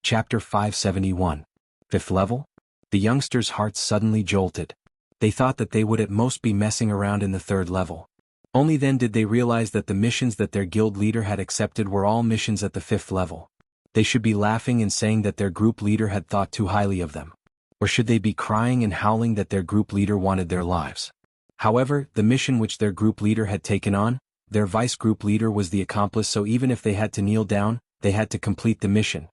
Chapter 571. Fifth level? The youngsters' hearts suddenly jolted. They thought that they would at most be messing around in the third level. Only then did they realize that the missions that their guild leader had accepted were all missions at the fifth level. They should be laughing and saying that their group leader had thought too highly of them. Or should they be crying and howling that their group leader wanted their lives? However, the mission which their group leader had taken on, their vice group leader was the accomplice, so even if they had to kneel down, they had to complete the mission.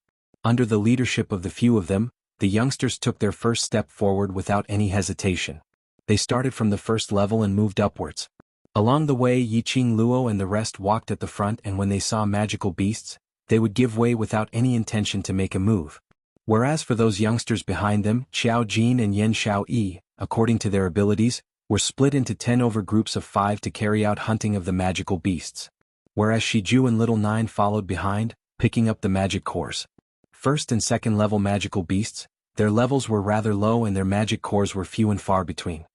Under the leadership of the few of them, the youngsters took their first step forward without any hesitation. They started from the first level and moved upwards. Along the way, Yiqing Luo and the rest walked at the front, and when they saw magical beasts, they would give way without any intention to make a move. Whereas for those youngsters behind them, Qiao Jin and Yan Xiao Yi, according to their abilities, were split into 10 over groups of 5 to carry out hunting of the magical beasts. Whereas Shiju and Little Nine followed behind, picking up the magic cores. First and second level magical beasts, their levels were rather low and their magic cores were few and far between.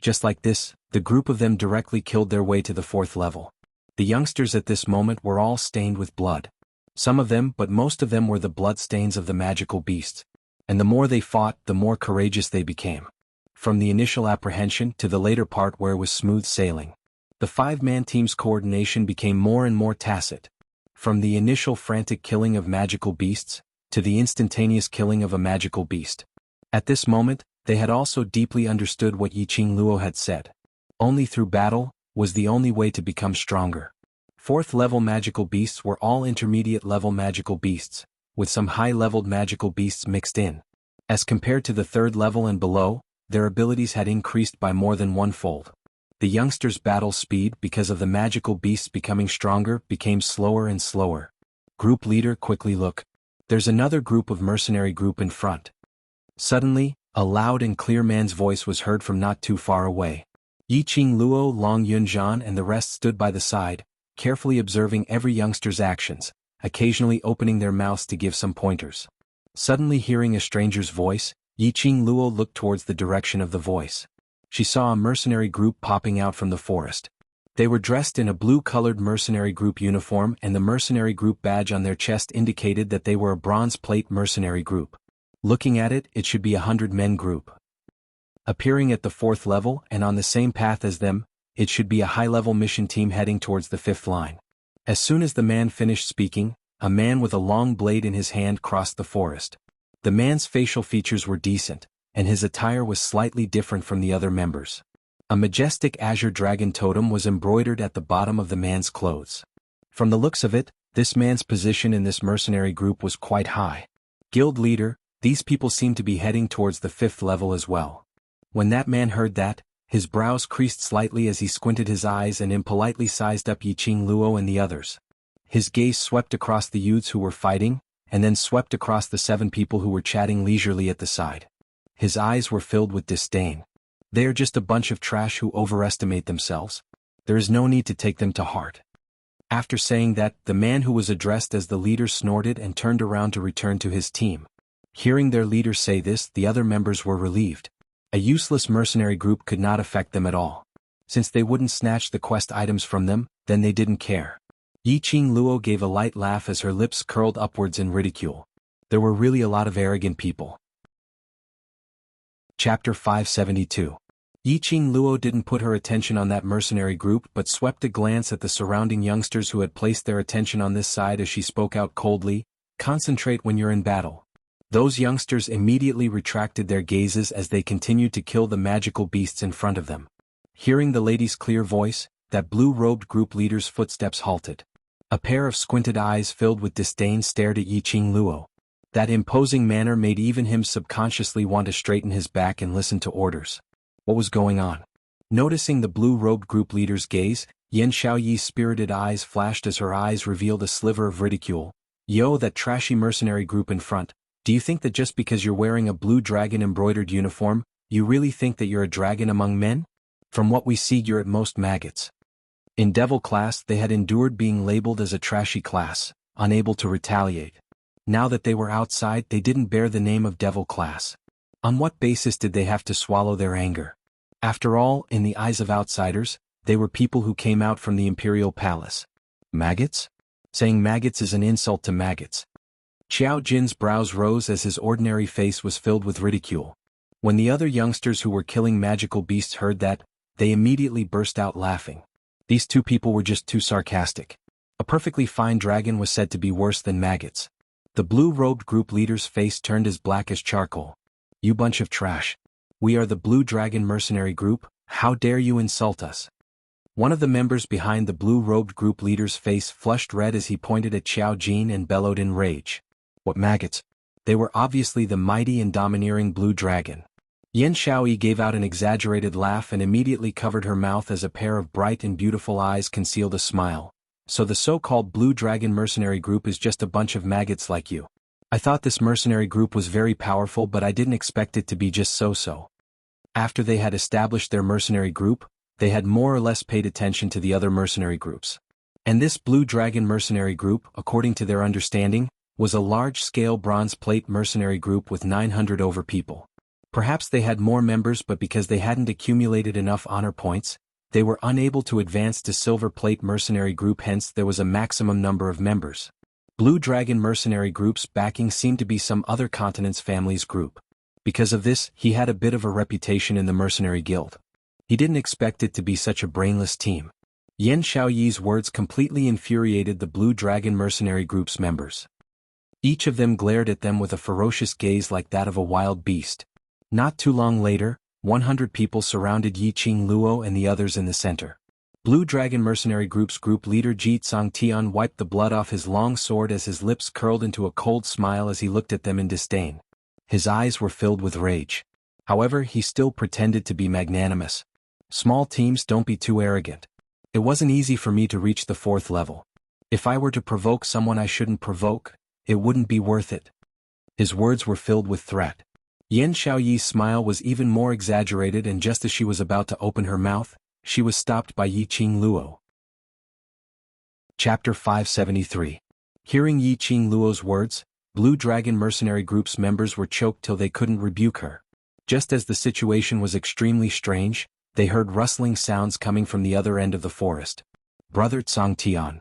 Just like this, the group of them directly killed their way to the fourth level. The youngsters at this moment were all stained with blood. Some of them, but most of them, were the blood stains of the magical beasts. And the more they fought, the more courageous they became. From the initial apprehension to the later part where it was smooth sailing, the 5-man team's coordination became more and more tacit. From the initial frantic killing of magical beasts, to the instantaneous killing of a magical beast. At this moment, they had also deeply understood what Yiqing Luo had said. Only through battle was the only way to become stronger. Fourth-level magical beasts were all intermediate-level magical beasts, with some high-leveled magical beasts mixed in. As compared to the third level and below, their abilities had increased by more than one-fold. The youngsters' battle speed, because of the magical beasts becoming stronger, became slower and slower. Group leader, quickly look. There's another group of mercenary group in front. Suddenly, a loud and clear man's voice was heard from not too far away. Yiqing Luo, Long Yunzhan and the rest stood by the side, carefully observing every youngster's actions, occasionally opening their mouths to give some pointers. Suddenly hearing a stranger's voice, Yiqing Luo looked towards the direction of the voice. She saw a mercenary group popping out from the forest. They were dressed in a blue-colored mercenary group uniform, and the mercenary group badge on their chest indicated that they were a bronze plate mercenary group. Looking at it, it should be a 100-men group. Appearing at the fourth level and on the same path as them, it should be a high-level mission team heading towards the fifth line. As soon as the man finished speaking, a man with a long blade in his hand crossed the forest. The man's facial features were decent, and his attire was slightly different from the other members. A majestic azure dragon totem was embroidered at the bottom of the man's clothes. From the looks of it, this man's position in this mercenary group was quite high. Guild leader, these people seemed to be heading towards the fifth level as well. When that man heard that, his brows creased slightly as he squinted his eyes and impolitely sized up Yiqing Luo and the others. His gaze swept across the youths who were fighting, and then swept across the 7 people who were chatting leisurely at the side. His eyes were filled with disdain. They are just a bunch of trash who overestimate themselves. There is no need to take them to heart. After saying that, the man who was addressed as the leader snorted and turned around to return to his team. Hearing their leader say this, the other members were relieved. A useless mercenary group could not affect them at all. Since they wouldn't snatch the quest items from them, then they didn't care. Yiqing Luo gave a light laugh as her lips curled upwards in ridicule. There were really a lot of arrogant people. Chapter 572. Yiqing Luo didn't put her attention on that mercenary group but swept a glance at the surrounding youngsters who had placed their attention on this side as she spoke out coldly, "Concentrate when you're in battle." Those youngsters immediately retracted their gazes as they continued to kill the magical beasts in front of them. Hearing the lady's clear voice, that blue-robed group leader's footsteps halted. A pair of squinted eyes filled with disdain stared at Yiqing Luo. That imposing manner made even him subconsciously want to straighten his back and listen to orders. What was going on? Noticing the blue-robed group leader's gaze, Yan Xiaoyi's spirited eyes flashed as her eyes revealed a sliver of ridicule. "Yo, that trashy mercenary group in front, do you think that just because you're wearing a blue dragon-embroidered uniform, you really think that you're a dragon among men? From what we see, you're at most maggots." In Devil class, they had endured being labeled as a trashy class, unable to retaliate. Now that they were outside, they didn't bear the name of Devil class. On what basis did they have to swallow their anger? After all, in the eyes of outsiders, they were people who came out from the imperial palace. Maggots? Saying maggots is an insult to maggots. Xiao Jin's brows rose as his ordinary face was filled with ridicule. When the other youngsters who were killing magical beasts heard that, they immediately burst out laughing. These two people were just too sarcastic. A perfectly fine dragon was said to be worse than maggots. The blue-robed group leader's face turned as black as charcoal. You bunch of trash. We are the Blue Dragon Mercenary Group, how dare you insult us? One of the members behind the blue-robed group leader's face flushed red as he pointed at Xiao Jin and bellowed in rage. What maggots? They were obviously the mighty and domineering Blue Dragon. Yan Xiaoyi gave out an exaggerated laugh and immediately covered her mouth as a pair of bright and beautiful eyes concealed a smile. So the so-called Blue Dragon Mercenary Group is just a bunch of maggots like you. I thought this mercenary group was very powerful, but I didn't expect it to be just so-so. After they had established their mercenary group, they had more or less paid attention to the other mercenary groups. And this Blue Dragon Mercenary Group, according to their understanding, was a large-scale bronze plate mercenary group with 900 over people. Perhaps they had more members, but because they hadn't accumulated enough honor points, they were unable to advance to silver plate mercenary group, hence there was a maximum number of members. Blue Dragon Mercenary Group's backing seemed to be some other continent's family's group. Because of this, he had a bit of a reputation in the mercenary guild. He didn't expect it to be such a brainless team. Yan Xiaoyi's words completely infuriated the Blue Dragon Mercenary Group's members. Each of them glared at them with a ferocious gaze like that of a wild beast. Not too long later, 100 people surrounded Yi Qing Luo and the others in the center. Blue Dragon Mercenary Group's group leader Ji Tsangtian wiped the blood off his long sword as his lips curled into a cold smile as he looked at them in disdain. His eyes were filled with rage. However, he still pretended to be magnanimous. Small teams, don't be too arrogant. It wasn't easy for me to reach the 4th level. If I were to provoke someone I shouldn't provoke, it wouldn't be worth it. His words were filled with threat. Yan Xiaoyi's smile was even more exaggerated, and just as she was about to open her mouth, she was stopped by Yi Qing Luo. Chapter 573. Hearing Yi Qing Luo's words, Blue Dragon Mercenary Group's members were choked till they couldn't rebuke her. Just as the situation was extremely strange, they heard rustling sounds coming from the other end of the forest. Brother Tsangtian.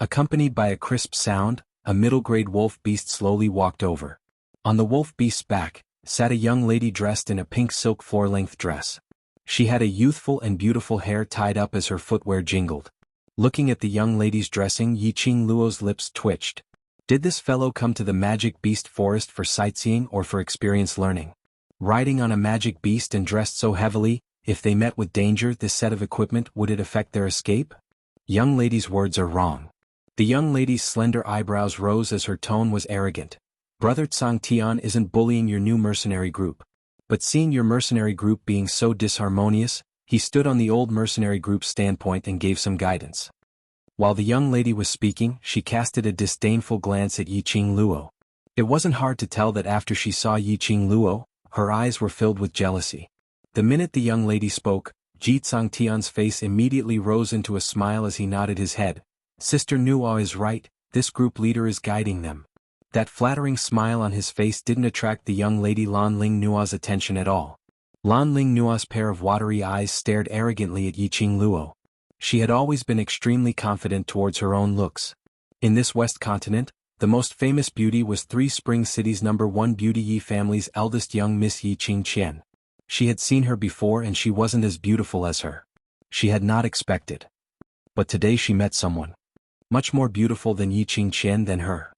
Accompanied by a crisp sound, a middle-grade wolf beast slowly walked over. On the wolf beast's back sat a young lady dressed in a pink silk floor-length dress. She had a youthful and beautiful hair tied up as her footwear jingled. Looking at the young lady's dressing, Yi Qing Luo's lips twitched. Did this fellow come to the magic beast forest for sightseeing or for experience learning? Riding on a magic beast and dressed so heavily, if they met with danger, this set of equipment, would it affect their escape? Young lady's words are wrong. The young lady's slender eyebrows rose as her tone was arrogant. Brother Tsangtian isn't bullying your new mercenary group. But seeing your mercenary group being so disharmonious, he stood on the old mercenary group's standpoint and gave some guidance. While the young lady was speaking, she casted a disdainful glance at Yi Qing Luo. It wasn't hard to tell that after she saw Yi Qing Luo, her eyes were filled with jealousy. The minute the young lady spoke, Ji Tsangtian's face immediately rose into a smile as he nodded his head. Sister Nuo is right, this group leader is guiding them. That flattering smile on his face didn't attract the young lady Lan Ling Nuo's attention at all. Lan Ling Nuo's pair of watery eyes stared arrogantly at Yi Qing Luo. She had always been extremely confident towards her own looks. In this West continent, the most famous beauty was Three Spring City's #1 beauty, Yi family's eldest young Miss Yi Qing Qian. She had seen her before and she wasn't as beautiful as her. She had not expected. But today she met someone much more beautiful than Yi Qing Qian than her.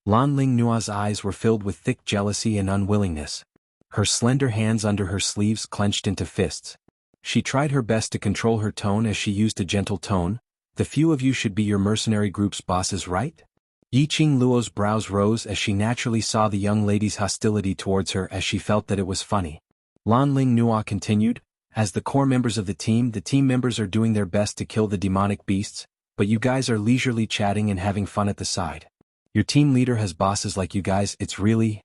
Lan Ling Nuo's eyes were filled with thick jealousy and unwillingness. Her slender hands under her sleeves clenched into fists. She tried her best to control her tone as she used a gentle tone. The few of you should be your mercenary group's bosses, right? Yi Qing Luo's brows rose as she naturally saw the young lady's hostility towards her, as she felt that it was funny. Lan Ling Nuo continued, as the core members of the team members are doing their best to kill the demonic beasts, but you guys are leisurely chatting and having fun at the side. Your team leader has bosses like you guys, it's really...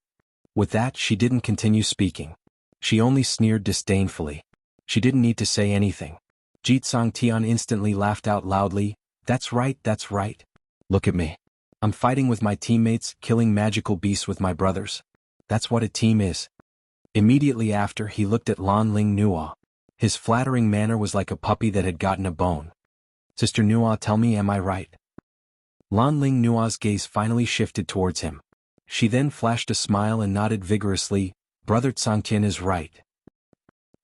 With that, she didn't continue speaking. She only sneered disdainfully. She didn't need to say anything. Ji Tsangtian instantly laughed out loudly. That's right, that's right. Look at me. I'm fighting with my teammates, killing magical beasts with my brothers. That's what a team is. Immediately after, he looked at Lan Ling Nuo. His flattering manner was like a puppy that had gotten a bone. Sister Nuo, tell me, am I right? Lan Ling Nuo's gaze finally shifted towards him. she then flashed a smile and nodded vigorously. Brother Tsangtian is right.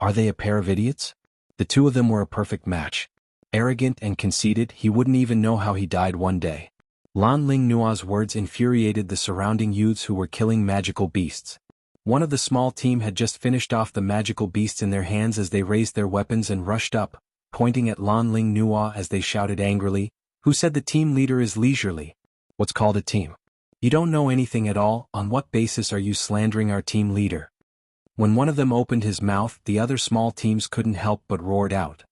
Are they a pair of idiots? The two of them were a perfect match. Arrogant and conceited, he wouldn't even know how he died one day. Lan Ling Nua's words infuriated the surrounding youths who were killing magical beasts. One of the small team had just finished off the magical beasts in their hands as they raised their weapons and rushed up, pointing at Lan Ling Nua as they shouted angrily, "Who said the team leader is leisurely? What's called a team? You don't know anything at all. On what basis are you slandering our team leader?" When one of them opened his mouth, the other small teams couldn't help but roared out.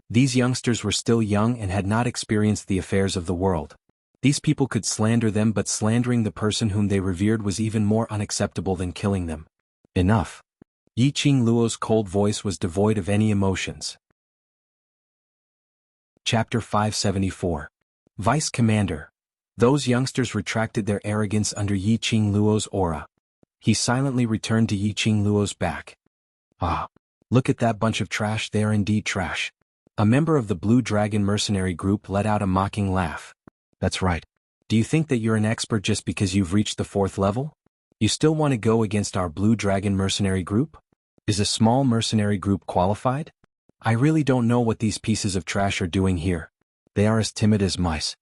These youngsters were still young and had not experienced the affairs of the world. These people could slander them, but slandering the person whom they revered was even more unacceptable than killing them. Enough. Yi Qing Luo's cold voice was devoid of any emotions. Chapter 574. Vice Commander. Those youngsters retracted their arrogance under Yi Qing Luo's aura. He silently returned to Yi Qing Luo's back. "Ah, look at that bunch of trash, they are indeed trash." A member of the Blue Dragon mercenary group let out a mocking laugh. "That's right. Do you think that you're an expert just because you've reached the 4th level? You still want to go against our Blue Dragon mercenary group? Is a small mercenary group qualified? I really don't know what these pieces of trash are doing here. They are as timid as mice."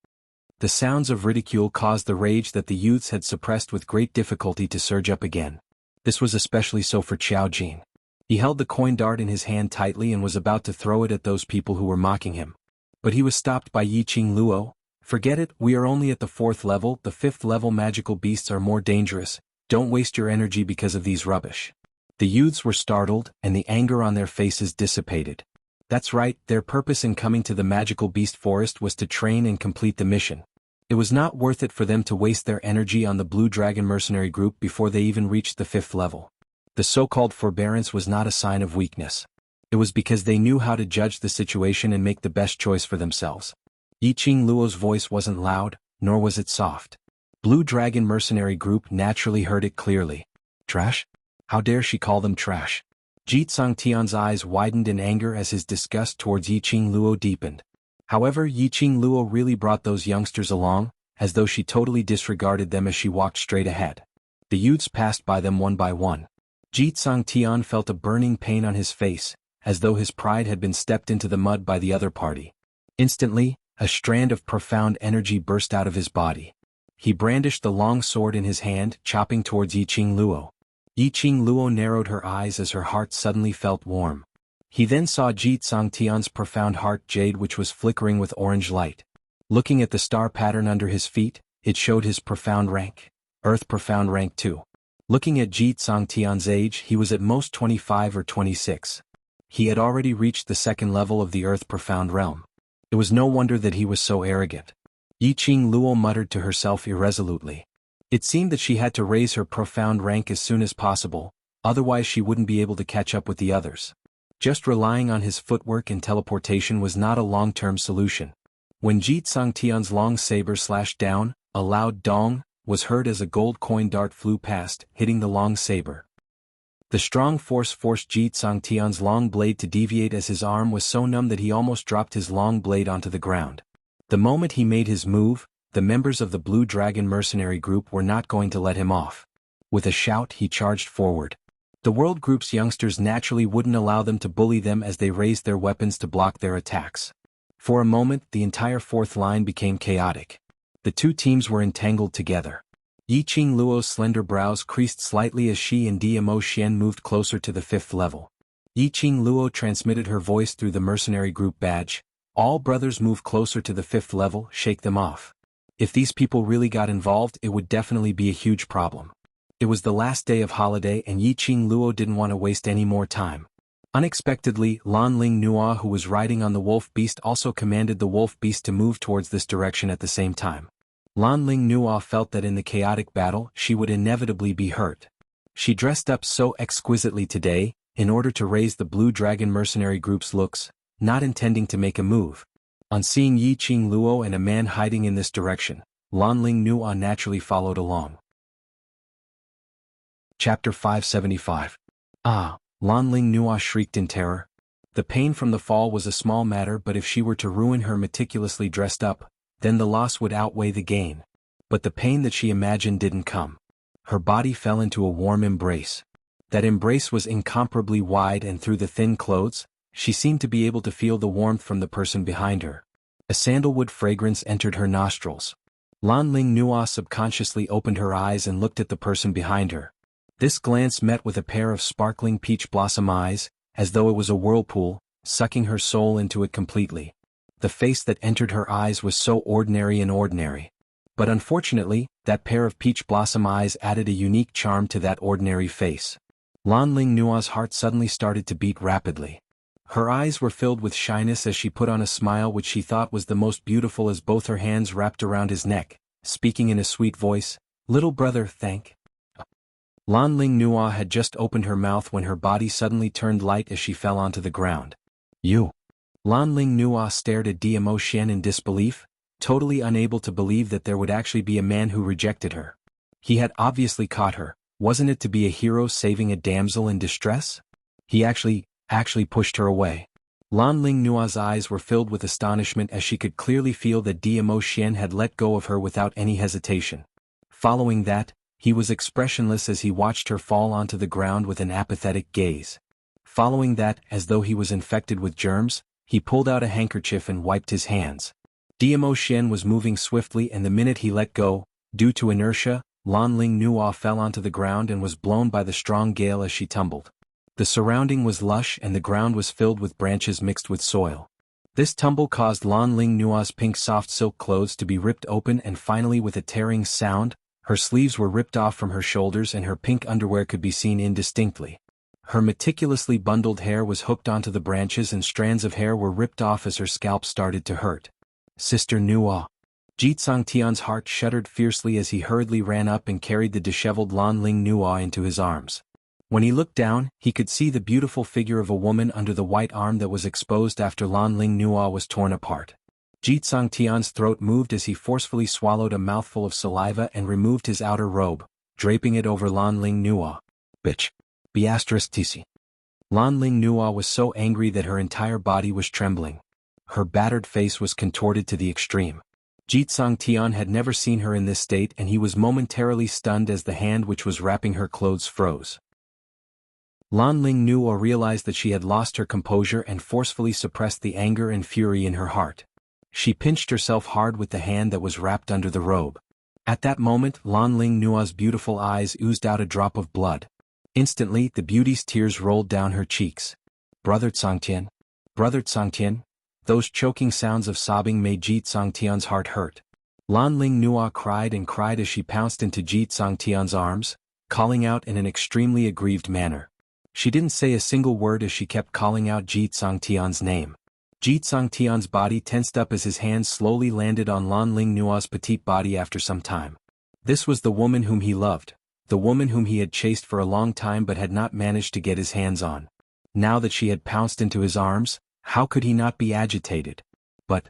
The sounds of ridicule caused the rage that the youths had suppressed with great difficulty to surge up again. This was especially so for Qiao Jin. He held the coin dart in his hand tightly and was about to throw it at those people who were mocking him. But he was stopped by Yi Qing Luo. "Forget it, we are only at the 4th level, the 5th level magical beasts are more dangerous, don't waste your energy because of these rubbish." The youths were startled, and the anger on their faces dissipated. That's right, their purpose in coming to the magical beast forest was to train and complete the mission. It was not worth it for them to waste their energy on the Blue Dragon mercenary group before they even reached the 5th level. The so-called forbearance was not a sign of weakness. It was because they knew how to judge the situation and make the best choice for themselves. Yi Qing Luo's voice wasn't loud, nor was it soft. Blue Dragon mercenary group naturally heard it clearly. Trash? How dare she call them trash? Ji Tsangtian's eyes widened in anger as his disgust towards Yi Qing Luo deepened. However, Yi Qing Luo really brought those youngsters along, as though she totally disregarded them as she walked straight ahead. The youths passed by them one by one. Ji Tsangtian felt a burning pain on his face, as though his pride had been stepped into the mud by the other party. Instantly, a strand of profound energy burst out of his body. He brandished the long sword in his hand, chopping towards Yi Qing Luo. Yi Qing Luo narrowed her eyes as her heart suddenly felt warm. He then saw Ji Tsangtian's profound heart jade, which was flickering with orange light. Looking at the star pattern under his feet, it showed his profound rank. Earth profound rank 2. Looking at Ji Tsangtian's age, he was at most 25 or 26. He had already reached the 2nd level of the Earth profound realm. It was no wonder that he was so arrogant. Yi Qing Luo muttered to herself irresolutely. It seemed that she had to raise her profound rank as soon as possible, otherwise she wouldn't be able to catch up with the others. Just relying on his footwork and teleportation was not a long-term solution. When Ji Tsangtian's long saber slashed down, a loud dong was heard as a gold coin dart flew past, hitting the long saber. The strong force forced Ji Tsangtian's long blade to deviate as his arm was so numb that he almost dropped his long blade onto the ground. The moment he made his move, the members of the Blue Dragon mercenary group were not going to let him off. With a shout, he charged forward. The World Group's youngsters naturally wouldn't allow them to bully them as they raised their weapons to block their attacks. For a moment, the entire 4th line became chaotic. The two teams were entangled together. Yi Qing Luo's slender brows creased slightly as she and Mo Xian moved closer to the 5th level. Yi Qing Luo transmitted her voice through the mercenary group badge. "All brothers move closer to the 5th level, shake them off." If these people really got involved, it would definitely be a huge problem. It was the last day of holiday and Yi Qing Luo didn't want to waste any more time. Unexpectedly, Lan Ling Nua, who was riding on the wolf beast, also commanded the wolf beast to move towards this direction at the same time. Lan Ling Nua felt that in the chaotic battle, she would inevitably be hurt. She dressed up so exquisitely today, in order to raise the Blue Dragon mercenary group's looks, not intending to make a move. On seeing Yi Qing Luo and a man hiding in this direction, Lan Ling Nua naturally followed along. Chapter 575. Ah! Lan Ling Nua shrieked in terror. The pain from the fall was a small matter, but if she were to ruin her meticulously dressed up, then the loss would outweigh the gain. But the pain that she imagined didn't come. Her body fell into a warm embrace. That embrace was incomparably wide, and through the thin clothes, she seemed to be able to feel the warmth from the person behind her. A sandalwood fragrance entered her nostrils. Lan Ling Nua subconsciously opened her eyes and looked at the person behind her. This glance met with a pair of sparkling peach blossom eyes, as though it was a whirlpool, sucking her soul into it completely. The face that entered her eyes was so ordinary and ordinary. But unfortunately, that pair of peach blossom eyes added a unique charm to that ordinary face. Lan Ling Nua's heart suddenly started to beat rapidly. Her eyes were filled with shyness as she put on a smile which she thought was the most beautiful as both her hands wrapped around his neck, speaking in a sweet voice, "Little brother, thank." Lan Ling Nua had just opened her mouth when her body suddenly turned light as she fell onto the ground. "You?" Lan Ling Nua stared at Dmo Shen in disbelief, totally unable to believe that there would actually be a man who rejected her. He had obviously caught her. Wasn't it to be a hero saving a damsel in distress? He actually pushed her away. Lan Ling Nua's eyes were filled with astonishment as she could clearly feel that Dmo Shen had let go of her without any hesitation. Following that, he was expressionless as he watched her fall onto the ground with an apathetic gaze. Following that, as though he was infected with germs, he pulled out a handkerchief and wiped his hands. Dmo Shen was moving swiftly, and the minute he let go, due to inertia, Lan Ling Nua fell onto the ground and was blown by the strong gale as she tumbled. The surrounding was lush and the ground was filled with branches mixed with soil. This tumble caused Lan Ling Nua's pink soft silk clothes to be ripped open, and finally, with a tearing sound, her sleeves were ripped off from her shoulders and her pink underwear could be seen indistinctly. Her meticulously bundled hair was hooked onto the branches and strands of hair were ripped off as her scalp started to hurt. "Sister Nua." Jitsang Tian's heart shuddered fiercely as he hurriedly ran up and carried the disheveled Lan Ling Nua into his arms. When he looked down, he could see the beautiful figure of a woman under the white arm that was exposed after Lan Ling Nua was torn apart. Jitsang Tian's throat moved as he forcefully swallowed a mouthful of saliva and removed his outer robe, draping it over Lan Ling Nua. "Bitch. Tc." Lan Ling Nua was so angry that her entire body was trembling. Her battered face was contorted to the extreme. Jitsang Tian had never seen her in this state, and he was momentarily stunned as the hand which was wrapping her clothes froze. Lan Ling Nua realized that she had lost her composure and forcefully suppressed the anger and fury in her heart. She pinched herself hard with the hand that was wrapped under the robe. At that moment, Lan Ling Nua's beautiful eyes oozed out a drop of blood. Instantly, the beauty's tears rolled down her cheeks. "Brother Tsangtian. Brother Tsangtian." Those choking sounds of sobbing made Jitsang Tian's heart hurt. Lan Ling Nua cried and cried as she pounced into Jitsang Tian's arms, calling out in an extremely aggrieved manner. She didn't say a single word as she kept calling out Jitsang Tian's name. Jitsang Tian's body tensed up as his hands slowly landed on Lan Ling Nua's petite body after some time. This was the woman whom he loved, the woman whom he had chased for a long time but had not managed to get his hands on. Now that she had pounced into his arms, how could he not be agitated? But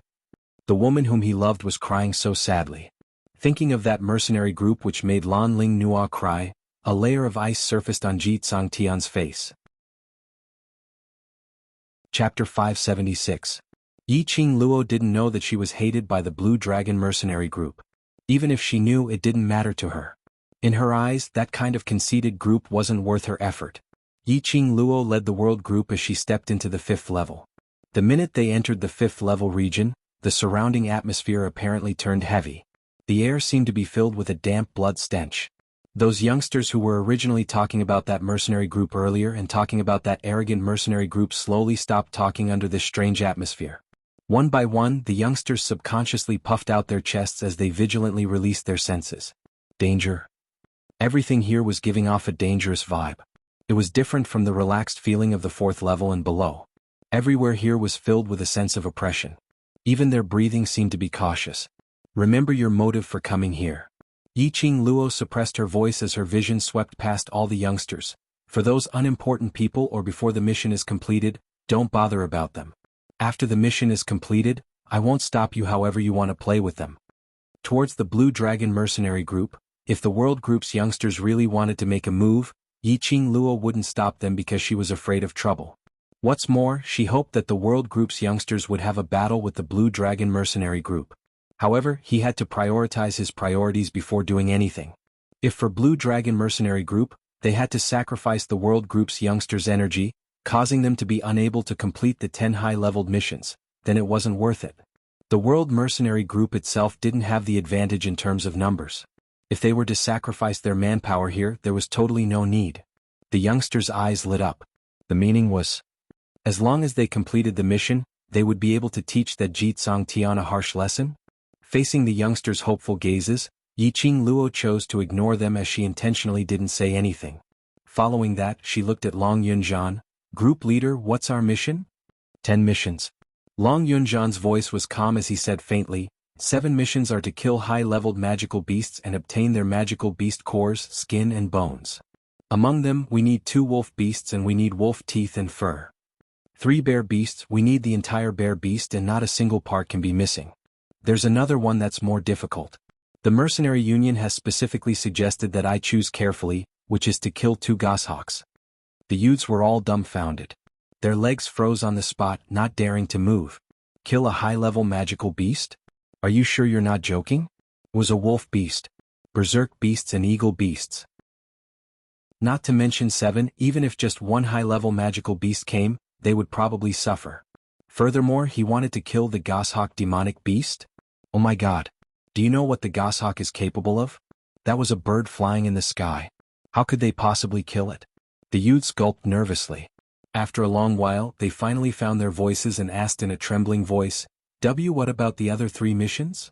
the woman whom he loved was crying so sadly. Thinking of that mercenary group which made Lan Ling Nua cry, a layer of ice surfaced on Jitsang Tian's face. Chapter 576. Yi Qing Luo didn't know that she was hated by the Blue Dragon mercenary group. Even if she knew, it didn't matter to her. In her eyes, that kind of conceited group wasn't worth her effort. Yi Qing Luo led the world group as she stepped into the 5th level. The minute they entered the 5th level region, the surrounding atmosphere apparently turned heavy. The air seemed to be filled with a damp blood stench. Those youngsters who were originally talking about that mercenary group earlier and talking about that arrogant mercenary group slowly stopped talking under this strange atmosphere. One by one, the youngsters subconsciously puffed out their chests as they vigilantly released their senses. Danger. Everything here was giving off a dangerous vibe. It was different from the relaxed feeling of the 4th level and below. Everywhere here was filled with a sense of oppression. Even their breathing seemed to be cautious. Remember your motive for coming here. Yi Qing Luo suppressed her voice as her vision swept past all the youngsters. For those unimportant people or before the mission is completed, don't bother about them. After the mission is completed, I won't stop you however you want to play with them. Towards the Blue Dragon mercenary group, if the world group's youngsters really wanted to make a move, Yi Qing Luo wouldn't stop them because she was afraid of trouble. What's more, she hoped that the world group's youngsters would have a battle with the Blue Dragon mercenary group. However, he had to prioritize his priorities before doing anything. If for Blue Dragon Mercenary Group, they had to sacrifice the World Group's youngsters' energy, causing them to be unable to complete the 10 high-leveled missions, then it wasn't worth it. The World Mercenary Group itself didn't have the advantage in terms of numbers. If they were to sacrifice their manpower here, there was totally no need. The youngsters' eyes lit up. The meaning was, as long as they completed the mission, they would be able to teach that Jitsang Tian a harsh lesson? Facing the youngsters' hopeful gazes, Yiqing Luo chose to ignore them as she intentionally didn't say anything. Following that, she looked at Long Yunzhan. Group leader, what's our mission? 10 missions. Long Yunzhan's voice was calm as he said faintly, 7 missions are to kill high-leveled magical beasts and obtain their magical beast cores, skin and bones. Among them, we need 2 wolf beasts and we need wolf teeth and fur. 3 bear beasts, we need the entire bear beast and not a single part can be missing. There's another one that's more difficult. The Mercenary Union has specifically suggested that I choose carefully, which is to kill 2 goshawks. The youths were all dumbfounded. Their legs froze on the spot, not daring to move. Kill a high-level magical beast? Are you sure you're not joking? It was a wolf beast, berserk beasts and eagle beasts. Not to mention 7, even if just 1 high-level magical beast came, they would probably suffer. Furthermore, he wanted to kill the goshawk demonic beast? Oh my god. Do you know what the goshawk is capable of? That was a bird flying in the sky. How could they possibly kill it? The youths gulped nervously. After a long while, they finally found their voices and asked in a trembling voice, what about the other 3 missions?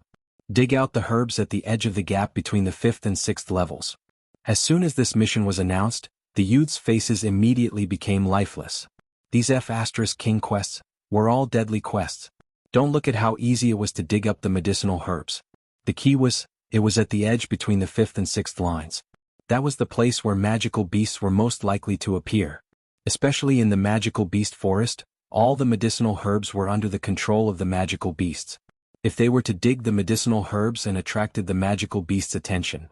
Dig out the herbs at the edge of the gap between the 5th and 6th levels. As soon as this mission was announced, the youths' faces immediately became lifeless. These F*King quests were all deadly quests. Don't look at how easy it was to dig up the medicinal herbs. The key was, it was at the edge between the 5th and 6th lines. That was the place where magical beasts were most likely to appear. Especially in the magical beast forest, all the medicinal herbs were under the control of the magical beasts. If they were to dig the medicinal herbs and attracted the magical beast's attention.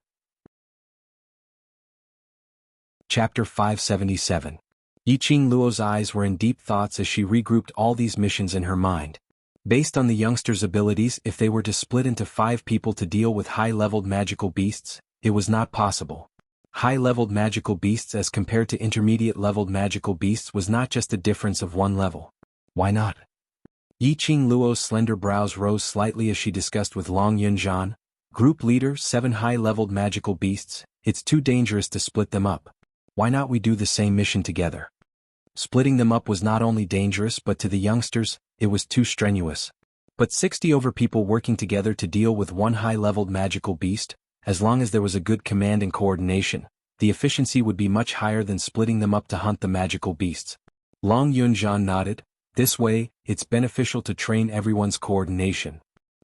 Chapter 577. Yiqing Luo's eyes were in deep thoughts as she regrouped all these missions in her mind. Based on the youngsters' abilities, if they were to split into 5 people to deal with high-leveled magical beasts, it was not possible. High-leveled magical beasts as compared to intermediate-leveled magical beasts was not just a difference of 1 level. Why not? Yiqing Luo's slender brows rose slightly as she discussed with Long Yunzhan. Group leader, 7 high-leveled magical beasts, it's too dangerous to split them up. Why not we do the same mission together? Splitting them up was not only dangerous but to the youngsters, it was too strenuous. But 60 over people working together to deal with 1 high-leveled magical beast, as long as there was a good command and coordination, the efficiency would be much higher than splitting them up to hunt the magical beasts. Long Yunzhan nodded. This way, it's beneficial to train everyone's coordination.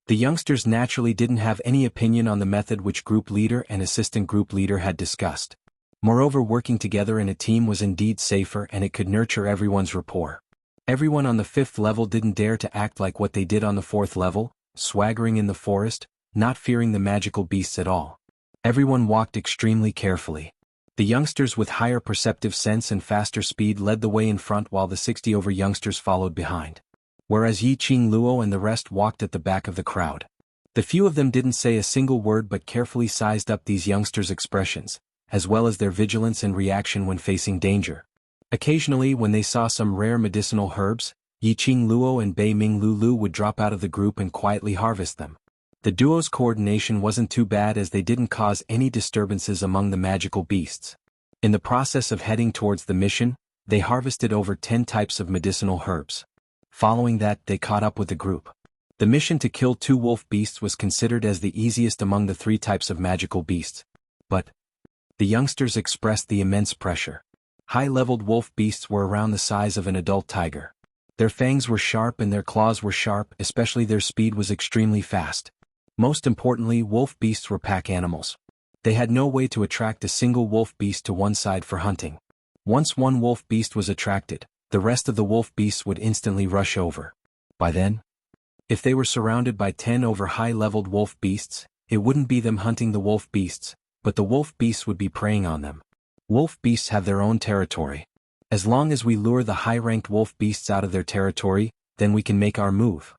The youngsters naturally didn't have any opinion on the method which group leader and assistant group leader had discussed. Moreover, working together in a team was indeed safer and it could nurture everyone's rapport. Everyone on the 5th level didn't dare to act like what they did on the 4th level, swaggering in the forest, not fearing the magical beasts at all. Everyone walked extremely carefully. The youngsters with higher perceptive sense and faster speed led the way in front while the 60 over youngsters followed behind. Whereas Yiqing Luo and the rest walked at the back of the crowd. The few of them didn't say a single word but carefully sized up these youngsters' expressions, as well as their vigilance and reaction when facing danger. Occasionally, when they saw some rare medicinal herbs, Yiqing Luo and Bei Ming Lulu would drop out of the group and quietly harvest them. The duo's coordination wasn't too bad as they didn't cause any disturbances among the magical beasts. In the process of heading towards the mission, they harvested over 10 types of medicinal herbs. Following that, they caught up with the group. The mission to kill 2 wolf beasts was considered as the easiest among the 3 types of magical beasts. But the youngsters expressed the immense pressure. High-leveled wolf beasts were around the size of an adult tiger. Their fangs were sharp and their claws were sharp, especially their speed was extremely fast. Most importantly, wolf beasts were pack animals. They had no way to attract a single wolf beast to one side for hunting. Once 1 wolf beast was attracted, the rest of the wolf beasts would instantly rush over. By then, if they were surrounded by 10 over high-leveled wolf beasts, it wouldn't be them hunting the wolf beasts, but the wolf beasts would be preying on them. Wolf beasts have their own territory. As long as we lure the high-ranked wolf beasts out of their territory, then we can make our move.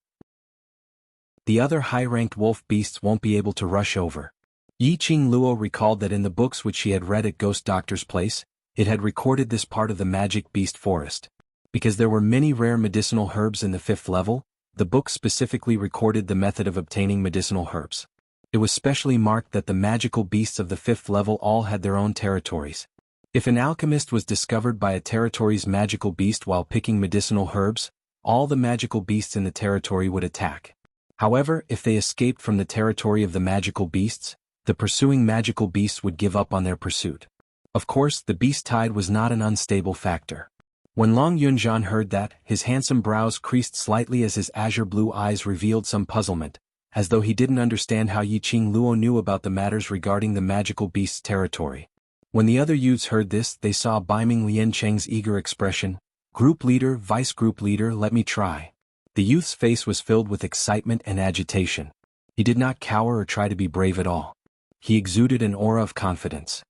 The other high-ranked wolf beasts won't be able to rush over. Yi Qing Luo recalled that in the books which she had read at Ghost Doctor's place, it had recorded this part of the magic beast forest. Because there were many rare medicinal herbs in the 5th level, the book specifically recorded the method of obtaining medicinal herbs. It was specially marked that the magical beasts of the 5th level all had their own territories. If an alchemist was discovered by a territory's magical beast while picking medicinal herbs, all the magical beasts in the territory would attack. However, if they escaped from the territory of the magical beasts, the pursuing magical beasts would give up on their pursuit. Of course, the beast tide was not an unstable factor. When Long Yunzhan heard that, his handsome brows creased slightly as his azure-blue eyes revealed some puzzlement, as though he didn't understand how Yi Qing Luo knew about the matters regarding the magical beast's territory. When the other youths heard this, they saw Baiming Liancheng's eager expression. "Group leader, vice group leader, let me try." The youth's face was filled with excitement and agitation. He did not cower or try to be brave at all. He exuded an aura of confidence.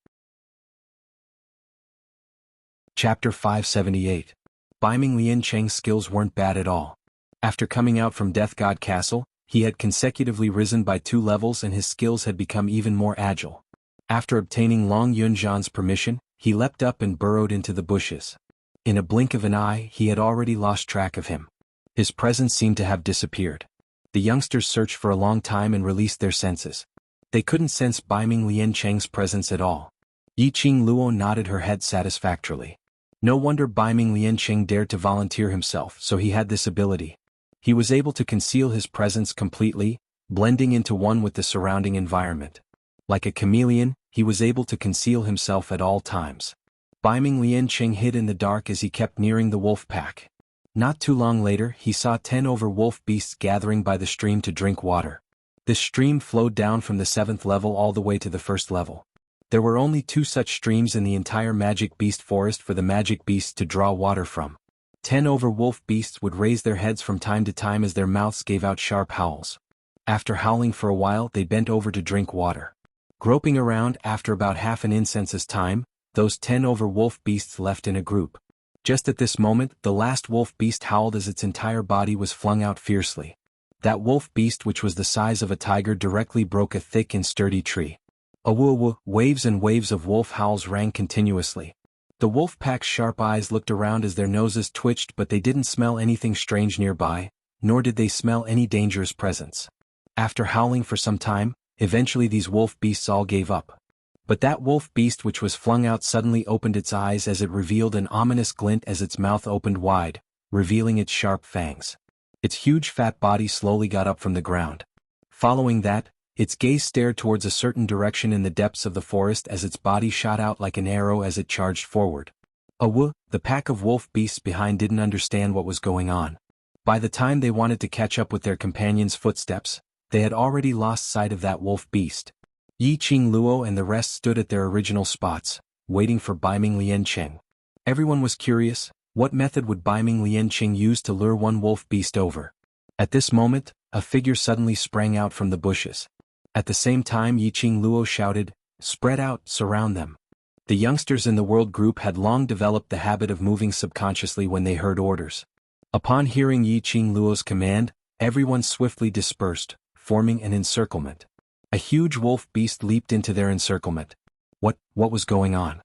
Chapter 578. Baiming Liancheng's skills weren't bad at all. After coming out from Death God Castle, he had consecutively risen by 2 levels and his skills had become even more agile. After obtaining Long Yunzhan's permission, he leapt up and burrowed into the bushes. In a blink of an eye, he had already lost track of him. His presence seemed to have disappeared. The youngsters searched for a long time and released their senses. They couldn't sense Baiming Liancheng's presence at all. Yi Qing Luo nodded her head satisfactorily. No wonder Baiming Liancheng dared to volunteer himself, so he had this ability. He was able to conceal his presence completely, blending into one with the surrounding environment. Like a chameleon, he was able to conceal himself at all times. Baiming Liancheng hid in the dark as he kept nearing the wolf pack. Not too long later, he saw 10 wolf beasts gathering by the stream to drink water. This stream flowed down from the 7th level all the way to the 1st level. There were only 2 such streams in the entire magic beast forest for the magic beasts to draw water from. 10 wolf beasts would raise their heads from time to time as their mouths gave out sharp howls. After howling for a while, they bent over to drink water. Groping around, after about half an incense's time, those 10 wolf beasts left in a group. Just at this moment, the last wolf beast howled as its entire body was flung out fiercely. That wolf beast, which was the size of a tiger, directly broke a thick and sturdy tree. Awoo-awoo, waves and waves of wolf howls rang continuously. The wolf pack's sharp eyes looked around as their noses twitched, but they didn't smell anything strange nearby, nor did they smell any dangerous presence. After howling for some time, eventually these wolf beasts all gave up. But that wolf beast which was flung out suddenly opened its eyes as it revealed an ominous glint as its mouth opened wide, revealing its sharp fangs. Its huge fat body slowly got up from the ground. Following that, its gaze stared towards a certain direction in the depths of the forest as its body shot out like an arrow as it charged forward. The pack of wolf beasts behind didn't understand what was going on. By the time they wanted to catch up with their companion's footsteps, they had already lost sight of that wolf beast. Yi Qing Luo and the rest stood at their original spots, waiting for Baiming Liancheng. Everyone was curious, what method would Baiming Liancheng use to lure one wolf beast over? At this moment, a figure suddenly sprang out from the bushes. At the same time, Yi Qing Luo shouted, "Spread out, surround them." The youngsters in the world group had long developed the habit of moving subconsciously when they heard orders. Upon hearing Yi Qing Luo's command, everyone swiftly dispersed, forming an encirclement. A huge wolf beast leaped into their encirclement. What was going on?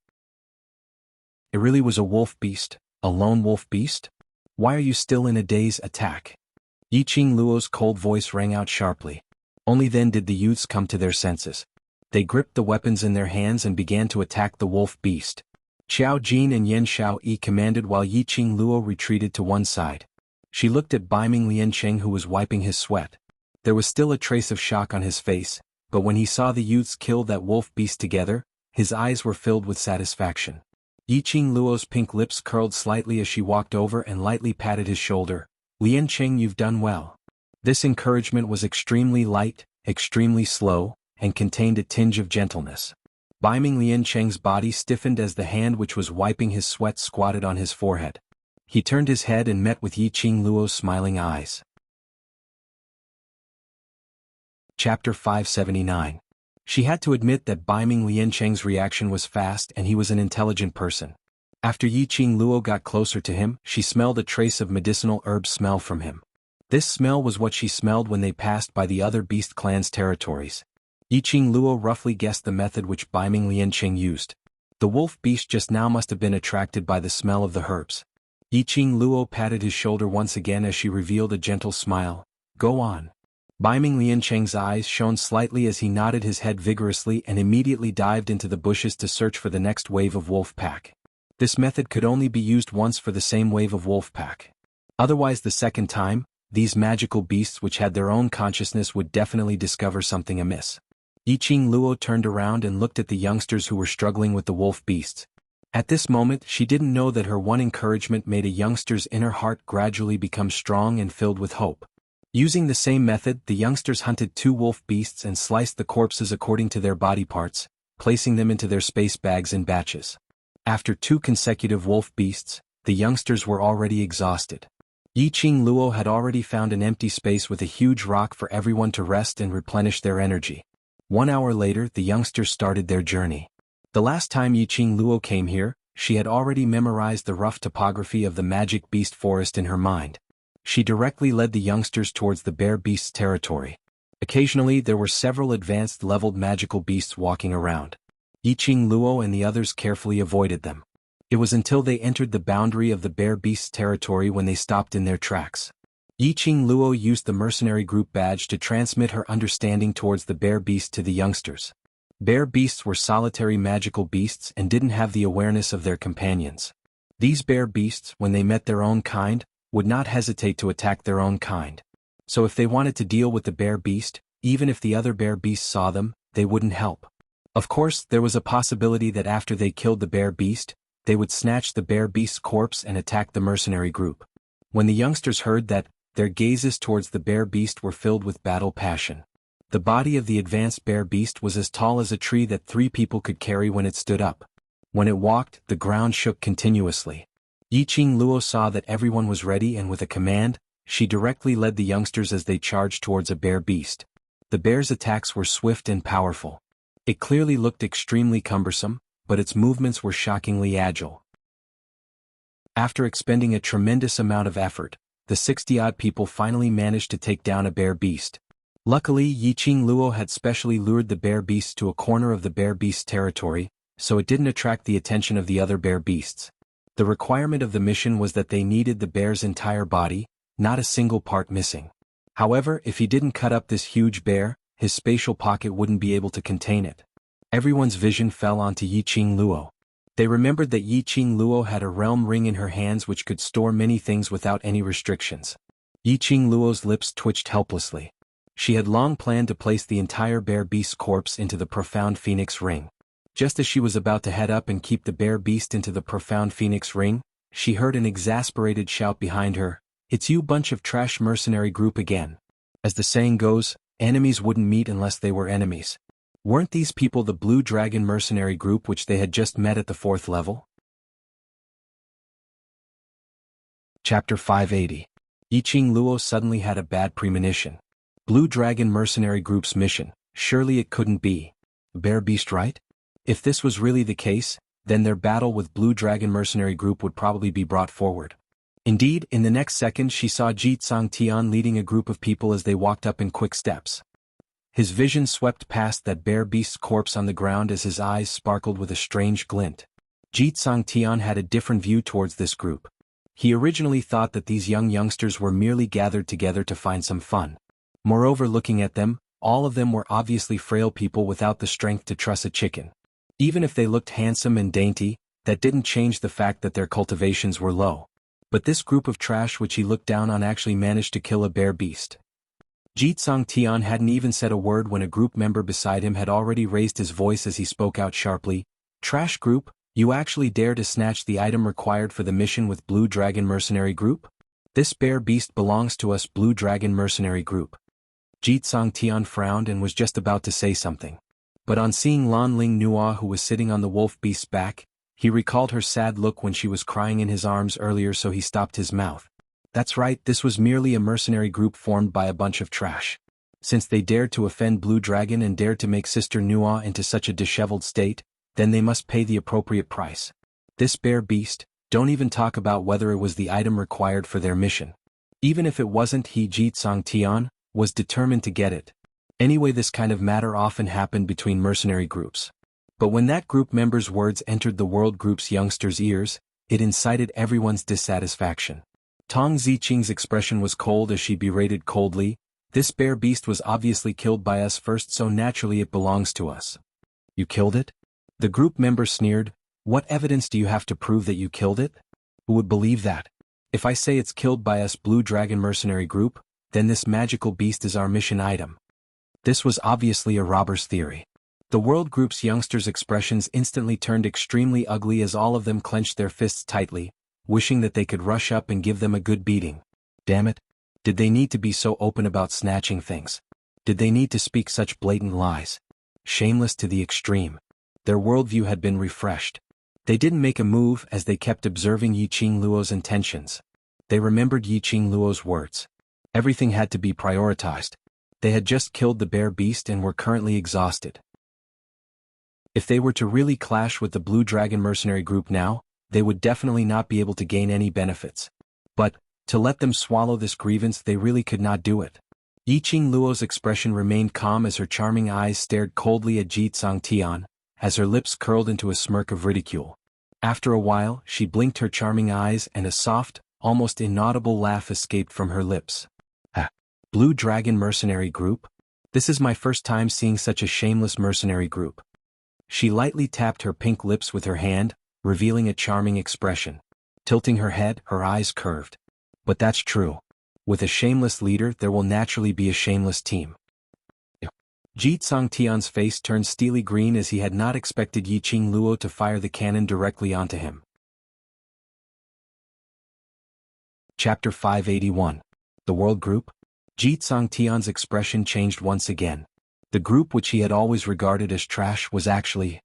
It really was a wolf beast, a lone wolf beast? Why are you still in a daze? Attack! Yi Qing Luo's cold voice rang out sharply. Only then did the youths come to their senses. They gripped the weapons in their hands and began to attack the wolf beast. Xiao Jin and Yan Xiao Yi commanded while Yi Qing Luo retreated to one side. She looked at Baiming Liancheng who was wiping his sweat. There was still a trace of shock on his face, but when he saw the youths kill that wolf beast together, his eyes were filled with satisfaction. Yi Qing Luo's pink lips curled slightly as she walked over and lightly patted his shoulder. "Liancheng, you've done well." This encouragement was extremely light, extremely slow, and contained a tinge of gentleness. Baiming Liancheng's body stiffened as the hand which was wiping his sweat squatted on his forehead. He turned his head and met with Yi Qing Luo's smiling eyes. Chapter 579. She had to admit that Baiming Liancheng's reaction was fast and he was an intelligent person. After Yi Qing Luo got closer to him, she smelled a trace of medicinal herb smell from him. This smell was what she smelled when they passed by the other beast clan's territories. Yiqing Luo roughly guessed the method which Baiming Liancheng used. The wolf beast just now must have been attracted by the smell of the herbs. Yiqing Luo patted his shoulder once again as she revealed a gentle smile. Go on. Baiming Liancheng's eyes shone slightly as he nodded his head vigorously and immediately dived into the bushes to search for the next wave of wolf pack. This method could only be used once for the same wave of wolf pack. Otherwise the second time, these magical beasts which had their own consciousness would definitely discover something amiss. Yiqing Luo turned around and looked at the youngsters who were struggling with the wolf beasts. At this moment she didn't know that her one encouragement made a youngster's inner heart gradually become strong and filled with hope. Using the same method, the youngsters hunted 2 wolf beasts and sliced the corpses according to their body parts, placing them into their space bags in batches. After 2 consecutive wolf beasts, the youngsters were already exhausted. Yiqing Luo had already found an empty space with a huge rock for everyone to rest and replenish their energy. 1 hour later, the youngsters started their journey. The last time Yiqing Luo came here, she had already memorized the rough topography of the magic beast forest in her mind. She directly led the youngsters towards the bear beast's territory. Occasionally there were several advanced leveled magical beasts walking around. Yiqing Luo and the others carefully avoided them. It was until they entered the boundary of the bear beast's territory when they stopped in their tracks. Yiqing Luo used the mercenary group badge to transmit her understanding towards the bear beast to the youngsters. Bear beasts were solitary magical beasts and didn't have the awareness of their companions. These bear beasts, when they met their own kind, would not hesitate to attack their own kind. So if they wanted to deal with the bear beast, even if the other bear beasts saw them, they wouldn't help. Of course, there was a possibility that after they killed the bear beast, they would snatch the bear beast's corpse and attack the mercenary group. When the youngsters heard that, their gazes towards the bear beast were filled with battle passion. The body of the advanced bear beast was as tall as a tree that 3 people could carry when it stood up. When it walked, the ground shook continuously. Yiqing Luo saw that everyone was ready and with a command, she directly led the youngsters as they charged towards a bear beast. The bear's attacks were swift and powerful. It clearly looked extremely cumbersome, but its movements were shockingly agile. After expending a tremendous amount of effort, the 60-odd people finally managed to take down a bear beast. Luckily, Yiqing Luo had specially lured the bear beast to a corner of the bear beast's territory, so it didn't attract the attention of the other bear beasts. The requirement of the mission was that they needed the bear's entire body, not a single part missing. However, if he didn't cut up this huge bear, his spatial pocket wouldn't be able to contain it. Everyone's vision fell onto Yiqing Luo. They remembered that Yiqing Luo had a realm ring in her hands which could store many things without any restrictions. Yiqing Luo's lips twitched helplessly. She had long planned to place the entire bear beast's corpse into the profound phoenix ring. Just as she was about to head up and keep the bear beast into the profound phoenix ring, she heard an exasperated shout behind her, "It's you bunch of trash mercenary group again." As the saying goes, enemies wouldn't meet unless they were enemies. Weren't these people the Blue Dragon mercenary group which they had just met at the 4th level? Chapter 580. Yiqing Luo suddenly had a bad premonition. Blue Dragon mercenary group's mission, surely it couldn't be. Bear beast, right? If this was really the case, then their battle with Blue Dragon mercenary group would probably be brought forward. Indeed, in the next second she saw Jianghu Tian leading a group of people as they walked up in quick steps. His vision swept past that bear beast's corpse on the ground as his eyes sparkled with a strange glint. Jianghu Tian had a different view towards this group. He originally thought that these youngsters were merely gathered together to find some fun. Moreover, looking at them, all of them were obviously frail people without the strength to truss a chicken. Even if they looked handsome and dainty, that didn't change the fact that their cultivations were low. But this group of trash which he looked down on actually managed to kill a bear beast. Jianghu Tian hadn't even said a word when a group member beside him had already raised his voice as he spoke out sharply, "Trash group, you actually dare to snatch the item required for the mission with Blue Dragon mercenary group? This bear beast belongs to us, Blue Dragon mercenary group." Jianghu Tian frowned and was just about to say something. But on seeing Lan Ling Nua, who was sitting on the wolf beast's back, he recalled her sad look when she was crying in his arms earlier, so he stopped his mouth. That's right, this was merely a mercenary group formed by a bunch of trash. Since they dared to offend Blue Dragon and dared to make Sister Nua into such a disheveled state, then they must pay the appropriate price. This bear beast, don't even talk about whether it was the item required for their mission. Even if it wasn't, he, Jianghu Tian, was determined to get it. Anyway, this kind of matter often happened between mercenary groups. But when that group member's words entered the world group's youngsters' ears, it incited everyone's dissatisfaction. Tong Ziqing's expression was cold as she berated coldly, "This bear beast was obviously killed by us first, so naturally it belongs to us." "You killed it?" The group member sneered. "What evidence do you have to prove that you killed it? Who would believe that? If I say it's killed by us Blue Dragon mercenary group, then this magical beast is our mission item." This was obviously a robber's theory. The world group's youngsters' expressions instantly turned extremely ugly as all of them clenched their fists tightly, wishing that they could rush up and give them a good beating. Damn it. Did they need to be so open about snatching things? Did they need to speak such blatant lies? Shameless to the extreme. Their worldview had been refreshed. They didn't make a move as they kept observing Yiqing Luo's intentions. They remembered Yiqing Luo's words. Everything had to be prioritized. They had just killed the bear beast and were currently exhausted. If they were to really clash with the Blue Dragon mercenary group now, they would definitely not be able to gain any benefits. But, to let them swallow this grievance, they really could not do it. Yiqing Luo's expression remained calm as her charming eyes stared coldly at Ji Tsangtian, as her lips curled into a smirk of ridicule. After a while, she blinked her charming eyes and a soft, almost inaudible laugh escaped from her lips. "Ah, Blue Dragon mercenary group? This is my first time seeing such a shameless mercenary group." She lightly tapped her pink lips with her hand, revealing a charming expression. Tilting her head, her eyes curved. "But that's true. With a shameless leader there will naturally be a shameless team." Ji Tsangtian's face turned steely green as he had not expected Yiqing Luo to fire the cannon directly onto him. Chapter 581. The World Group? Ji Tsangtian's expression changed once again. The group which he had always regarded as trash was actually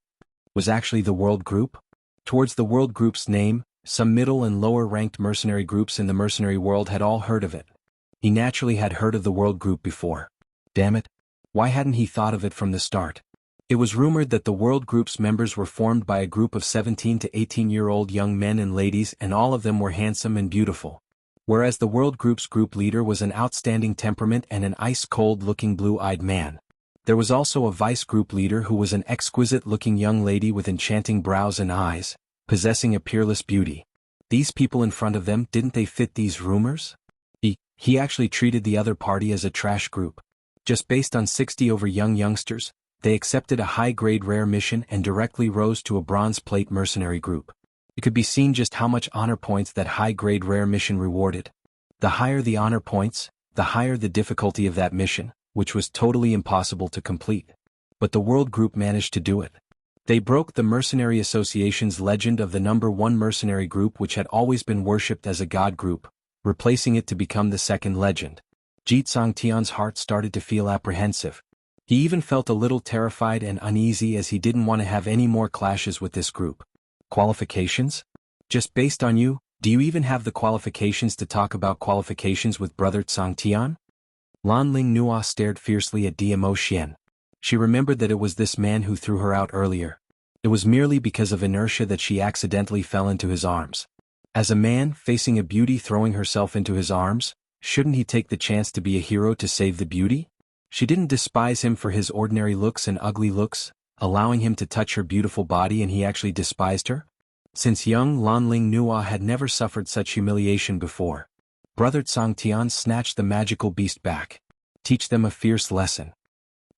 the World Group? Towards the World Group's name, some middle and lower-ranked mercenary groups in the mercenary world had all heard of it. He naturally had heard of the World Group before. Damn it. Why hadn't he thought of it from the start? It was rumored that the World Group's members were formed by a group of 17 to 18-year-old young men and ladies, and all of them were handsome and beautiful. Whereas the World Group's group leader was an outstanding temperament and an ice-cold-looking blue-eyed man. There was also a vice group leader who was an exquisite-looking young lady with enchanting brows and eyes, possessing a peerless beauty. These people in front of them, didn't they fit these rumors? He actually treated the other party as a trash group. Just based on 60 over youngsters, they accepted a high-grade rare mission and directly rose to a bronze plate mercenary group. It could be seen just how much honor points that high-grade rare mission rewarded. The higher the honor points, the higher the difficulty of that mission, which was totally impossible to complete. But the World Group managed to do it. They broke the Mercenary Association's legend of the number one mercenary group, which had always been worshipped as a god group, replacing it to become the second legend. Ji Tsangtian's heart started to feel apprehensive. He even felt a little terrified and uneasy as he didn't want to have any more clashes with this group. Qualifications? Just based on you, do you even have the qualifications to talk about qualifications with Brother Tsangtian? Lan Ling Nua stared fiercely at Diamo Xian. She remembered that it was this man who threw her out earlier. It was merely because of inertia that she accidentally fell into his arms. As a man facing a beauty throwing herself into his arms, shouldn't he take the chance to be a hero to save the beauty? She didn't despise him for his ordinary looks and ugly looks, allowing him to touch her beautiful body, and he actually despised her? Since young, Lan Ling Nua had never suffered such humiliation before. Brother Tsangtian snatched the magical beast back. Teach them a fierce lesson.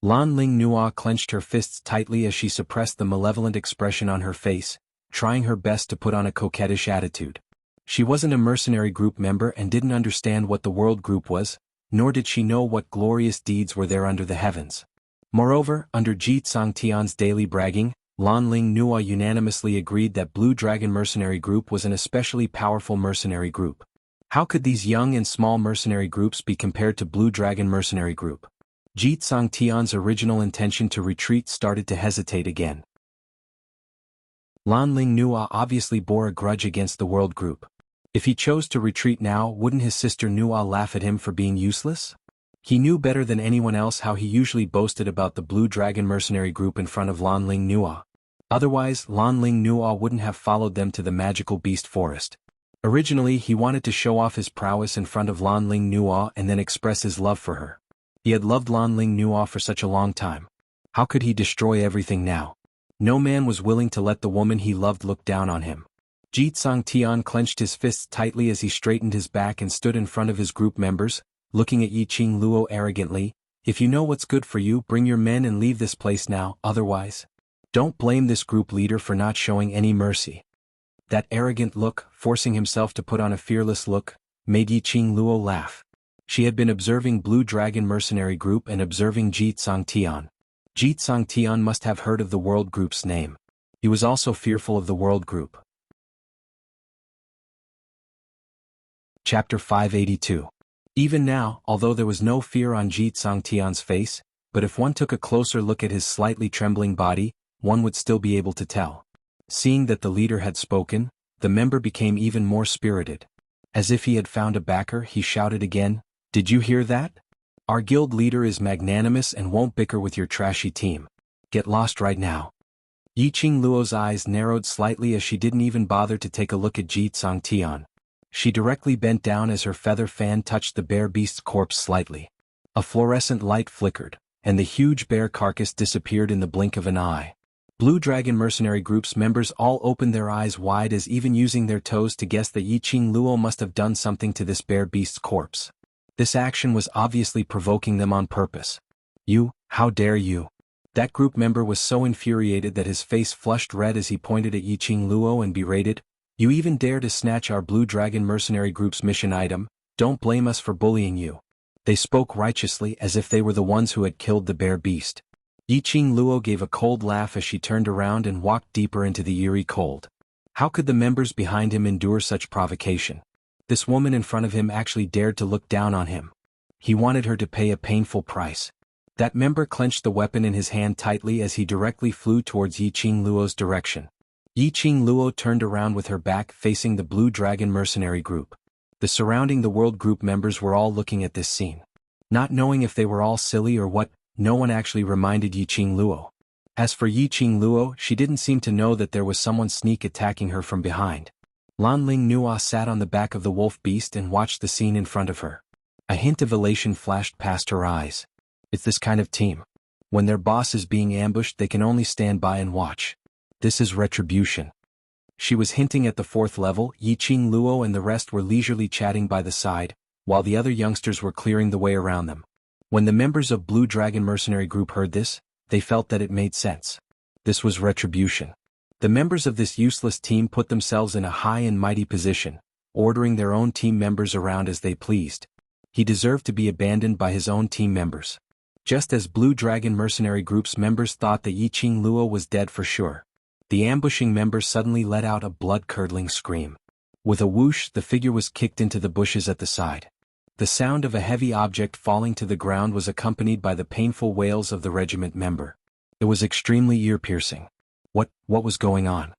Lan Ling Nua clenched her fists tightly as she suppressed the malevolent expression on her face, trying her best to put on a coquettish attitude. She wasn't a mercenary group member and didn't understand what the World Group was, nor did she know what glorious deeds were there under the heavens. Moreover, under Ji Tsangtian's daily bragging, Lan Ling Nua unanimously agreed that Blue Dragon Mercenary Group was an especially powerful mercenary group. How could these young and small mercenary groups be compared to Blue Dragon Mercenary Group? Ji Tsangtian's original intention to retreat started to hesitate again. Lan Ling Nua obviously bore a grudge against the World Group. If he chose to retreat now, wouldn't his sister Nua laugh at him for being useless? He knew better than anyone else how he usually boasted about the Blue Dragon Mercenary Group in front of Lan Ling Nua. Otherwise, Lan Ling Nua wouldn't have followed them to the magical beast forest. Originally, he wanted to show off his prowess in front of Lan Ling Nua and then express his love for her. He had loved Lanling Nuo for such a long time. How could he destroy everything now? No man was willing to let the woman he loved look down on him. Ji Tian clenched his fists tightly as he straightened his back and stood in front of his group members, looking at Yiqing Luo arrogantly. If you know what's good for you, bring your men and leave this place now, otherwise. Don't blame this group leader for not showing any mercy. That arrogant look, forcing himself to put on a fearless look, made Yiqing Luo laugh. She had been observing Blue Dragon Mercenary Group and observing Ji Tian. Ji Tian must have heard of the World Group's name. He was also fearful of the World Group. Chapter 582. Even now, although there was no fear on Ji Tian's face, but if one took a closer look at his slightly trembling body, one would still be able to tell. Seeing that the leader had spoken, the member became even more spirited. As if he had found a backer, he shouted again, "Did you hear that? Our guild leader is magnanimous and won't bicker with your trashy team. Get lost right now." Yiqing Luo's eyes narrowed slightly as she didn't even bother to take a look at Ji Tian. She directly bent down as her feather fan touched the bear beast's corpse slightly. A fluorescent light flickered, and the huge bear carcass disappeared in the blink of an eye. Blue Dragon Mercenary Group's members all opened their eyes wide, as even using their toes to guess that Yiqing Luo must have done something to this bear beast's corpse. This action was obviously provoking them on purpose. "You, how dare you?" That group member was so infuriated that his face flushed red as he pointed at Yiqing Luo and berated, "You even dare to snatch our Blue Dragon Mercenary Group's mission item? Don't blame us for bullying you." They spoke righteously, as if they were the ones who had killed the bear beast. Yiqing Luo gave a cold laugh as she turned around and walked deeper into the eerie cold. How could the members behind him endure such provocation? This woman in front of him actually dared to look down on him. He wanted her to pay a painful price. That member clenched the weapon in his hand tightly as he directly flew towards Yiqing Luo's direction. Yiqing Luo turned around with her back facing the Blue Dragon Mercenary Group. The surrounding the World Group members were all looking at this scene. Not knowing if they were all silly or what, no one actually reminded Yiqing Luo. As for Yiqing Luo, she didn't seem to know that there was someone sneak attacking her from behind. Lanling Nuo sat on the back of the wolf beast and watched the scene in front of her. A hint of elation flashed past her eyes. It's this kind of team. When their boss is being ambushed, they can only stand by and watch. This is retribution. She was hinting at the fourth level. Yiqing Luo and the rest were leisurely chatting by the side, while the other youngsters were clearing the way around them. When the members of Blue Dragon Mercenary Group heard this, they felt that it made sense. This was retribution. The members of this useless team put themselves in a high and mighty position, ordering their own team members around as they pleased. He deserved to be abandoned by his own team members. Just as Blue Dragon Mercenary Group's members thought that Yiqing Luo was dead for sure, the ambushing member suddenly let out a blood-curdling scream. With a whoosh, the figure was kicked into the bushes at the side. The sound of a heavy object falling to the ground was accompanied by the painful wails of the regiment member. It was extremely ear-piercing. What was going on?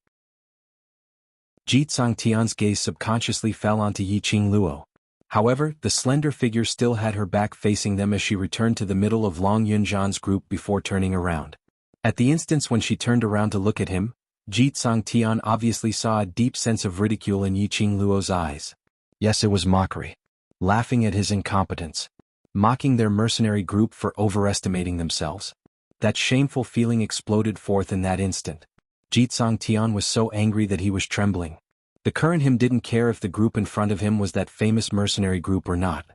Ji Tian's gaze subconsciously fell onto Yiqing Luo. However, the slender figure still had her back facing them as she returned to the middle of Long Yunzhan's group before turning around. At the instant when she turned around to look at him, Ji Tian obviously saw a deep sense of ridicule in Yiqing Luo's eyes. Yes, it was mockery. Laughing at his incompetence. Mocking their mercenary group for overestimating themselves. That shameful feeling exploded forth in that instant. Ji Tian was so angry that he was trembling. The current him didn't care if the group in front of him was that famous mercenary group or not.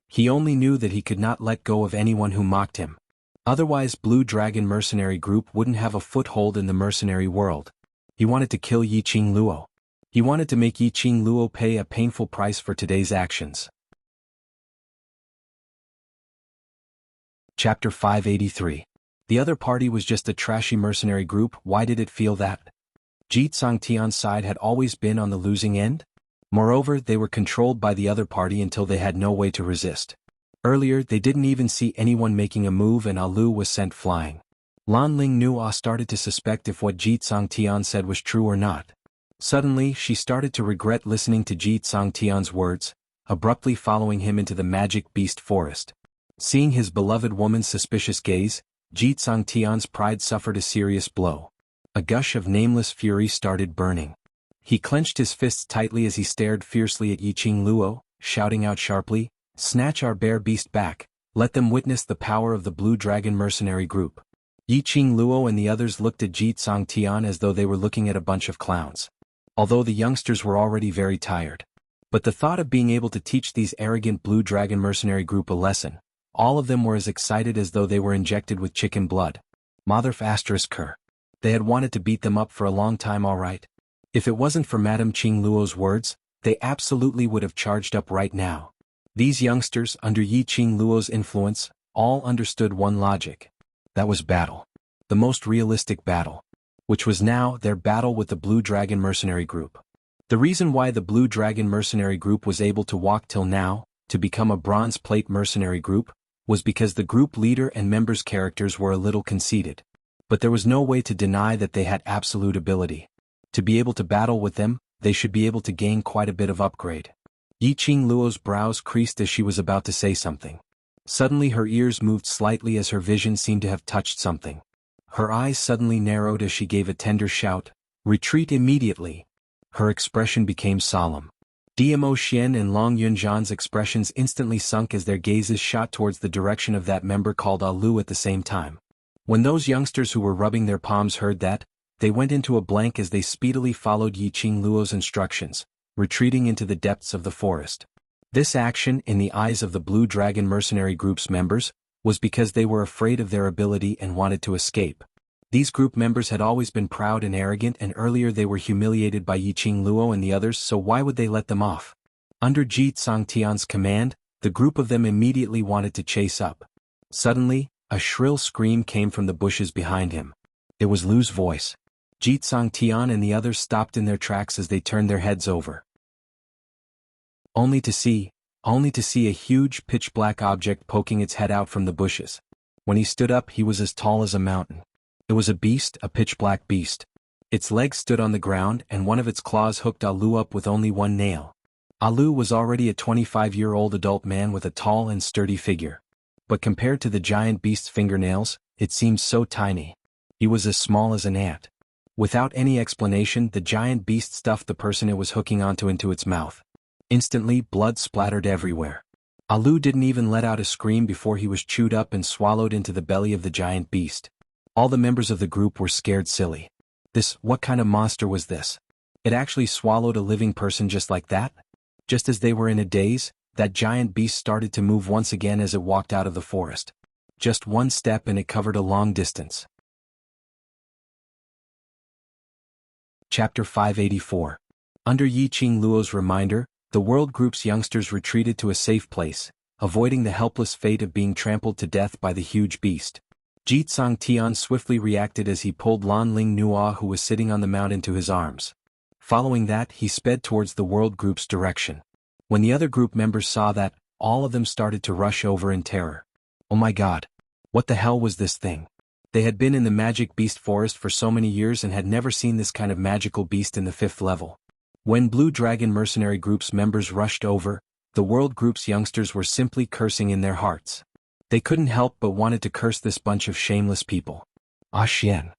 He only knew that he could not let go of anyone who mocked him. Otherwise Blue Dragon Mercenary Group wouldn't have a foothold in the mercenary world. He wanted to kill Yiqing Luo. He wanted to make Yiqing Luo pay a painful price for today's actions. Chapter 583. The other party was just a trashy mercenary group. Why did it feel that? Ji Tian's side had always been on the losing end? Moreover, they were controlled by the other party until they had no way to resist. Earlier, they didn't even see anyone making a move and Alu was sent flying. Lanling Nuo started to suspect if what Ji Tian said was true or not. Suddenly, she started to regret listening to Ji Tian's words, abruptly following him into the magic beast forest. Seeing his beloved woman's suspicious gaze, Ji Tian's pride suffered a serious blow. A gush of nameless fury started burning. He clenched his fists tightly as he stared fiercely at Yiqing Luo, shouting out sharply, "Snatch our bear beast back, Let them witness the power of the Blue Dragon mercenary group. Yi Qing Luo and the others looked at Ji Tsang Tian as though they were looking at a bunch of clowns. Although the youngsters were already very tired. But the thought of being able to teach these arrogant Blue Dragon mercenary group a lesson, all of them were as excited as though they were injected with chicken blood. Motherf asterisk her. They had wanted to beat them up for a long time, alright. If it wasn't for Madame Qing Luo's words, they absolutely would have charged up right now. These youngsters, under Yi Qing Luo's influence, all understood one logic. That was battle. The most realistic battle. Which was now their battle with the Blue Dragon mercenary group. The reason why the Blue Dragon mercenary group was able to walk till now, to become a bronze plate mercenary group, was because the group leader and members' characters were a little conceited. But there was no way to deny that they had absolute ability. To be able to battle with them, they should be able to gain quite a bit of upgrade. Yi Qing Luo's brows creased as she was about to say something. Suddenly her ears moved slightly as her vision seemed to have touched something. Her eyes suddenly narrowed as she gave a tender shout, "Retreat immediately!" Her expression became solemn. Dmo Xian and Long Yunzhan's expressions instantly sunk as their gazes shot towards the direction of that member called Alu at the same time. When those youngsters who were rubbing their palms heard that, they went into a blank as they speedily followed Yi Qing Luo's instructions, retreating into the depths of the forest. This action, in the eyes of the Blue Dragon mercenary group's members, was because they were afraid of their ability and wanted to escape. These group members had always been proud and arrogant, and earlier they were humiliated by Yi Qing Luo and the others, so why would they let them off? Under Ji Tsang Tian's command, the group of them immediately wanted to chase up. Suddenly, a shrill scream came from the bushes behind him. It was Lu's voice. Ji Tsang Tian and the others stopped in their tracks as they turned their heads over. Only to see a huge pitch-black object poking its head out from the bushes. When he stood up, he was as tall as a mountain. It was a beast, a pitch-black beast. Its legs stood on the ground and one of its claws hooked Alu up with only one nail. Alu was already a 25-year-old adult man with a tall and sturdy figure. But compared to the giant beast's fingernails, it seemed so tiny. He was as small as an ant. Without any explanation, the giant beast stuffed the person it was hooking onto into its mouth. Instantly, blood splattered everywhere. Alu didn't even let out a scream before he was chewed up and swallowed into the belly of the giant beast. All the members of the group were scared silly. What kind of monster was this? It actually swallowed a living person just like that? Just as they were in a daze, that giant beast started to move once again as it walked out of the forest. Just one step and it covered a long distance. Chapter 584. Under Yi Qing Luo's reminder, the World Group's youngsters retreated to a safe place, avoiding the helpless fate of being trampled to death by the huge beast. Ji Tsang Tian swiftly reacted as he pulled Lan Ling Nua, who was sitting on the mount, into his arms. Following that, he sped towards the World Group's direction. When the other group members saw that, all of them started to rush over in terror. Oh my god! What the hell was this thing? They had been in the Magic Beast Forest for so many years and had never seen this kind of magical beast in the 5th level. When Blue Dragon mercenary group's members rushed over, the World Group's youngsters were simply cursing in their hearts. They couldn't help but wanted to curse this bunch of shameless people. Ah Xian.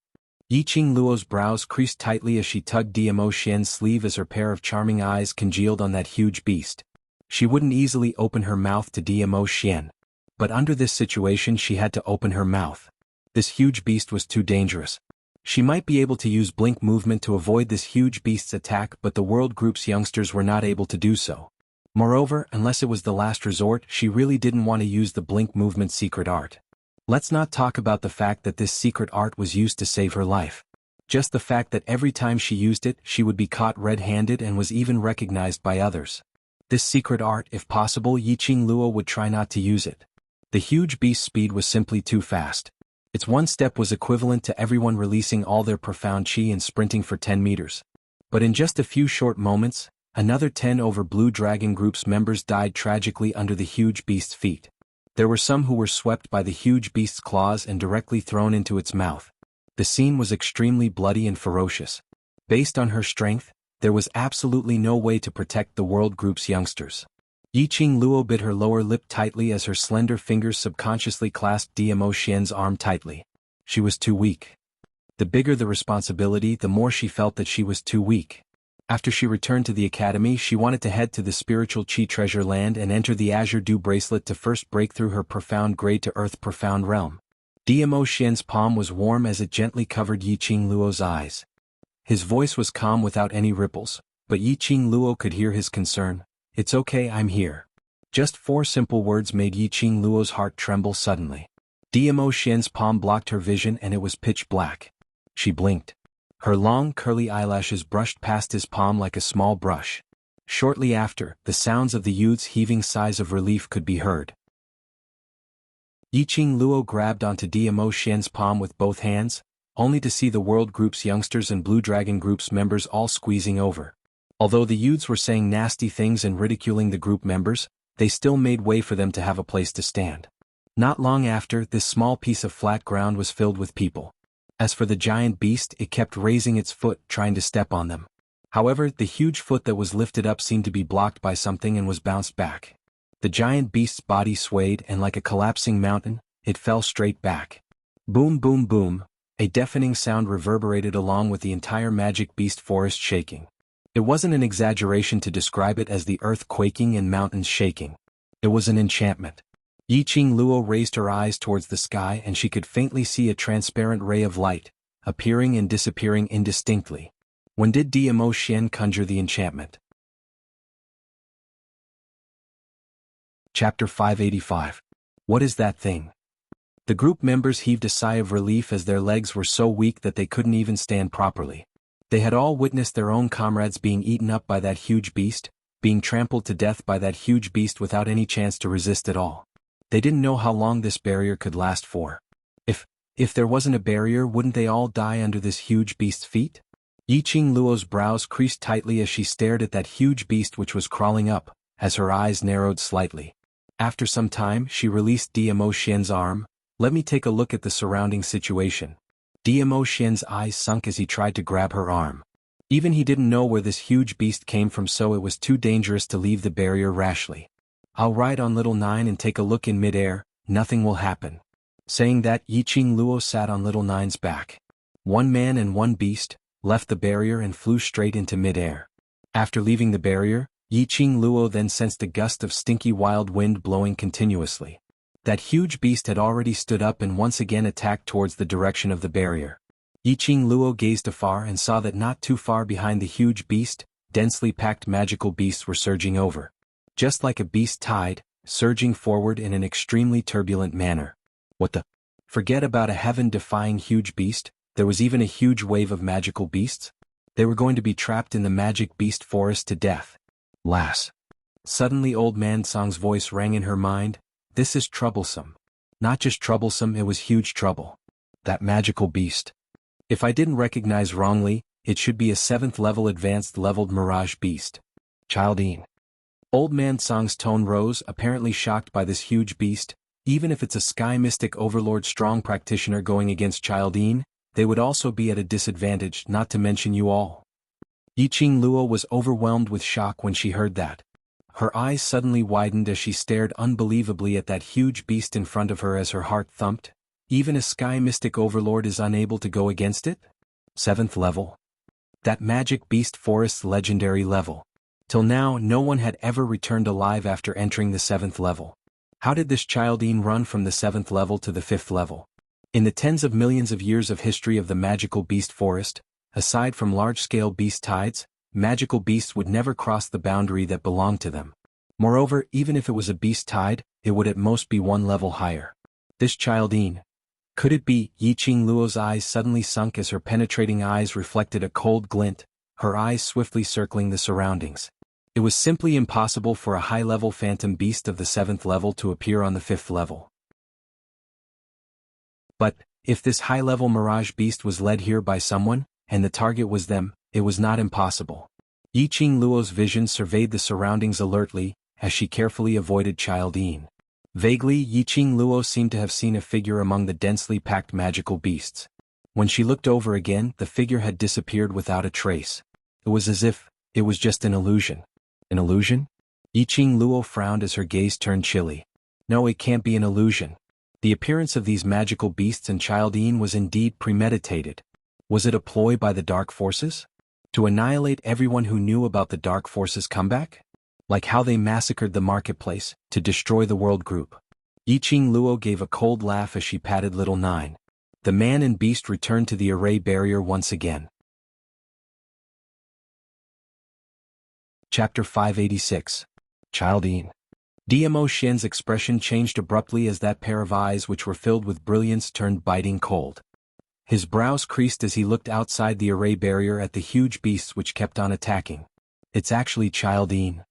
Yi Qing Luo's brows creased tightly as she tugged Dmo Xian's sleeve as her pair of charming eyes congealed on that huge beast. She wouldn't easily open her mouth to Dmo Xian. But under this situation she had to open her mouth. This huge beast was too dangerous. She might be able to use blink movement to avoid this huge beast's attack, but the World Group's youngsters were not able to do so. Moreover, unless it was the last resort, she really didn't want to use the blink movement secret art. Let's not talk about the fact that this secret art was used to save her life. Just the fact that every time she used it, she would be caught red-handed and was even recognized by others. This secret art, if possible, Yi Qing Luo would try not to use it. The huge beast's speed was simply too fast. Its one step was equivalent to everyone releasing all their profound chi and sprinting for 10 meters. But in just a few short moments, another 10 over Blue Dragon Group's members died tragically under the huge beast's feet. There were some who were swept by the huge beast's claws and directly thrown into its mouth. The scene was extremely bloody and ferocious. Based on her strength, there was absolutely no way to protect the World Group's youngsters. Yi Qing Luo bit her lower lip tightly as her slender fingers subconsciously clasped Dmo Xian's arm tightly. She was too weak. The bigger the responsibility, the more she felt that she was too weak. After she returned to the academy, she wanted to head to the spiritual Chi treasure land and enter the Azure Dew bracelet to first break through her profound grade-to-earth profound realm. Dmo Xian's palm was warm as it gently covered Yiqing Luo's eyes. His voice was calm without any ripples, but Yiqing Luo could hear his concern. "It's okay, I'm here." Just 4 simple words made Yiqing Luo's heart tremble suddenly. Dmo Xian's palm blocked her vision and it was pitch black. She blinked. Her long, curly eyelashes brushed past his palm like a small brush. Shortly after, the sounds of the youth's heaving sighs of relief could be heard. Yiqing Luo grabbed onto Dmo Xian's palm with both hands, only to see the World Group's youngsters and Blue Dragon Group's members all squeezing over. Although the youths were saying nasty things and ridiculing the group members, they still made way for them to have a place to stand. Not long after, this small piece of flat ground was filled with people. As for the giant beast, it kept raising its foot, trying to step on them. However, the huge foot that was lifted up seemed to be blocked by something and was bounced back. The giant beast's body swayed and like a collapsing mountain, it fell straight back. Boom boom boom, a deafening sound reverberated along with the entire magic beast forest shaking. It wasn't an exaggeration to describe it as the earth quaking and mountains shaking. It was an enchantment. Yiqing Luo raised her eyes towards the sky and she could faintly see a transparent ray of light, appearing and disappearing indistinctly. When did Dmo Xian conjure the enchantment? Chapter 585. What is that thing? The group members heaved a sigh of relief as their legs were so weak that they couldn't even stand properly. They had all witnessed their own comrades being eaten up by that huge beast, being trampled to death by that huge beast without any chance to resist at all. They didn't know how long this barrier could last for. If there wasn't a barrier, wouldn't they all die under this huge beast's feet? Yiqing Luo's brows creased tightly as she stared at that huge beast which was crawling up, as her eyes narrowed slightly. After some time, she released Dmo Xian's arm. "Let me take a look at the surrounding situation." Dmo Xian's eyes sunk as he tried to grab her arm. Even he didn't know where this huge beast came from, so it was too dangerous to leave the barrier rashly. "I'll ride on Little Nine and take a look in mid-air, nothing will happen." Saying that, Yiqing Luo sat on Little Nine's back. One man and one beast left the barrier and flew straight into mid-air. After leaving the barrier, Yiqing Luo then sensed a gust of stinky wild wind blowing continuously. That huge beast had already stood up and once again attacked towards the direction of the barrier. Yiqing Luo gazed afar and saw that not too far behind the huge beast, densely packed magical beasts were surging over. Just like a beast tide, surging forward in an extremely turbulent manner. What the? Forget about a heaven-defying huge beast, there was even a huge wave of magical beasts? They were going to be trapped in the magic beast forest to death. Lass. Suddenly Old Man Song's voice rang in her mind. This is troublesome. Not just troublesome, it was huge trouble. That magical beast. If I didn't recognize wrongly, it should be a 7th level advanced leveled mirage beast. Childine. Old Man Song's tone rose, apparently shocked by this huge beast. Even if it's a sky mystic overlord strong practitioner going against Childine, they would also be at a disadvantage, not to mention you all. Yiqing Luo was overwhelmed with shock when she heard that. Her eyes suddenly widened as she stared unbelievably at that huge beast in front of her as her heart thumped. Even a sky mystic overlord is unable to go against it? 7th level. That magic beast forest's legendary level. Till now, no one had ever returned alive after entering the 7th level. How did this Childine run from the 7th level to the 5th level? In the tens of millions of years of history of the magical beast forest, aside from large-scale beast tides, magical beasts would never cross the boundary that belonged to them. Moreover, even if it was a beast tide, it would at most be 1 level higher. This Childine. Could it be? Yiqing Luo's eyes suddenly sunk as her penetrating eyes reflected a cold glint, her eyes swiftly circling the surroundings. It was simply impossible for a high-level phantom beast of the 7th level to appear on the 5th level. But, if this high-level mirage beast was led here by someone, and the target was them, it was not impossible. Yiqing Luo's vision surveyed the surroundings alertly, as she carefully avoided Childine. Vaguely, Yiqing Luo seemed to have seen a figure among the densely packed magical beasts. When she looked over again, the figure had disappeared without a trace. It was as if it was just an illusion. An illusion? Yiqing Luo frowned as her gaze turned chilly. No, it can't be an illusion. The appearance of these magical beasts and Childine was indeed premeditated. Was it a ploy by the dark forces? To annihilate everyone who knew about the Dark Forces' comeback? Like how they massacred the marketplace, to destroy the world group. Yiqing Luo gave a cold laugh as she patted little Nine. The man and beast returned to the array barrier once again. Chapter 586. Childine. Dmo Xian's expression changed abruptly as that pair of eyes which were filled with brilliance turned biting cold. His brows creased as he looked outside the array barrier at the huge beasts which kept on attacking. It's actually Childine.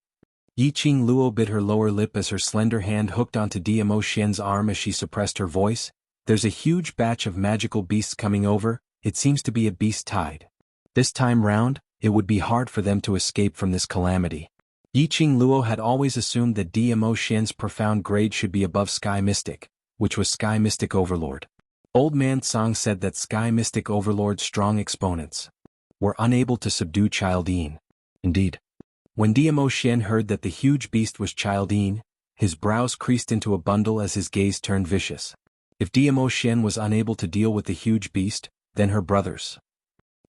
Yiqing Luo bit her lower lip as her slender hand hooked onto Dmo Xian's arm as she suppressed her voice. There's a huge batch of magical beasts coming over, it seems to be a beast tide. This time round, it would be hard for them to escape from this calamity. Yiqing Luo had always assumed that Dmo Xian's profound grade should be above Sky Mystic, which was Sky Mystic Overlord. Old Man Song said that Sky Mystic Overlord's strong exponents were unable to subdue Childine. Indeed. When Dmo Xian heard that the huge beast was Childine, his brows creased into a bundle as his gaze turned vicious. If Dmo Xian was unable to deal with the huge beast, then her brothers.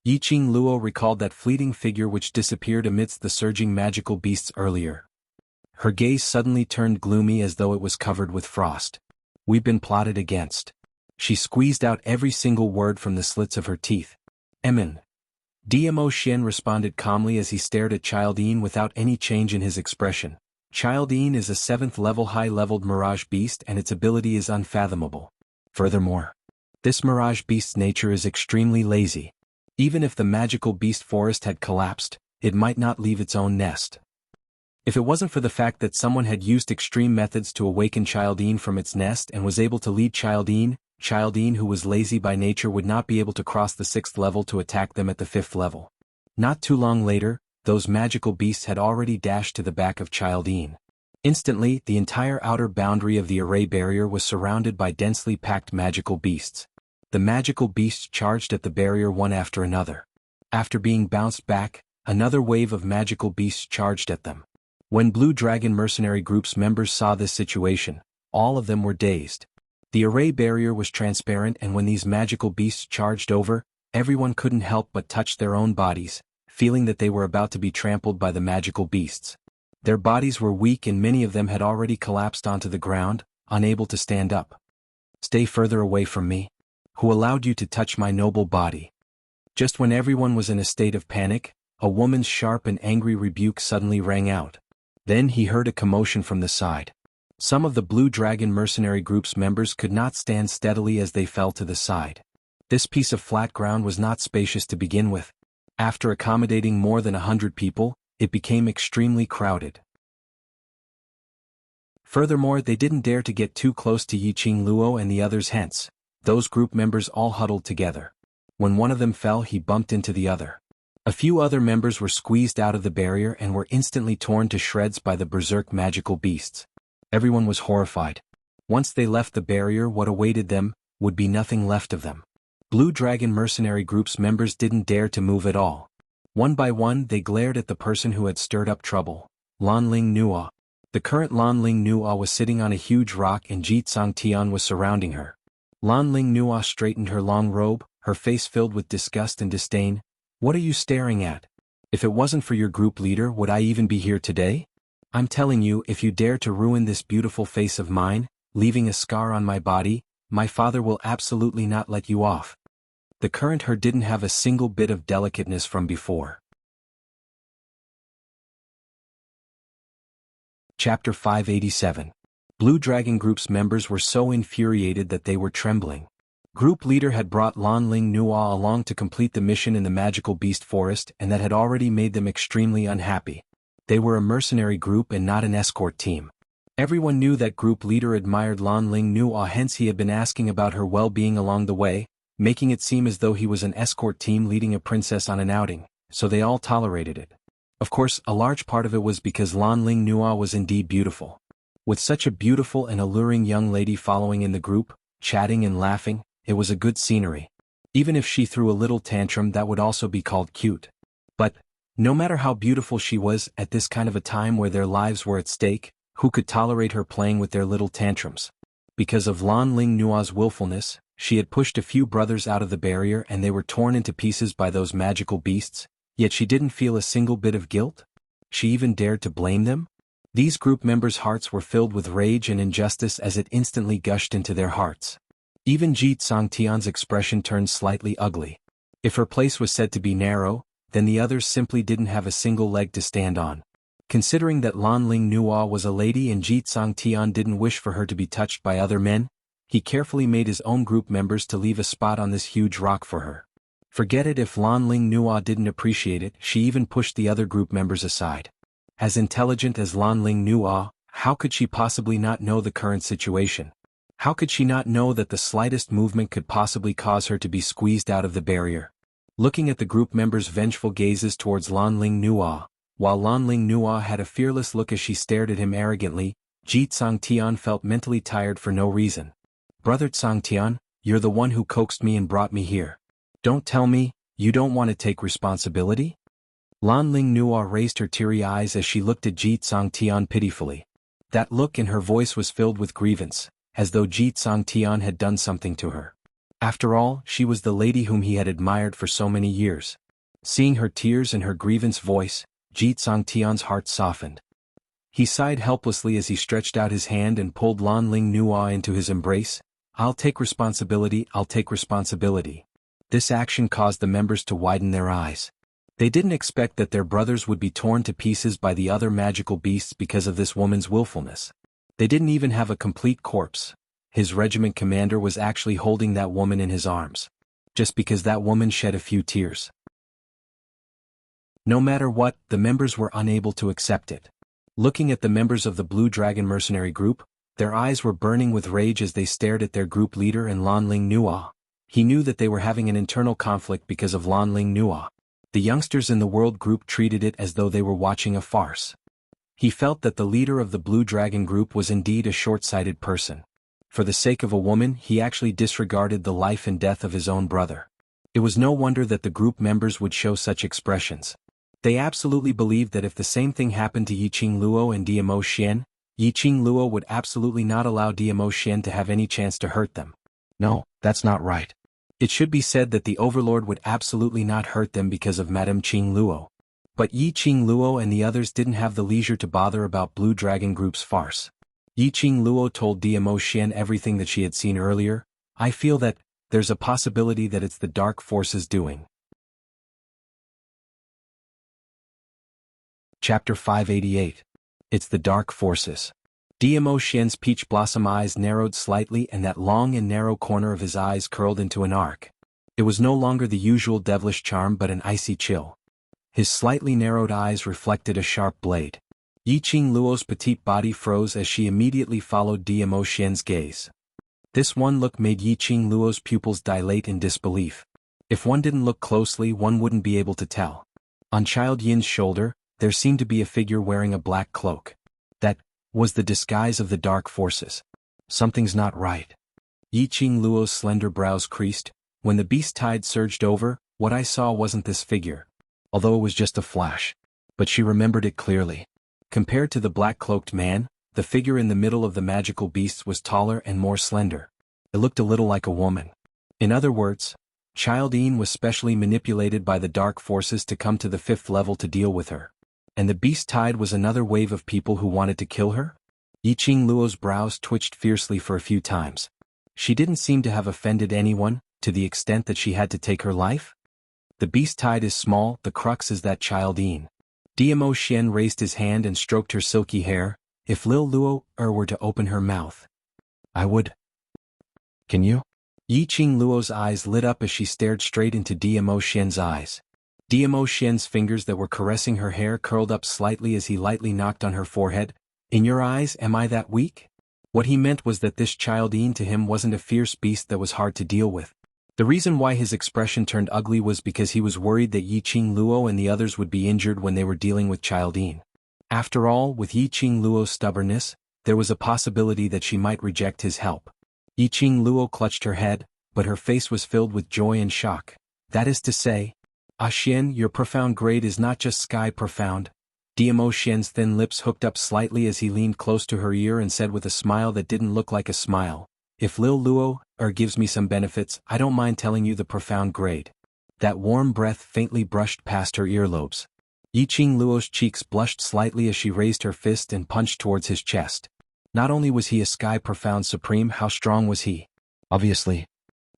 Yiqing Luo recalled that fleeting figure which disappeared amidst the surging magical beasts earlier. Her gaze suddenly turned gloomy as though it was covered with frost. We've been plotted against. She squeezed out every single word from the slits of her teeth. Emin. Dmo Xian responded calmly as he stared at Childine without any change in his expression. Childine is a 7th level high-leveled mirage beast and its ability is unfathomable. Furthermore, this mirage beast's nature is extremely lazy. Even if the magical beast forest had collapsed, it might not leave its own nest. If it wasn't for the fact that someone had used extreme methods to awaken Childine from its nest and was able to lead Childine, who was lazy by nature would not be able to cross the 6th level to attack them at the 5th level. Not too long later, those magical beasts had already dashed to the back of Childine. Instantly, the entire outer boundary of the array barrier was surrounded by densely packed magical beasts. The magical beasts charged at the barrier one after another. After being bounced back, another wave of magical beasts charged at them. When Blue Dragon Mercenary Group's members saw this situation, all of them were dazed. The array barrier was transparent and when these magical beasts charged over, everyone couldn't help but touch their own bodies, feeling that they were about to be trampled by the magical beasts. Their bodies were weak and many of them had already collapsed onto the ground, unable to stand up. Stay further away from me. Who allowed you to touch my noble body? Just when everyone was in a state of panic, a woman's sharp and angry rebuke suddenly rang out. Then he heard a commotion from the side. Some of the Blue Dragon Mercenary Group's members could not stand steadily as they fell to the side. This piece of flat ground was not spacious to begin with. After accommodating more than 100 people, it became extremely crowded. Furthermore, they didn't dare to get too close to Yiqing Luo and the others hence. Those group members all huddled together. When one of them fell, he bumped into the other. A few other members were squeezed out of the barrier and were instantly torn to shreds by the berserk magical beasts. Everyone was horrified. Once they left the barrier, what awaited them would be nothing left of them. Blue Dragon Mercenary Group's members didn't dare to move at all. One by one, they glared at the person who had stirred up trouble, Lanling Nua. The current Lanling Nua was sitting on a huge rock and Jitsang Tian was surrounding her. Lanling Nua straightened her long robe, her face filled with disgust and disdain. What are you staring at? If it wasn't for your group leader, would I even be here today? I'm telling you, if you dare to ruin this beautiful face of mine, leaving a scar on my body, my father will absolutely not let you off. The current her didn't have a single bit of delicateness from before. Chapter 587. Blue Dragon Group's members were so infuriated that they were trembling. Group leader had brought Lanling Nua along to complete the mission in the magical beast forest and that had already made them extremely unhappy. They were a mercenary group and not an escort team. Everyone knew that group leader admired Lanling Nua, hence he had been asking about her well-being along the way, making it seem as though he was an escort team leading a princess on an outing, so they all tolerated it. Of course, a large part of it was because Lanling Nua was indeed beautiful. With such a beautiful and alluring young lady following in the group, chatting and laughing, it was a good scenery. Even if she threw a little tantrum, that would also be called cute. But, no matter how beautiful she was at this kind of a time where their lives were at stake, who could tolerate her playing with their little tantrums? Because of Lanling Nua's willfulness, she had pushed a few brothers out of the barrier and they were torn into pieces by those magical beasts. Yet she didn't feel a single bit of guilt? She even dared to blame them? These group members' hearts were filled with rage and injustice as it instantly gushed into their hearts. Even Ji Tsangtian's expression turned slightly ugly. If her place was said to be narrow, then the others simply didn't have a single leg to stand on. Considering that Lan Ling Nuo was a lady and Ji Tsangtian didn't wish for her to be touched by other men, he carefully made his own group members to leave a spot on this huge rock for her. Forget it if Lan Ling Nuo didn't appreciate it, she even pushed the other group members aside. As intelligent as Lan Ling Nuo, how could she possibly not know the current situation? How could she not know that the slightest movement could possibly cause her to be squeezed out of the barrier? Looking at the group members' vengeful gazes towards Lan Ling Nuo, while Lan Ling Nuo had a fearless look as she stared at him arrogantly, Ji Tsangtian felt mentally tired for no reason. Brother Tsangtian, you're the one who coaxed me and brought me here. Don't tell me, you don't want to take responsibility? Lan Ling Nuo raised her teary eyes as she looked at Ji Tsangtian pitifully. That look in her voice was filled with grievance, as though Ji Tsangtian had done something to her. After all, she was the lady whom he had admired for so many years. Seeing her tears and her grievance voice, Ji Tsangtian's heart softened. He sighed helplessly as he stretched out his hand and pulled Lan Ling Nuo into his embrace. I'll take responsibility, I'll take responsibility. This action caused the members to widen their eyes. They didn't expect that their brothers would be torn to pieces by the other magical beasts because of this woman's willfulness. They didn't even have a complete corpse. His regiment commander was actually holding that woman in his arms. Just because that woman shed a few tears. No matter what, the members were unable to accept it. Looking at the members of the Blue Dragon mercenary group, their eyes were burning with rage as they stared at their group leader and Lan Ling Nuo. He knew that they were having an internal conflict because of Lan Ling Nuo. The youngsters in the world group treated it as though they were watching a farce. He felt that the leader of the Blue Dragon group was indeed a short-sighted person. For the sake of a woman, he actually disregarded the life and death of his own brother. It was no wonder that the group members would show such expressions. They absolutely believed that if the same thing happened to Yiqing Luo and Diamo Xian, Yiqing Luo would absolutely not allow Diamo Xian to have any chance to hurt them. No, that's not right. It should be said that the Overlord would absolutely not hurt them because of Madame Qing Luo. But Yiqing Luo and the others didn't have the leisure to bother about Blue Dragon Group's farce. Yiqing Luo told Diamo Xian everything that she had seen earlier. I feel that there's a possibility that it's the dark forces doing. Chapter 588. It's the dark forces. Diamo Xian's peach blossom eyes narrowed slightly and that long and narrow corner of his eyes curled into an arc. It was no longer the usual devilish charm but an icy chill. His slightly narrowed eyes reflected a sharp blade. Yiqing Luo's petite body froze as she immediately followed Diamo Xian's gaze. This one look made Yiqing Luo's pupils dilate in disbelief. If one didn't look closely, one wouldn't be able to tell. On Child Yin's shoulder, there seemed to be a figure wearing a black cloak. That was the disguise of the dark forces. Something's not right. Yiqing Luo's slender brows creased. When the beast tide surged over, what I saw wasn't this figure. Although it was just a flash. But she remembered it clearly. Compared to the black-cloaked man, the figure in the middle of the magical beasts was taller and more slender. It looked a little like a woman. In other words, Child Yin was specially manipulated by the dark forces to come to the 5th level to deal with her. And the beast tide was another wave of people who wanted to kill her? Yiqing Luo's brows twitched fiercely for a few times. She didn't seem to have offended anyone, to the extent that she had to take her life? The beast tide is small, the crux is that Child Yin. Diamo Xian raised his hand and stroked her silky hair. If Lil Luo were to open her mouth, I would. Can you? Yiqing Luo's eyes lit up as she stared straight into Diamo Xian's eyes. Diamo Xian's fingers that were caressing her hair curled up slightly as he lightly knocked on her forehead. In your eyes, am I that weak? What he meant was that this Child Yin to him wasn't a fierce beast that was hard to deal with. The reason why his expression turned ugly was because he was worried that Yiqing Luo and the others would be injured when they were dealing with Child Yin. After all, with Yiqing Luo's stubbornness, there was a possibility that she might reject his help. Yiqing Luo clutched her head, but her face was filled with joy and shock. That is to say, Xian, your profound grade is not just sky profound. Diamo Xian's thin lips hooked up slightly as he leaned close to her ear and said with a smile that didn't look like a smile, if Lil Luo gives me some benefits, I don't mind telling you the profound grade. That warm breath faintly brushed past her earlobes. Yiqing Luo's cheeks blushed slightly as she raised her fist and punched towards his chest. Not only was he a Sky Profound Supreme, how strong was he? Obviously.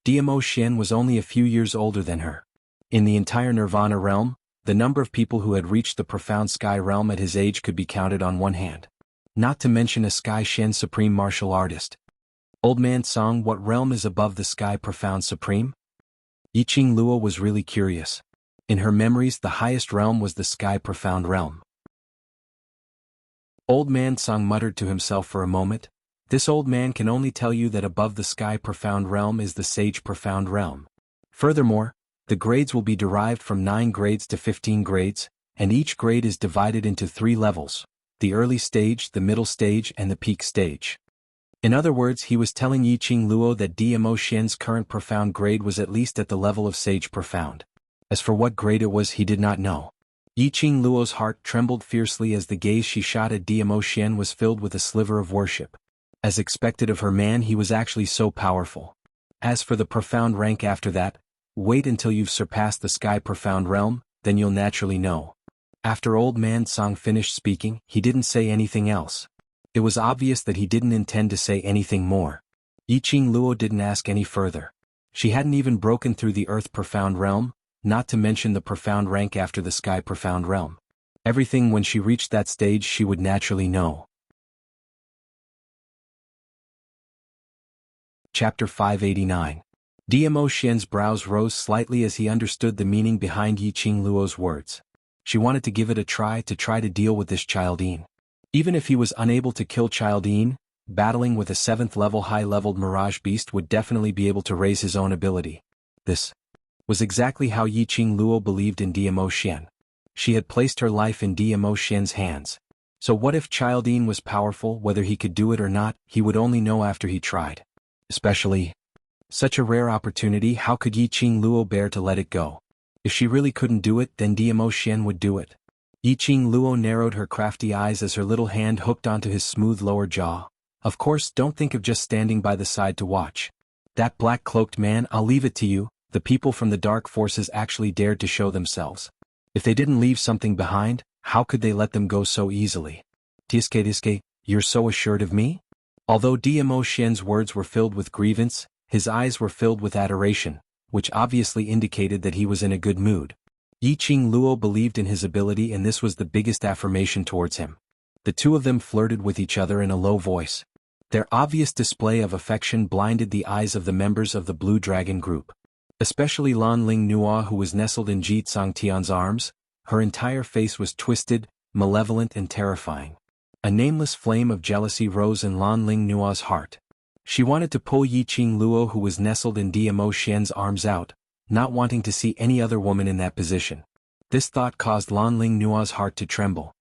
Diamo Xian was only a few years older than her. In the entire Nirvana realm, the number of people who had reached the Profound Sky realm at his age could be counted on one hand. Not to mention a Sky Shen Supreme martial artist. Old Man Song, what realm is above the Sky Profound Supreme? Yiqing Luo was really curious. In her memories, the highest realm was the Sky Profound realm. Old Man Song muttered to himself for a moment. This old man can only tell you that above the Sky Profound realm is the Sage Profound realm. Furthermore, the grades will be derived from 9 grades to 15 grades, and each grade is divided into 3 levels: the early stage, the middle stage, and the peak stage. In other words, he was telling Yiqing Luo that Diamo Xian's current profound grade was at least at the level of Sage Profound. As for what grade it was, he did not know. Yiqing Luo's heart trembled fiercely as the gaze she shot at Diamo Xian was filled with a sliver of worship. As expected of her man, he was actually so powerful. As for the profound rank after that, wait until you've surpassed the Sky Profound realm, then you'll naturally know. After Old Man Song finished speaking, he didn't say anything else. It was obvious that he didn't intend to say anything more. Yiqing Luo didn't ask any further. She hadn't even broken through the Earth Profound realm, not to mention the profound rank after the Sky Profound realm. Everything when she reached that stage she would naturally know. Chapter 589. Diamo Xian's brows rose slightly as he understood the meaning behind Yiqing Luo's words. She wanted to give it a try to deal with this Childine. Even if he was unable to kill Childine, battling with a 7th level high-leveled Mirage Beast would definitely be able to raise his own ability. This was exactly how Yiqing Luo believed in Diamo Xian. She had placed her life in Diamo Xian's hands. So what if Childine was powerful? Whether he could do it or not, he would only know after he tried. Especially such a rare opportunity, how could Yiqing Luo bear to let it go? If she really couldn't do it, then Diamo Xian would do it. Yiqing Luo narrowed her crafty eyes as her little hand hooked onto his smooth lower jaw. Of course, don't think of just standing by the side to watch. That black-cloaked man, I'll leave it to you, the people from the dark forces actually dared to show themselves. If they didn't leave something behind, how could they let them go so easily? Tiske, you're so assured of me? Although Diamo Xian's words were filled with grievance, his eyes were filled with adoration, which obviously indicated that he was in a good mood. Yiqing Luo believed in his ability, and this was the biggest affirmation towards him. The two of them flirted with each other in a low voice. Their obvious display of affection blinded the eyes of the members of the Blue Dragon group. Especially Lan Ling Nua, who was nestled in Ji Tsangtian's arms. Her entire face was twisted, malevolent and terrifying. A nameless flame of jealousy rose in Lan Ling Nua's heart. She wanted to pull Yiqing Luo, who was nestled in Diamo Xian's arms, out, not wanting to see any other woman in that position. This thought caused Lan Ling Nua's heart to tremble.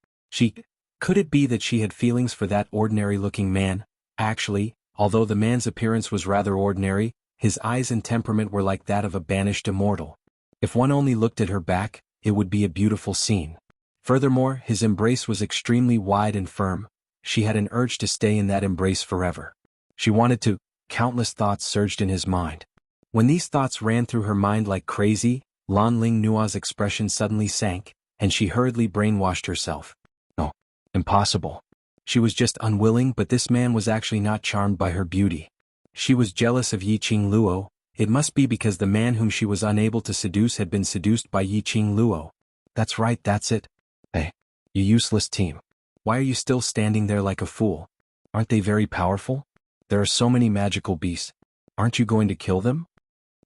Could it be that she had feelings for that ordinary-looking man? Actually, although the man's appearance was rather ordinary, his eyes and temperament were like that of a banished immortal. If one only looked at her back, it would be a beautiful scene. Furthermore, his embrace was extremely wide and firm. She had an urge to stay in that embrace forever. She wanted to. Countless thoughts surged in his mind. When these thoughts ran through her mind like crazy, Lan Ling Nua's expression suddenly sank, and she hurriedly brainwashed herself. No, impossible. She was just unwilling, but this man was actually not charmed by her beauty. She was jealous of Yiqing Luo. It must be because the man whom she was unable to seduce had been seduced by Yiqing Luo. That's right, that's it. Hey, you useless team. Why are you still standing there like a fool? Aren't they very powerful? There are so many magical beasts. Aren't you going to kill them?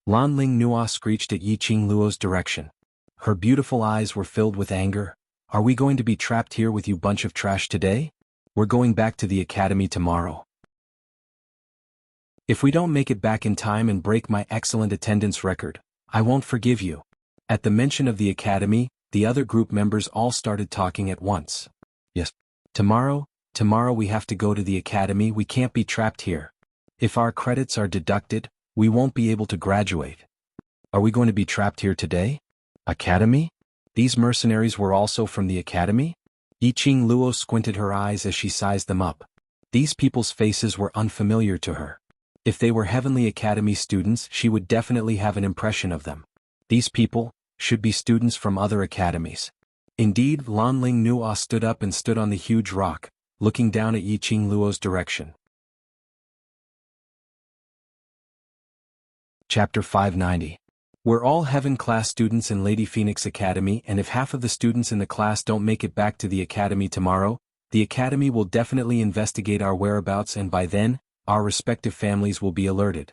Lan Ling Nua screeched at Yiqing Luo's direction. Her beautiful eyes were filled with anger. Are we going to be trapped here with you bunch of trash today? We're going back to the academy tomorrow. If we don't make it back in time and break my excellent attendance record, I won't forgive you. At the mention of the academy, the other group members all started talking at once. Yes. Tomorrow we have to go to the academy. We can't be trapped here. If our credits are deducted, we won't be able to graduate. Are we going to be trapped here today? Academy? These mercenaries were also from the academy? Yiqing Luo squinted her eyes as she sized them up. These people's faces were unfamiliar to her. If they were Heavenly Academy students, she would definitely have an impression of them. These people should be students from other academies. Indeed, Lan Ling Nua stood up and stood on the huge rock, looking down at Yi Qing Luo's direction. Chapter 590. We're all Heaven-class students in Lady Phoenix Academy, and if half of the students in the class don't make it back to the academy tomorrow, the academy will definitely investigate our whereabouts, and by then, our respective families will be alerted.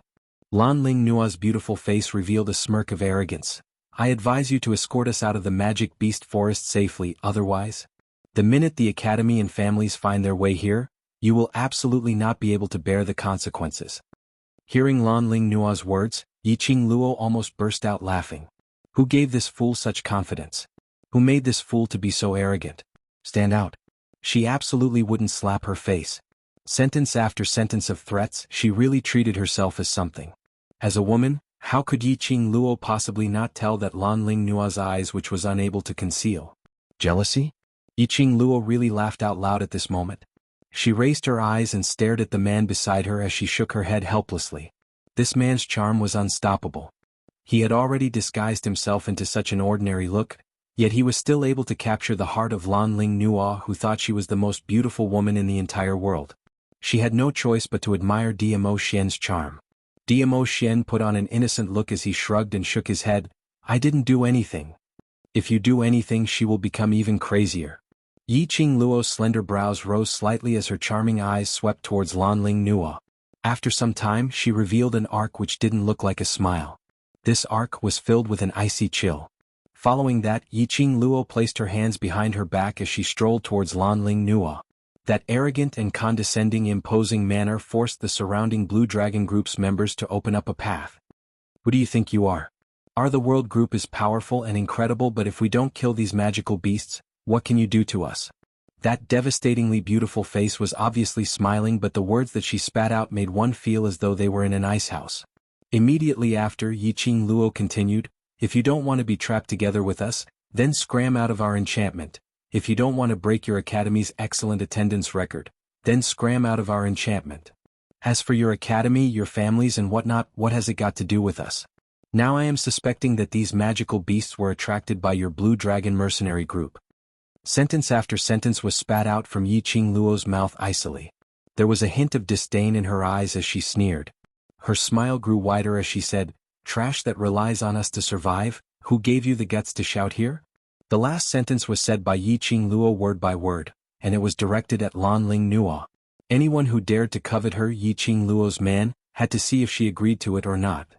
Lan Ling Nua's beautiful face revealed a smirk of arrogance. I advise you to escort us out of the magic beast forest safely, otherwise, the minute the academy and families find their way here, you will absolutely not be able to bear the consequences. Hearing Lan Ling Nua's words, Yi Qing Luo almost burst out laughing. Who gave this fool such confidence? Who made this fool to be so arrogant? Stand out. She absolutely wouldn't slap her face. Sentence after sentence of threats, she really treated herself as something. As a woman, how could Yi Qing Luo possibly not tell that Lan Ling Nua's eyes which was unable to conceal? Jealousy? Yi Qing Luo really laughed out loud at this moment. She raised her eyes and stared at the man beside her as she shook her head helplessly. This man's charm was unstoppable. He had already disguised himself into such an ordinary look, yet he was still able to capture the heart of Lan Ling Nua, who thought she was the most beautiful woman in the entire world. She had no choice but to admire Diamo Xian's charm. Diamo Xian put on an innocent look as he shrugged and shook his head. I didn't do anything. If you do anything, she will become even crazier. Yi Qing Luo's slender brows rose slightly as her charming eyes swept towards Lan Ling Nua. After some time, she revealed an arc which didn't look like a smile. This arc was filled with an icy chill. Following that, Yi Qing Luo placed her hands behind her back as she strolled towards Lan Ling Nua. That arrogant and condescending, imposing manner forced the surrounding Blue Dragon Group's members to open up a path. Who do you think you are? Our The World Group is powerful and incredible, but if we don't kill these magical beasts, what can you do to us? That devastatingly beautiful face was obviously smiling, but the words that she spat out made one feel as though they were in an ice house. Immediately after, Yi Qing Luo continued, if you don't want to be trapped together with us, then scram out of our enchantment. If you don't want to break your academy's excellent attendance record, then scram out of our enchantment. As for your academy, your families and whatnot, what has it got to do with us? Now I am suspecting that these magical beasts were attracted by your Blue Dragon mercenary group. Sentence after sentence was spat out from Yi Qing Luo's mouth icily. There was a hint of disdain in her eyes as she sneered. Her smile grew wider as she said, trash that relies on us to survive, who gave you the guts to shout here? The last sentence was said by Yi Qing Luo word by word, and it was directed at Lan Ling Nua. Anyone who dared to covet her, Yi Qing Luo's man, had to see if she agreed to it or not.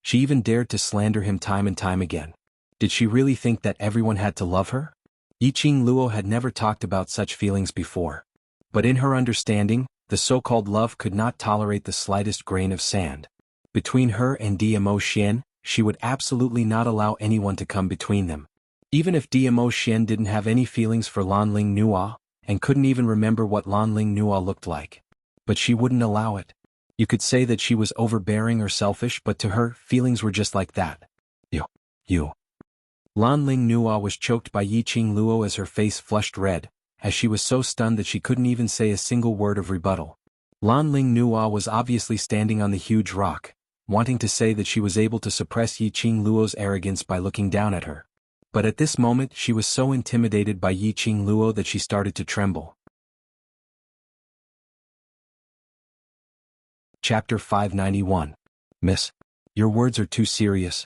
She even dared to slander him time and time again. Did she really think that everyone had to love her? Yi Qing Luo had never talked about such feelings before. But in her understanding, the so-called love could not tolerate the slightest grain of sand. Between her and Diamo Xian, she would absolutely not allow anyone to come between them. Even if Diamo Xian didn't have any feelings for Lan Ling Nua, and couldn't even remember what Lan Ling Nua looked like. But she wouldn't allow it. You could say that she was overbearing or selfish, but to her, feelings were just like that. You. Lan Ling Nua was choked by Yi Qing Luo as her face flushed red, as she was so stunned that she couldn't even say a single word of rebuttal. Lan Ling Nua was obviously standing on the huge rock, wanting to say that she was able to suppress Yi Qing Luo's arrogance by looking down at her. But at this moment she was so intimidated by Yi Qing Luo that she started to tremble. Chapter 591. Miss, your words are too serious.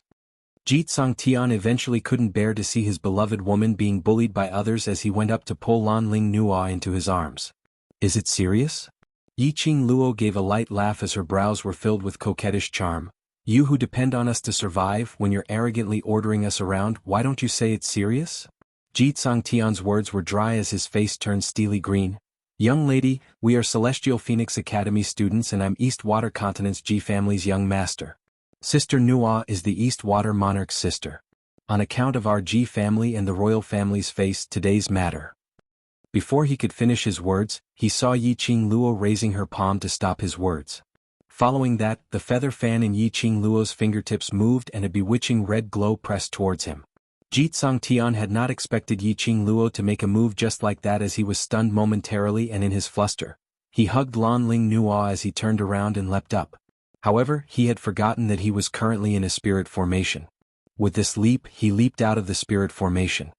Jitsang Tian eventually couldn't bear to see his beloved woman being bullied by others as he went up to pull Lan Ling Nua into his arms. Is it serious? Yi Qing Luo gave a light laugh as her brows were filled with coquettish charm. You who depend on us to survive, when you're arrogantly ordering us around, why don't you say it's serious? Jitsang Tian's words were dry as his face turned steely green. Young lady, we are Celestial Phoenix Academy students and I'm East Water Continent's G family's young master. Sister Nua is the East Water Monarch's sister. On account of our G family and the royal family's face, today's matter. Before he could finish his words, he saw Yi Qing Luo raising her palm to stop his words. Following that, the feather fan in Yi Qing Luo's fingertips moved and a bewitching red glow pressed towards him. Jitsang Tian had not expected Yi Qing Luo to make a move just like that as he was stunned momentarily and in his fluster. He hugged Lan Ling Nua as he turned around and leapt up. However, he had forgotten that he was currently in a spirit formation. With this leap, he leaped out of the spirit formation.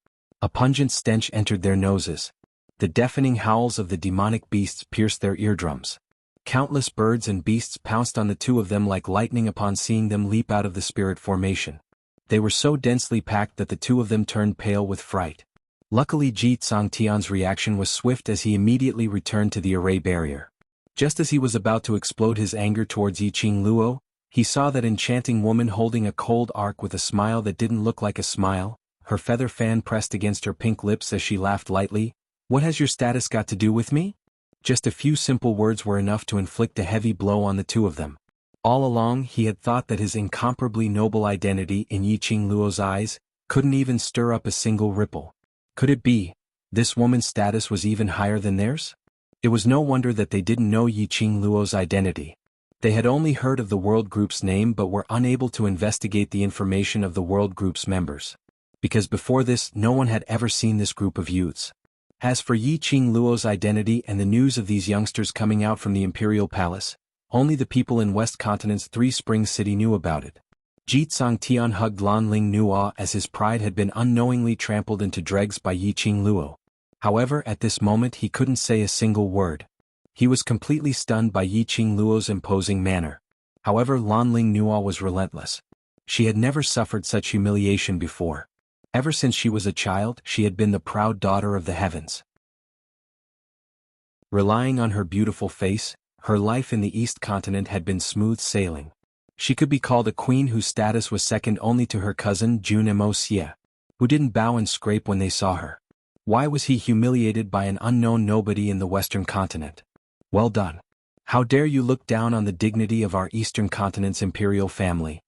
A pungent stench entered their noses. The deafening howls of the demonic beasts pierced their eardrums. Countless birds and beasts pounced on the two of them like lightning upon seeing them leap out of the spirit formation. They were so densely packed that the two of them turned pale with fright. Luckily, Ji Tsongtian's reaction was swift as he immediately returned to the array barrier. Just as he was about to explode his anger towards Yiqing Luo, he saw that enchanting woman holding a cold arc with a smile that didn't look like a smile, her feather fan pressed against her pink lips as she laughed lightly. "What has your status got to do with me?" Just a few simple words were enough to inflict a heavy blow on the two of them. All along he had thought that his incomparably noble identity in Yiqing Luo's eyes couldn't even stir up a single ripple. Could it be this woman's status was even higher than theirs? It was no wonder that they didn't know Yiqing Luo's identity. They had only heard of the World Group's name but were unable to investigate the information of the World Group's members. Because before this, no one had ever seen this group of youths. As for Yiqing Luo's identity and the news of these youngsters coming out from the Imperial Palace, only the people in West Continent's Three Springs City knew about it. Ji Tsongtian hugged Lanling Nuo as his pride had been unknowingly trampled into dregs by Yiqing Luo. However, at this moment he couldn't say a single word. He was completely stunned by Yiqing Luo's imposing manner. However, Lanling Nuo was relentless. She had never suffered such humiliation before. Ever since she was a child, she had been the proud daughter of the heavens. Relying on her beautiful face, her life in the East Continent had been smooth sailing. She could be called a queen whose status was second only to her cousin Jun Wuxia, who didn't bow and scrape when they saw her. Why was he humiliated by an unknown nobody in the Western Continent? Well done. How dare you look down on the dignity of our Eastern Continent's imperial family?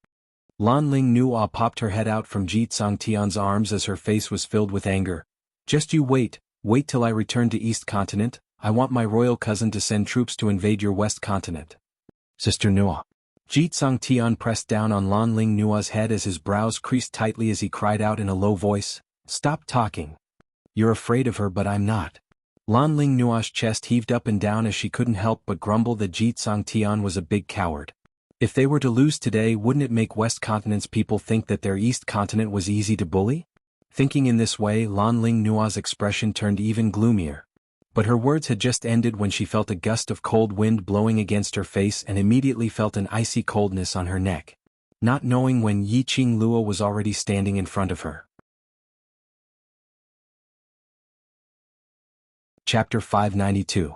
Lanling Nuo popped her head out from Ji Tsongtian's arms as her face was filled with anger. "Just you wait till I return to East Continent. I want my royal cousin to send troops to invade your West Continent." "Sister Nuo." Ji Tsongtian pressed down on Lanling Nuo's head as his brows creased tightly as he cried out in a low voice, "Stop talking. You're afraid of her but I'm not." Lanling Nuo's chest heaved up and down as she couldn't help but grumble that Ji Tsongtian was a big coward. If they were to lose today, wouldn't it make West Continent's people think that their East Continent was easy to bully? Thinking in this way, Lanling Nuo's expression turned even gloomier. But her words had just ended when she felt a gust of cold wind blowing against her face and immediately felt an icy coldness on her neck, not knowing when Yiqing Luo was already standing in front of her. Chapter 592.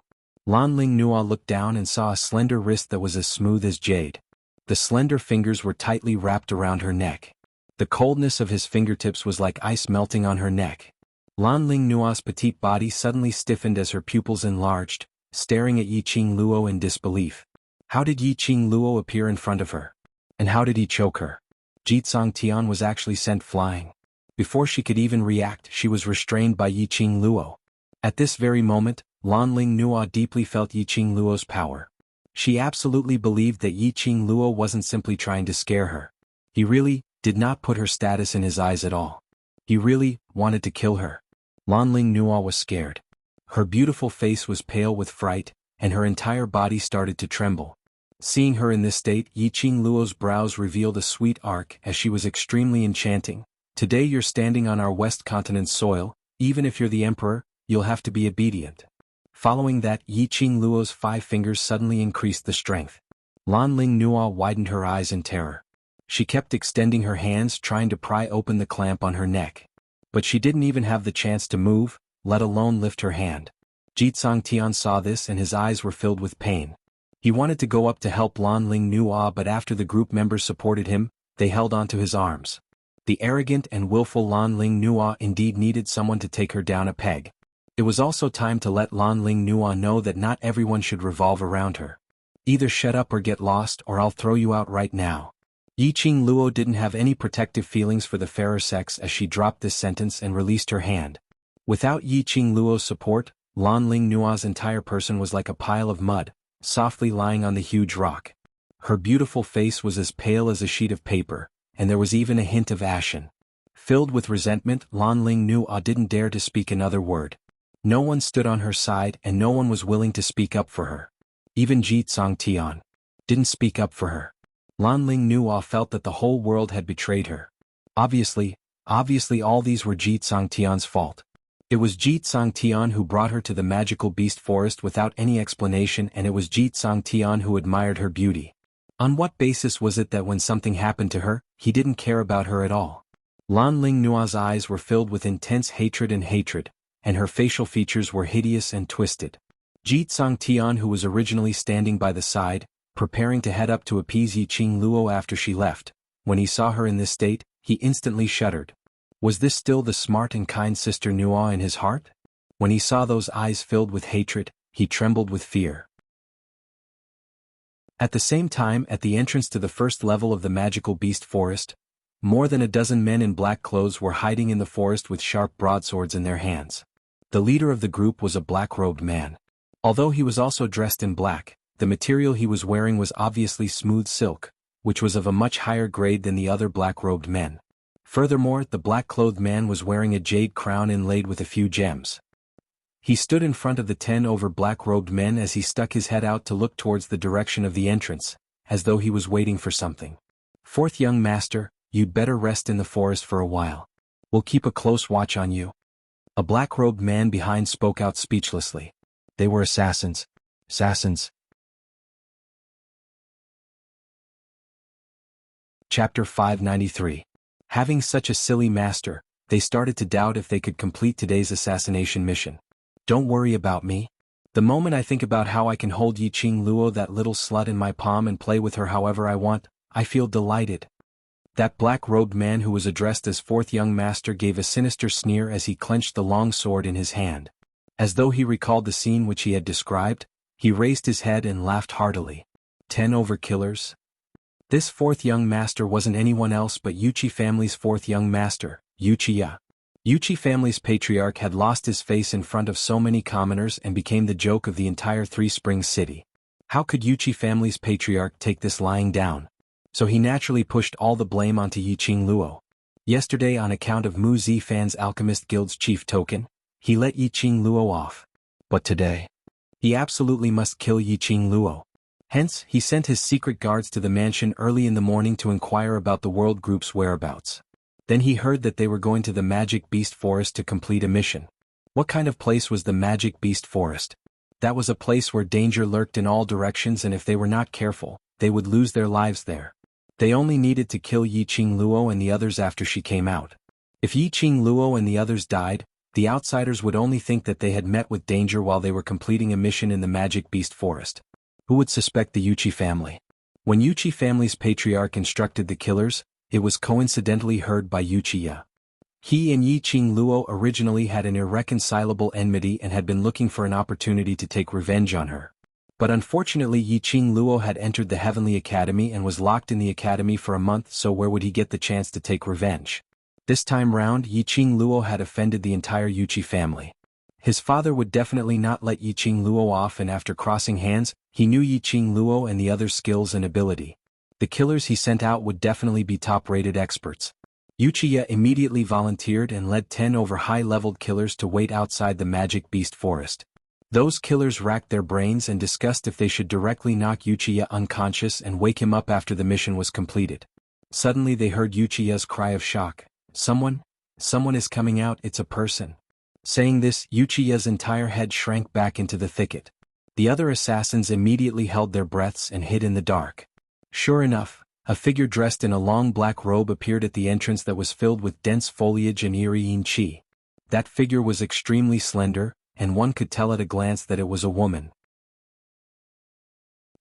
Lanling Nuo looked down and saw a slender wrist that was as smooth as jade. The slender fingers were tightly wrapped around her neck. The coldness of his fingertips was like ice melting on her neck. Lanling Nuo's petite body suddenly stiffened as her pupils enlarged, staring at Yiqing Luo in disbelief. How did Yiqing Luo appear in front of her? And how did he choke her? Ji Tsongtian was actually sent flying. Before she could even react, she was restrained by Yiqing Luo. At this very moment, Lanling Nuo deeply felt Yiqing Luo's power. She absolutely believed that Yiqing Luo wasn't simply trying to scare her. He really did not put her status in his eyes at all. He really wanted to kill her. Lanling Nuo was scared. Her beautiful face was pale with fright, and her entire body started to tremble. Seeing her in this state, Yiqing Luo's brows revealed a sweet arc as she was extremely enchanting. "Today you're standing on our West Continent's soil. Even if you're the emperor, you'll have to be obedient." Following that, Yiqing Luo's 5 fingers suddenly increased the strength. Lanling Nuo widened her eyes in terror. She kept extending her hands trying to pry open the clamp on her neck. But she didn't even have the chance to move, let alone lift her hand. Ji Tsongtian saw this and his eyes were filled with pain. He wanted to go up to help Lanling Nuo, but after the group members supported him, they held onto his arms. The arrogant and willful Lanling Nuo indeed needed someone to take her down a peg. It was also time to let Lanling Nuo know that not everyone should revolve around her. "Either shut up or get lost, or I'll throw you out right now." Yiqing Luo didn't have any protective feelings for the fairer sex as she dropped this sentence and released her hand. Without Yiqing Luo's support, Lanling Nuo's entire person was like a pile of mud, softly lying on the huge rock. Her beautiful face was as pale as a sheet of paper, and there was even a hint of ashen. Filled with resentment, Lanling Nuo didn't dare to speak another word. No one stood on her side and no one was willing to speak up for her. Even Ji Tsongtian didn't speak up for her. Lanling Nuo felt that the whole world had betrayed her. Obviously all these were Ji Tsangtian's fault. It was Ji Tsangtian who brought her to the magical beast forest without any explanation, and it was Ji Tsangtian who admired her beauty. On what basis was it that when something happened to her, he didn't care about her at all? Lanling Nuo's eyes were filled with intense hatred, and her facial features were hideous and twisted. Ji Tsangtian, who was originally standing by the side, preparing to head up to appease Yiqing Luo after she left, when he saw her in this state, he instantly shuddered. Was this still the smart and kind Sister Nuo in his heart? When he saw those eyes filled with hatred, he trembled with fear. At the same time, at the entrance to the first level of the magical beast forest, more than a dozen men in black clothes were hiding in the forest with sharp broadswords in their hands. The leader of the group was a black-robed man. Although he was also dressed in black, the material he was wearing was obviously smooth silk, which was of a much higher grade than the other black-robed men. Furthermore, the black-clothed man was wearing a jade crown inlaid with a few gems. He stood in front of the 10 over black-robed men as he stuck his head out to look towards the direction of the entrance, as though he was waiting for something. "Fourth young master, you'd better rest in the forest for a while. We'll keep a close watch on you." A black-robed man behind spoke out speechlessly. They were assassins. Assassins. Chapter 593. Having such a silly master, they started to doubt if they could complete today's assassination mission. "Don't worry about me. The moment I think about how I can hold Yiqing Luo, that little slut, in my palm and play with her however I want, I feel delighted." That black-robed man who was addressed as fourth young master gave a sinister sneer as he clenched the long sword in his hand. As though he recalled the scene which he had described, he raised his head and laughed heartily. 10 over killers? This fourth young master wasn't anyone else but Yuchi family's fourth young master, Wuxia. Yuchi family's patriarch had lost his face in front of so many commoners and became the joke of the entire Three Springs city. How could Yuchi family's patriarch take this lying down? So he naturally pushed all the blame onto Yiqing Luo. Yesterday, on account of Mu Zifan's Alchemist Guild's chief token, he let Yiqing Luo off. But today, he absolutely must kill Yiqing Luo. Hence, he sent his secret guards to the mansion early in the morning to inquire about the world group's whereabouts. Then he heard that they were going to the Magic Beast Forest to complete a mission. What kind of place was the Magic Beast Forest? That was a place where danger lurked in all directions, and if they were not careful, they would lose their lives there. They only needed to kill Yiqing Luo and the others after she came out. If Yiqing Luo and the others died, the outsiders would only think that they had met with danger while they were completing a mission in the Magic Beast Forest. Who would suspect the Yuchi family? When Yuchi family's patriarch instructed the killers, it was coincidentally heard by Wuxia. He and Yiqing Luo originally had an irreconcilable enmity and had been looking for an opportunity to take revenge on her. But unfortunately, Yiqing Luo had entered the Heavenly Academy and was locked in the academy for a month, so where would he get the chance to take revenge? This time round, Yiqing Luo had offended the entire Yuchi family. His father would definitely not let Yiqing Luo off, and after crossing hands, he knew Yiqing Luo and the other's skills and ability. The killers he sent out would definitely be top-rated experts. Wuxia immediately volunteered and led 10 over high-leveled killers to wait outside the Magic Beast Forest. Those killers racked their brains and discussed if they should directly knock Wuxia unconscious and wake him up after the mission was completed. Suddenly they heard Wuchia's cry of shock. Someone is coming out, it's a person." Saying this, Wuchia's entire head shrank back into the thicket. The other assassins immediately held their breaths and hid in the dark. Sure enough, a figure dressed in a long black robe appeared at the entrance that was filled with dense foliage and eerie yin qi. That figure was extremely slender, and one could tell at a glance that it was a woman.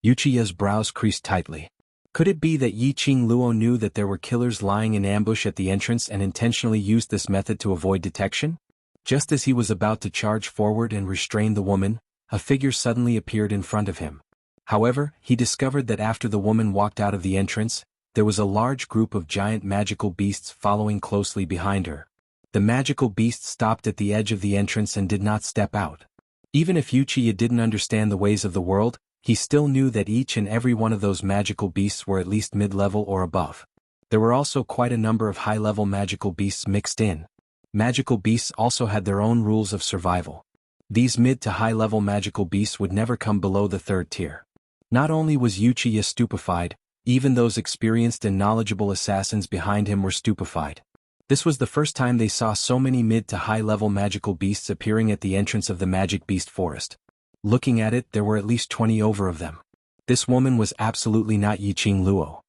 Wuchia's brows creased tightly. Could it be that Yiqing Luo knew that there were killers lying in ambush at the entrance and intentionally used this method to avoid detection? Just as he was about to charge forward and restrain the woman, a figure suddenly appeared in front of him. However, he discovered that after the woman walked out of the entrance, there was a large group of giant magical beasts following closely behind her. The magical beasts stopped at the edge of the entrance and did not step out. Even if Wuxia didn't understand the ways of the world, he still knew that each and every one of those magical beasts were at least mid-level or above. There were also quite a number of high-level magical beasts mixed in. Magical beasts also had their own rules of survival. These mid to high-level magical beasts would never come below the 3rd tier. Not only was Wuxia stupefied, even those experienced and knowledgeable assassins behind him were stupefied. This was the first time they saw so many mid to high-level magical beasts appearing at the entrance of the magic beast forest. Looking at it, there were at least 20 over of them. This woman was absolutely not Yiqing Luo.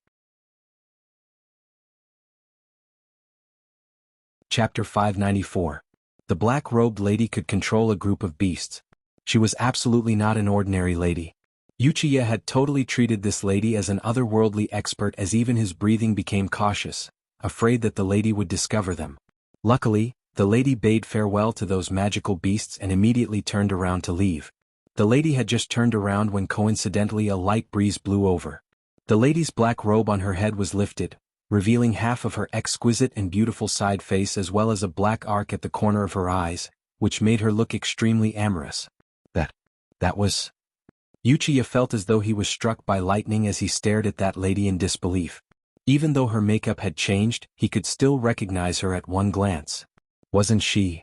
Chapter 594. The black-robed lady could control a group of beasts. She was absolutely not an ordinary lady. Wuxia had totally treated this lady as an otherworldly expert, as even his breathing became cautious, afraid that the lady would discover them. Luckily, the lady bade farewell to those magical beasts and immediately turned around to leave. The lady had just turned around when coincidentally a light breeze blew over. The lady's black robe on her head was lifted, revealing half of her exquisite and beautiful side face as well as a black arc at the corner of her eyes, which made her look extremely amorous. That was... Wuxia felt as though he was struck by lightning as he stared at that lady in disbelief. Even though her makeup had changed, he could still recognize her at one glance. Wasn't she?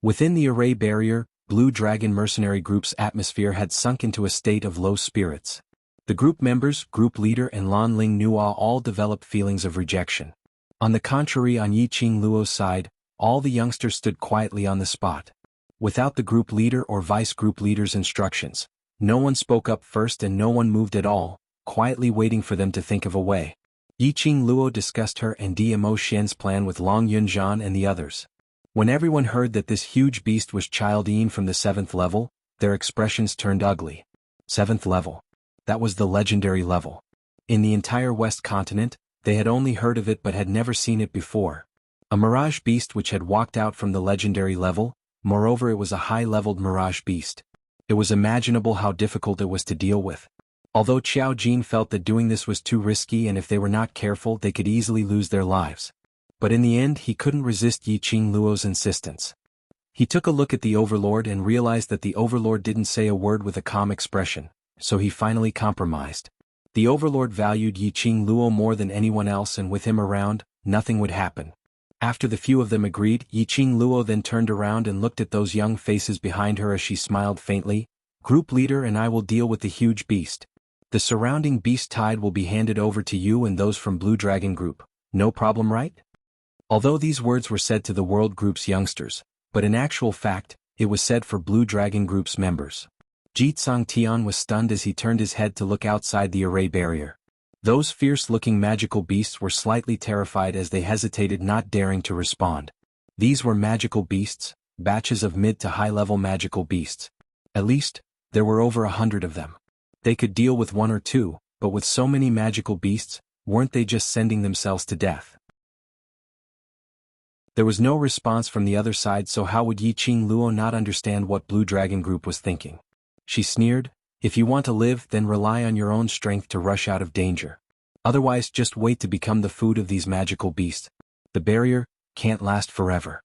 Within the array barrier, Blue Dragon Mercenary Group's atmosphere had sunk into a state of low spirits. The group members, group leader and Lan Ling Nua all developed feelings of rejection. On the contrary, on Yiqing Luo's side, all the youngsters stood quietly on the spot. Without the group leader or vice group leader's instructions, no one spoke up first and no one moved at all, quietly waiting for them to think of a way. Yiqing Luo discussed her and Dmo Xian's plan with Long Yunzhan and the others. When everyone heard that this huge beast was Child Yin from the 7th level, their expressions turned ugly. 7th level. That was the legendary level. In the entire West continent, they had only heard of it but had never seen it before. A mirage beast which had walked out from the legendary level, moreover it was a high-leveled mirage beast. It was imaginable how difficult it was to deal with. Although Qiao Jin felt that doing this was too risky and if they were not careful they could easily lose their lives. But in the end he couldn't resist Yiqing Luo's insistence. He took a look at the Overlord and realized that the Overlord didn't say a word with a calm expression, so he finally compromised. The Overlord valued Yiqing Luo more than anyone else and with him around, nothing would happen. After the few of them agreed, Yiqing Luo then turned around and looked at those young faces behind her as she smiled faintly. Group leader and I will deal with the huge beast. The surrounding beast tide will be handed over to you and those from Blue Dragon Group. No problem, right? Although these words were said to the World Group's youngsters, but in actual fact, it was said for Blue Dragon Group's members. Jitsang Tian was stunned as he turned his head to look outside the array barrier. Those fierce-looking magical beasts were slightly terrified as they hesitated, not daring to respond. These were magical beasts, batches of mid to high-level magical beasts. At least, there were over 100 of them. They could deal with one or two, but with so many magical beasts, weren't they just sending themselves to death? There was no response from the other side, so how would Yiqing Luo not understand what Blue Dragon Group was thinking? She sneered, "If you want to live, then rely on your own strength to rush out of danger. Otherwise just wait to become the food of these magical beasts. The barrier can't last forever."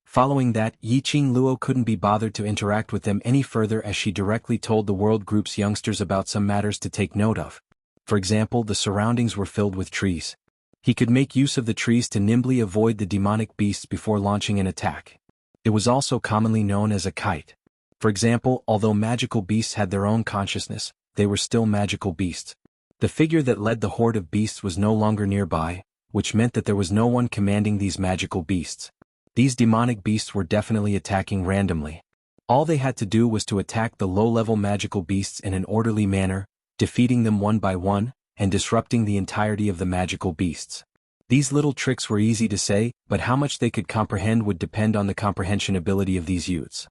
Following that, Yiqing Luo couldn't be bothered to interact with them any further as she directly told the World Group's youngsters about some matters to take note of. For example, the surroundings were filled with trees. He could make use of the trees to nimbly avoid the demonic beasts before launching an attack. It was also commonly known as a kite. For example, although magical beasts had their own consciousness, they were still magical beasts. The figure that led the horde of beasts was no longer nearby, which meant that there was no one commanding these magical beasts. These demonic beasts were definitely attacking randomly. All they had to do was to attack the low-level magical beasts in an orderly manner, defeating them one by one, and disrupting the entirety of the magical beasts. These little tricks were easy to say, but how much they could comprehend would depend on the comprehension ability of these youths.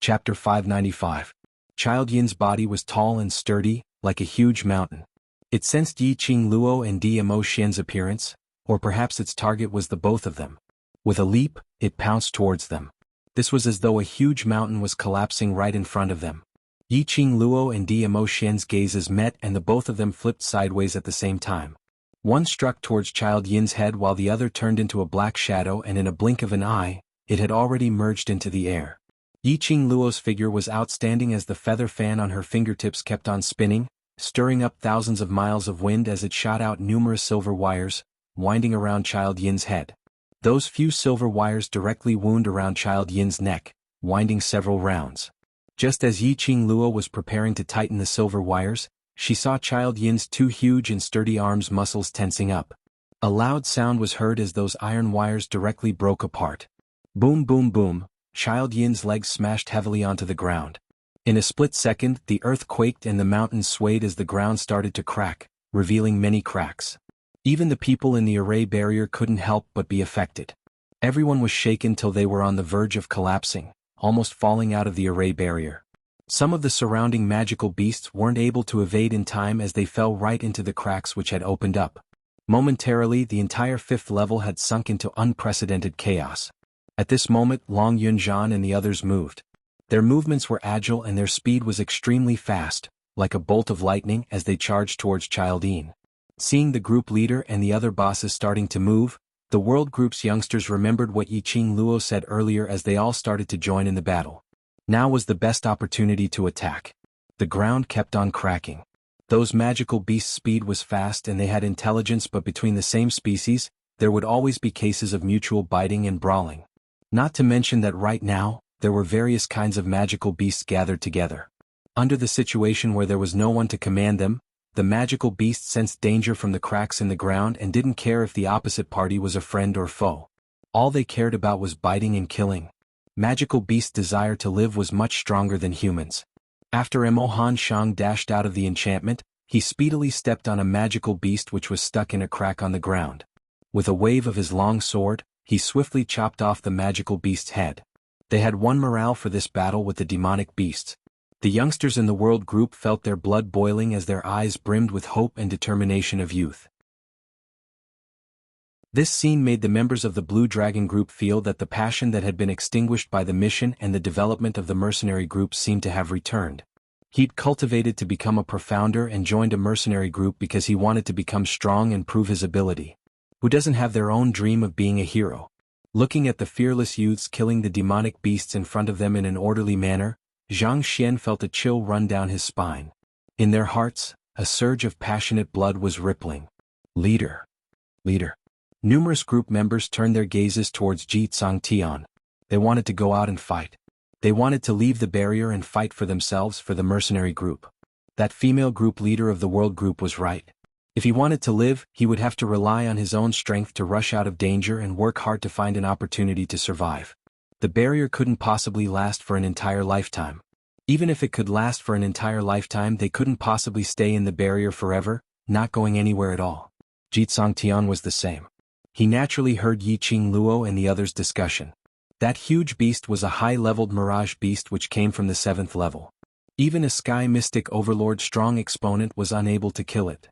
Chapter 595. Child Yin's body was tall and sturdy, like a huge mountain. It sensed Yiqing Luo and Dmo Xian's appearance, or perhaps its target was the both of them. With a leap, it pounced towards them. This was as though a huge mountain was collapsing right in front of them. Yiqing Luo and Dmo Xian's gazes met and the both of them flipped sideways at the same time. One struck towards Child Yin's head while the other turned into a black shadow, and in a blink of an eye, it had already merged into the air. Yiqing Luo's figure was outstanding as the feather fan on her fingertips kept on spinning, stirring up thousands of miles of wind as it shot out numerous silver wires, winding around Child Yin's head. Those few silver wires directly wound around Child Yin's neck, winding several rounds. Just as Yiqing Luo was preparing to tighten the silver wires, she saw Child Yin's two huge and sturdy arms muscles tensing up. A loud sound was heard as those iron wires directly broke apart. Boom boom boom, Child Yin's legs smashed heavily onto the ground. In a split second, the earth quaked and the mountains swayed as the ground started to crack, revealing many cracks. Even the people in the array barrier couldn't help but be affected. Everyone was shaken till they were on the verge of collapsing, almost falling out of the array barrier. Some of the surrounding magical beasts weren't able to evade in time as they fell right into the cracks which had opened up. Momentarily, the entire 5th level had sunk into unprecedented chaos. At this moment, Long Yunzhan and the others moved. Their movements were agile and their speed was extremely fast, like a bolt of lightning as they charged towards Child Yin. Seeing the group leader and the other bosses starting to move, the World Group's youngsters remembered what Yiqing Luo said earlier as they all started to join in the battle. Now was the best opportunity to attack. The ground kept on cracking. Those magical beasts' speed was fast and they had intelligence, but between the same species, there would always be cases of mutual biting and brawling. Not to mention that right now, there were various kinds of magical beasts gathered together. Under the situation where there was no one to command them, the magical beasts sensed danger from the cracks in the ground and didn't care if the opposite party was a friend or foe. All they cared about was biting and killing. Magical beasts' desire to live was much stronger than humans. After Emohan Shang dashed out of the enchantment, he speedily stepped on a magical beast which was stuck in a crack on the ground. With a wave of his long sword, he swiftly chopped off the magical beast's head. They had won morale for this battle with the demonic beasts. The youngsters in the World Group felt their blood boiling as their eyes brimmed with hope and determination of youth. This scene made the members of the Blue Dragon Group feel that the passion that had been extinguished by the mission and the development of the mercenary group seemed to have returned. He'd cultivated to become a profounder and joined a mercenary group because he wanted to become strong and prove his ability. Who doesn't have their own dream of being a hero? Looking at the fearless youths killing the demonic beasts in front of them in an orderly manner, Zhang Xian felt a chill run down his spine. In their hearts, a surge of passionate blood was rippling. Leader. Leader. Numerous group members turned their gazes towards Ji Tsangtian. They wanted to go out and fight. They wanted to leave the barrier and fight for themselves, for the mercenary group. That female group leader of the World Group was right. If he wanted to live, he would have to rely on his own strength to rush out of danger and work hard to find an opportunity to survive. The barrier couldn't possibly last for an entire lifetime. Even if it could last for an entire lifetime, they couldn't possibly stay in the barrier forever, not going anywhere at all. Ji Tsangtian was the same. He naturally heard Yiqing Luo and the others' discussion. That huge beast was a high-leveled mirage beast which came from the 7th level. Even a Sky Mystic Overlord strong exponent was unable to kill it.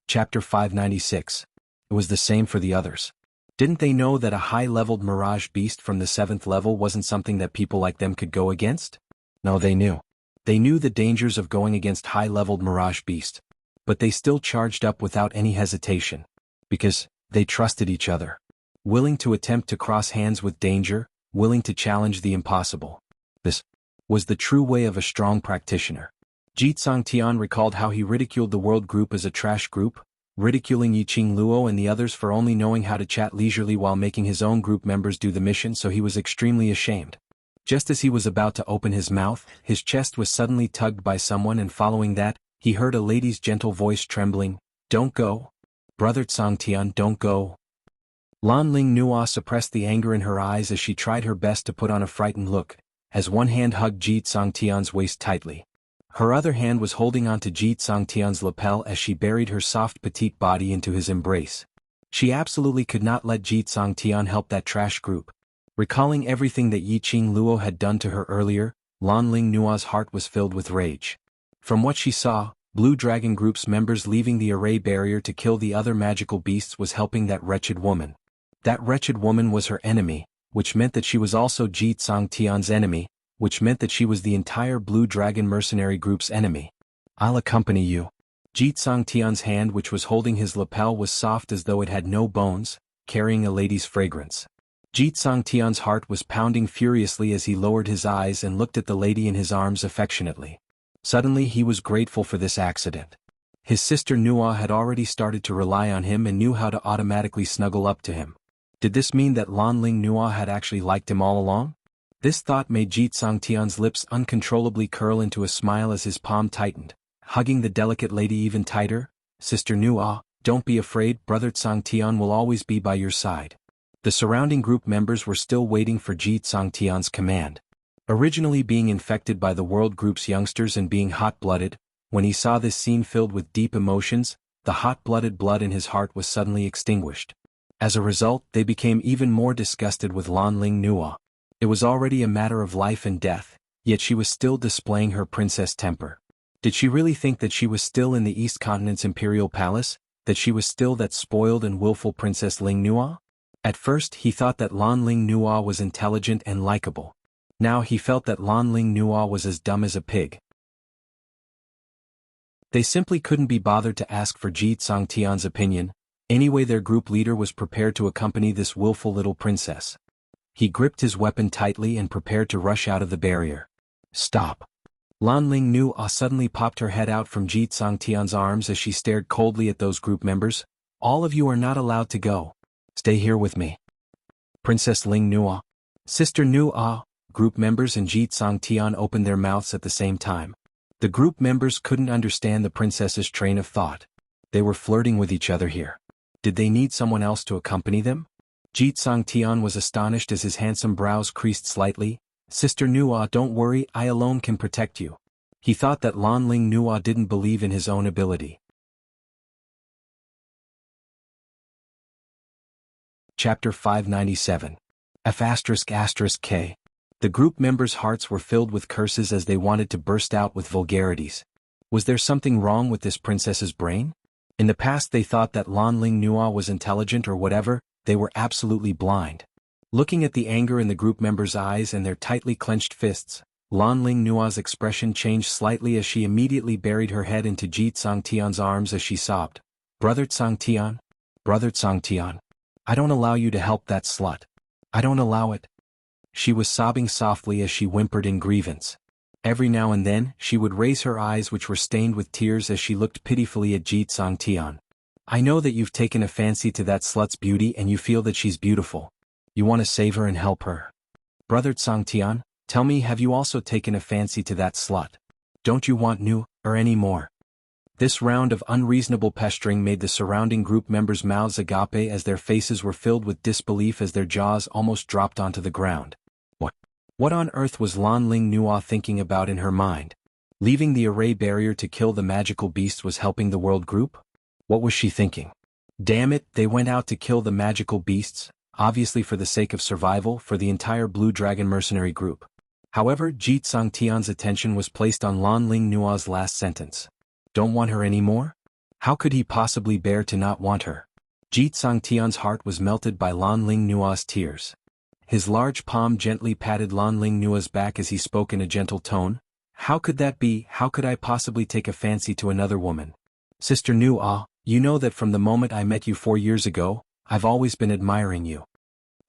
Chapter 596. It was the same for the others. Didn't they know that a high-leveled mirage beast from the 7th level wasn't something that people like them could go against? No, they knew. They knew the dangers of going against high-leveled mirage beast. But they still charged up without any hesitation. Because they trusted each other. Willing to attempt to cross hands with danger, willing to challenge the impossible. This was the true way of a strong practitioner. Ji Tsangtian recalled how he ridiculed the World Group as a trash group, ridiculing Yiqing Luo and the others for only knowing how to chat leisurely while making his own group members do the mission, so he was extremely ashamed. Just as he was about to open his mouth, his chest was suddenly tugged by someone, and following that, he heard a lady's gentle voice trembling, "Don't go. Brother Tsangtian, don't go." Lan Ling Nua suppressed the anger in her eyes as she tried her best to put on a frightened look, as one hand hugged Ji Tsangtian's waist tightly. Her other hand was holding onto Ji Tsangtian's lapel as she buried her soft petite body into his embrace. She absolutely could not let Ji Tsangtian help that trash group. Recalling everything that Yiqing Luo had done to her earlier, Lan Ling Nua's heart was filled with rage. From what she saw, Blue Dragon Group's members leaving the array barrier to kill the other magical beasts was helping that wretched woman. That wretched woman was her enemy, which meant that she was also Ji Tsangtian's enemy, which meant that she was the entire Blue Dragon mercenary group's enemy. "I'll accompany you." Ji Tsangtian's hand, which was holding his lapel, was soft as though it had no bones, carrying a lady's fragrance. Ji Tsangtian's heart was pounding furiously as he lowered his eyes and looked at the lady in his arms affectionately. Suddenly he was grateful for this accident. His sister Nua had already started to rely on him and knew how to automatically snuggle up to him. Did this mean that Lan Ling Nua had actually liked him all along? This thought made Ji Tsangtian's lips uncontrollably curl into a smile as his palm tightened, hugging the delicate lady even tighter. Sister Nua, don't be afraid, Brother Tsangtian will always be by your side. The surrounding group members were still waiting for Ji Tsangtian's command. Originally being infected by the World Group's youngsters and being hot-blooded, when he saw this scene filled with deep emotions, the hot-blooded blood in his heart was suddenly extinguished. As a result, they became even more disgusted with Lan Ling Nua. It was already a matter of life and death, yet she was still displaying her princess temper. Did she really think that she was still in the East Continent's imperial palace, that she was still that spoiled and willful Princess Ling Nua? At first he thought that Lan Ling Nua was intelligent and likable. Now he felt that Lan Ling Nua was as dumb as a pig. They simply couldn't be bothered to ask for Ji Tsangtian's opinion. Anyway, their group leader was prepared to accompany this willful little princess. He gripped his weapon tightly and prepared to rush out of the barrier. Stop! Lan Ling Nua suddenly popped her head out from Ji Tsangtian's arms as she stared coldly at those group members. All of you are not allowed to go. Stay here with me. Princess Ling Nua. Sister Nua. Group members and Ji Tsangtian opened their mouths at the same time. The group members couldn't understand the princess's train of thought. They were flirting with each other here. Did they need someone else to accompany them? Ji Tsangtian was astonished as his handsome brows creased slightly. Sister Nua, don't worry, I alone can protect you. He thought that Lan Ling Nua didn't believe in his own ability. Chapter 597. F***K. The group members' hearts were filled with curses as they wanted to burst out with vulgarities. Was there something wrong with this princess's brain? In the past they thought that Lan Ling Nua was intelligent or whatever, they were absolutely blind. Looking at the anger in the group members' eyes and their tightly clenched fists, Lan Ling Nua's expression changed slightly as she immediately buried her head into Ji Tsangtian's arms as she sobbed. Brother Tsangtian? Brother Tsangtian. I don't allow you to help that slut. I don't allow it. She was sobbing softly as she whimpered in grievance. Every now and then, she would raise her eyes which were stained with tears as she looked pitifully at Ji Tsangtian. I know that you've taken a fancy to that slut's beauty and you feel that she's beautiful. You want to save her and help her. Brother Tsangtian, tell me, have you also taken a fancy to that slut? Don't you want new, or any more? This round of unreasonable pestering made the surrounding group members' mouths agape as their faces were filled with disbelief as their jaws almost dropped onto the ground. What on earth was Lan Ling Nua thinking about in her mind? Leaving the array barrier to kill the magical beasts was helping the world group? What was she thinking? Damn it, they went out to kill the magical beasts, obviously for the sake of survival for the entire Blue Dragon mercenary group. However, Ji Tsangtian's attention was placed on Lan Ling Nua's last sentence. Don't want her anymore? How could he possibly bear to not want her? Ji Tsangtian's heart was melted by Lan Ling Nua's tears. His large palm gently patted Lan Ling Nua's back as he spoke in a gentle tone. How could that be? How could I possibly take a fancy to another woman? Sister Nua, you know that from the moment I met you 4 years ago, I've always been admiring you.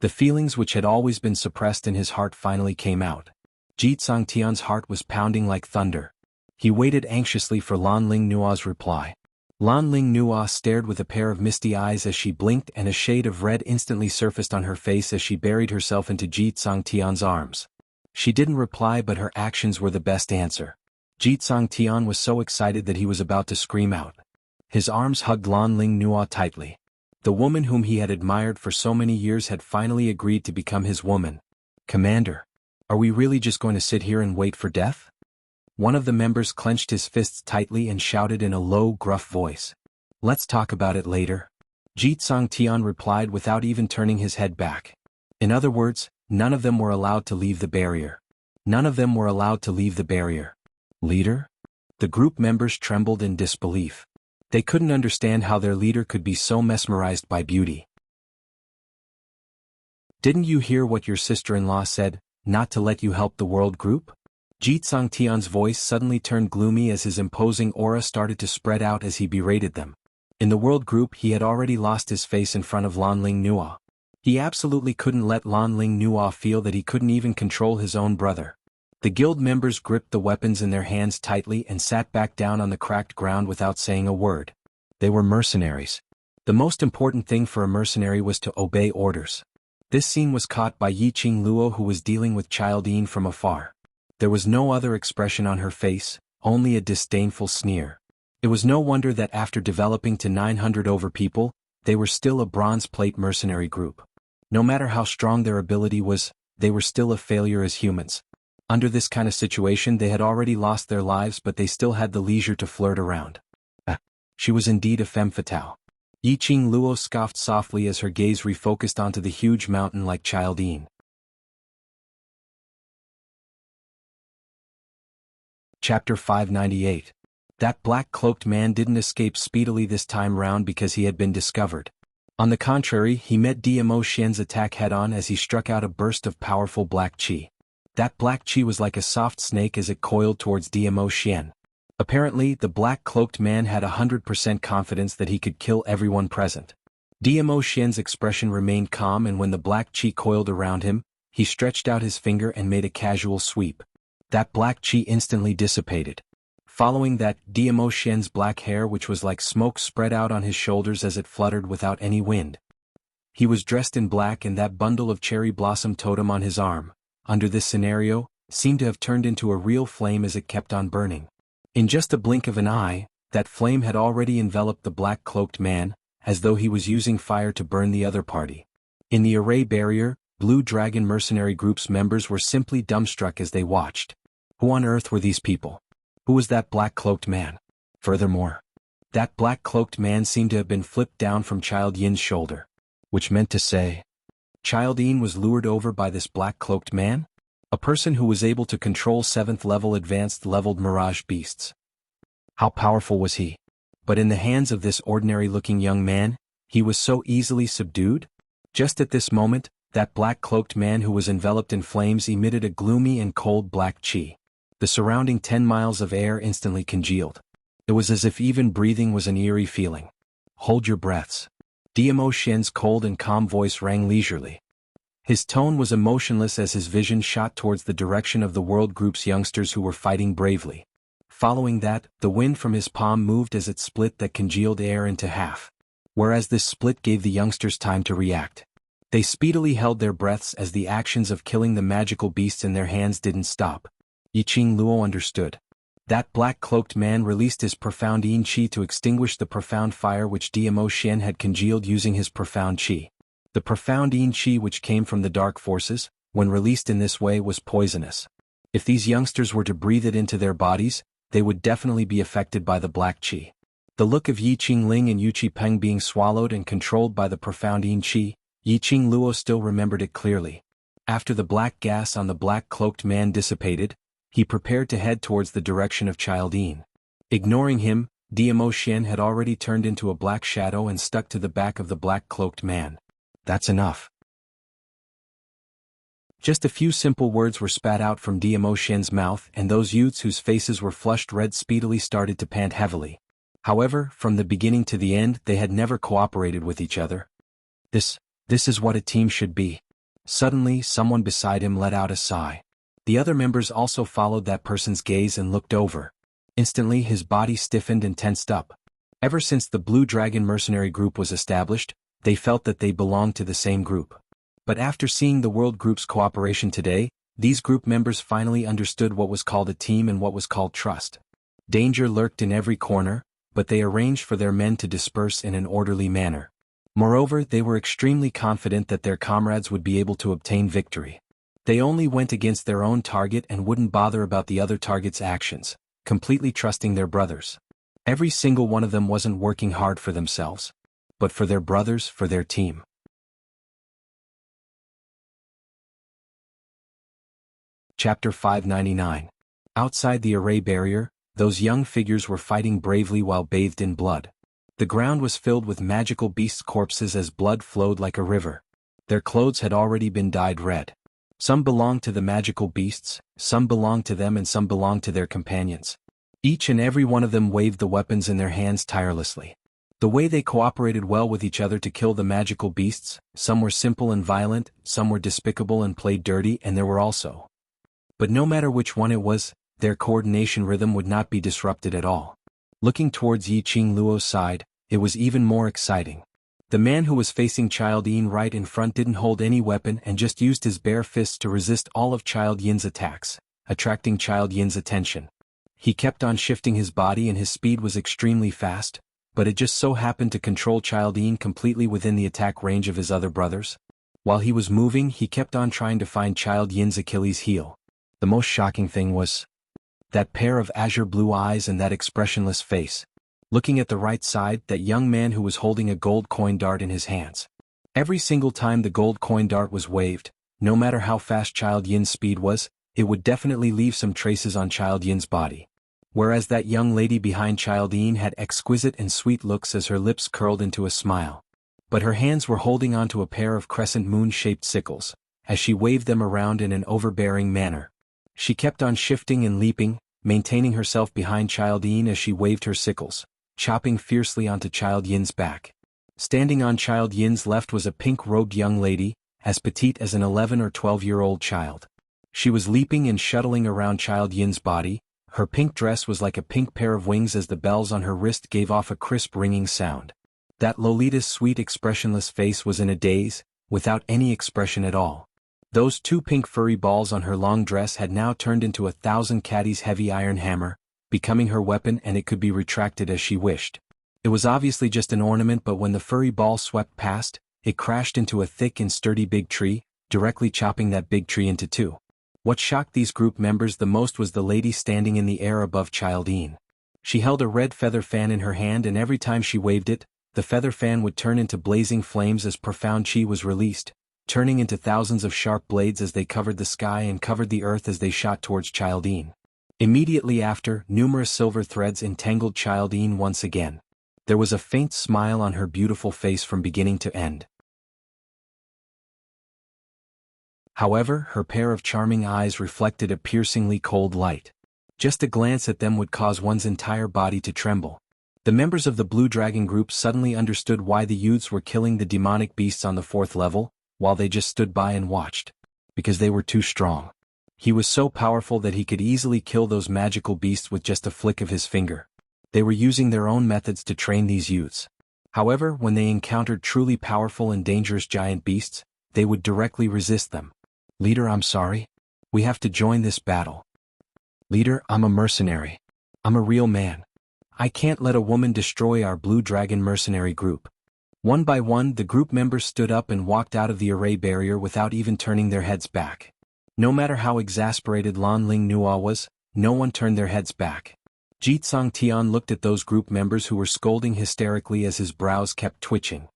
The feelings which had always been suppressed in his heart finally came out. Ji Tsangtian's heart was pounding like thunder. He waited anxiously for Lan Ling Nua's reply. Lan Ling Nua stared with a pair of misty eyes as she blinked, and a shade of red instantly surfaced on her face as she buried herself into Ji Tsangtian's arms. She didn't reply, but her actions were the best answer. Ji Tsangtian was so excited that he was about to scream out. His arms hugged Lan Ling Nua tightly. The woman whom he had admired for so many years had finally agreed to become his woman. Commander, are we really just going to sit here and wait for death? One of the members clenched his fists tightly and shouted in a low, gruff voice. Let's talk about it later. Ji Tsangtian replied without even turning his head back. In other words, none of them were allowed to leave the barrier. None of them were allowed to leave the barrier. Leader? The group members trembled in disbelief. They couldn't understand how their leader could be so mesmerized by beauty. Didn't you hear what your sister-in-law said, not to let you help the world group? Ji Tsangtian's voice suddenly turned gloomy as his imposing aura started to spread out as he berated them. In the world group he had already lost his face in front of Lan Ling Nua. He absolutely couldn't let Lan Ling Nua feel that he couldn't even control his own brother. The guild members gripped the weapons in their hands tightly and sat back down on the cracked ground without saying a word. They were mercenaries. The most important thing for a mercenary was to obey orders. This scene was caught by Yiqing Luo, who was dealing with Childine from afar. There was no other expression on her face, only a disdainful sneer. It was no wonder that after developing to 900 over people, they were still a bronze plate mercenary group. No matter how strong their ability was, they were still a failure as humans. Under this kind of situation they had already lost their lives, but they still had the leisure to flirt around. She was indeed a femme fatale. Yiqing Luo scoffed softly as her gaze refocused onto the huge mountain like Childine. Chapter 598. That black-cloaked man didn't escape speedily this time round because he had been discovered. On the contrary, he met Diamo Xian's attack head-on as he struck out a burst of powerful black qi. That black qi was like a soft snake as it coiled towards Diamo Xian. Apparently, the black-cloaked man had 100% confidence that he could kill everyone present. Diamo Xian's expression remained calm, and when the black qi coiled around him, he stretched out his finger and made a casual sweep. That black qi instantly dissipated. Following that, Diamo Xian's black hair, which was like smoke, spread out on his shoulders as it fluttered without any wind. He was dressed in black, and that bundle of cherry blossom totem on his arm, under this scenario, seemed to have turned into a real flame as it kept on burning. In just a blink of an eye, that flame had already enveloped the black-cloaked man, as though he was using fire to burn the other party. In the array barrier, Blue Dragon Mercenary Group's members were simply dumbstruck as they watched. Who on earth were these people? Who was that black-cloaked man? Furthermore, that black-cloaked man seemed to have been flipped down from Child Yin's shoulder. Which meant to say, Child Yin was lured over by this black-cloaked man? A person who was able to control 7th-level advanced-leveled mirage beasts. How powerful was he? But in the hands of this ordinary-looking young man, he was so easily subdued? Just at this moment, that black-cloaked man who was enveloped in flames emitted a gloomy and cold black qi. The surrounding 10 miles of air instantly congealed. It was as if even breathing was an eerie feeling. Hold your breaths. Diamo Xian's cold and calm voice rang leisurely. His tone was emotionless as his vision shot towards the direction of the World Group's youngsters who were fighting bravely. Following that, the wind from his palm moved as it split that congealed air into half. Whereas this split gave the youngsters time to react. They speedily held their breaths as the actions of killing the magical beasts in their hands didn't stop. Yiqing Luo understood. That black-cloaked man released his profound yin qi to extinguish the profound fire which Diamo Xian had congealed using his profound qi. The profound yin qi which came from the dark forces, when released in this way, was poisonous. If these youngsters were to breathe it into their bodies, they would definitely be affected by the black qi. The look of Yiqing Ling and Yuqi Peng being swallowed and controlled by the profound yin qi, Yiqing Luo still remembered it clearly. After the black gas on the black-cloaked man dissipated, he prepared to head towards the direction of Childine. Ignoring him, Diamo Xian had already turned into a black shadow and stuck to the back of the black-cloaked man. That's enough. Just a few simple words were spat out from Diamo Xian's mouth, and those youths whose faces were flushed red speedily started to pant heavily. However, from the beginning to the end they had never cooperated with each other. This is what a team should be. Suddenly, someone beside him let out a sigh. The other members also followed that person's gaze and looked over. Instantly his body stiffened and tensed up. Ever since the Blue Dragon Mercenary Group was established, they felt that they belonged to the same group. But after seeing the World Group's cooperation today, these group members finally understood what was called a team and what was called trust. Danger lurked in every corner, but they arranged for their men to disperse in an orderly manner. Moreover, they were extremely confident that their comrades would be able to obtain victory. They only went against their own target and wouldn't bother about the other target's actions, completely trusting their brothers. Every single one of them wasn't working hard for themselves, but for their brothers, for their team. Chapter 599. Outside the array barrier, those young figures were fighting bravely while bathed in blood. The ground was filled with magical beasts' corpses as blood flowed like a river. Their clothes had already been dyed red. Some belonged to the magical beasts, some belonged to them, and some belonged to their companions. Each and every one of them waved the weapons in their hands tirelessly. The way they cooperated well with each other to kill the magical beasts, some were simple and violent, some were despicable and played dirty, and there were also. But no matter which one it was, their coordination rhythm would not be disrupted at all. Looking towards Yiqing Luo's side, it was even more exciting. The man who was facing Child Yin right in front didn't hold any weapon and just used his bare fists to resist all of Child Yin's attacks, attracting Child Yin's attention. He kept on shifting his body and his speed was extremely fast, but it just so happened to control Child Yin completely within the attack range of his other brothers. While he was moving, he kept on trying to find Child Yin's Achilles heel. The most shocking thing was that pair of azure blue eyes and that expressionless face. Looking at the right side, that young man who was holding a gold coin dart in his hands. Every single time the gold coin dart was waved, no matter how fast Child Yin's speed was, it would definitely leave some traces on Child Yin's body. Whereas that young lady behind Child Yin had exquisite and sweet looks as her lips curled into a smile. But her hands were holding onto a pair of crescent moon-shaped sickles, as she waved them around in an overbearing manner. She kept on shifting and leaping, maintaining herself behind Child Yin as she waved her sickles, chopping fiercely onto Child Yin's back. Standing on Child Yin's left was a pink-robed young lady, as petite as an 11 or 12-year-old child. She was leaping and shuttling around Child Yin's body. Her pink dress was like a pink pair of wings as the bells on her wrist gave off a crisp ringing sound. That Lolita's sweet expressionless face was in a daze, without any expression at all. Those two pink furry balls on her long dress had now turned into 1,000 caddies' heavy iron hammer, becoming her weapon, and it could be retracted as she wished. It was obviously just an ornament, but when the furry ball swept past, it crashed into a thick and sturdy big tree, directly chopping that big tree into two. What shocked these group members the most was the lady standing in the air above Child Yin. She held a red feather fan in her hand, and every time she waved it, the feather fan would turn into blazing flames as profound chi was released, turning into thousands of sharp blades as they covered the sky and covered the earth as they shot towards Child Yin. Immediately after, numerous silver threads entangled Child Yin once again. There was a faint smile on her beautiful face from beginning to end. However, her pair of charming eyes reflected a piercingly cold light. Just a glance at them would cause one's entire body to tremble. The members of the Blue Dragon group suddenly understood why the youths were killing the demonic beasts on the 4th level, while they just stood by and watched. Because they were too strong. He was so powerful that he could easily kill those magical beasts with just a flick of his finger. They were using their own methods to train these youths. However, when they encountered truly powerful and dangerous giant beasts, they would directly resist them. "Leader, I'm sorry. We have to join this battle." "Leader, I'm a mercenary. I'm a real man. I can't let a woman destroy our Blue Dragon mercenary group." One by one, the group members stood up and walked out of the array barrier without even turning their heads back. No matter how exasperated Lan Ling Nua was, no one turned their heads back. Jitsang Tian looked at those group members who were scolding hysterically as his brows kept twitching.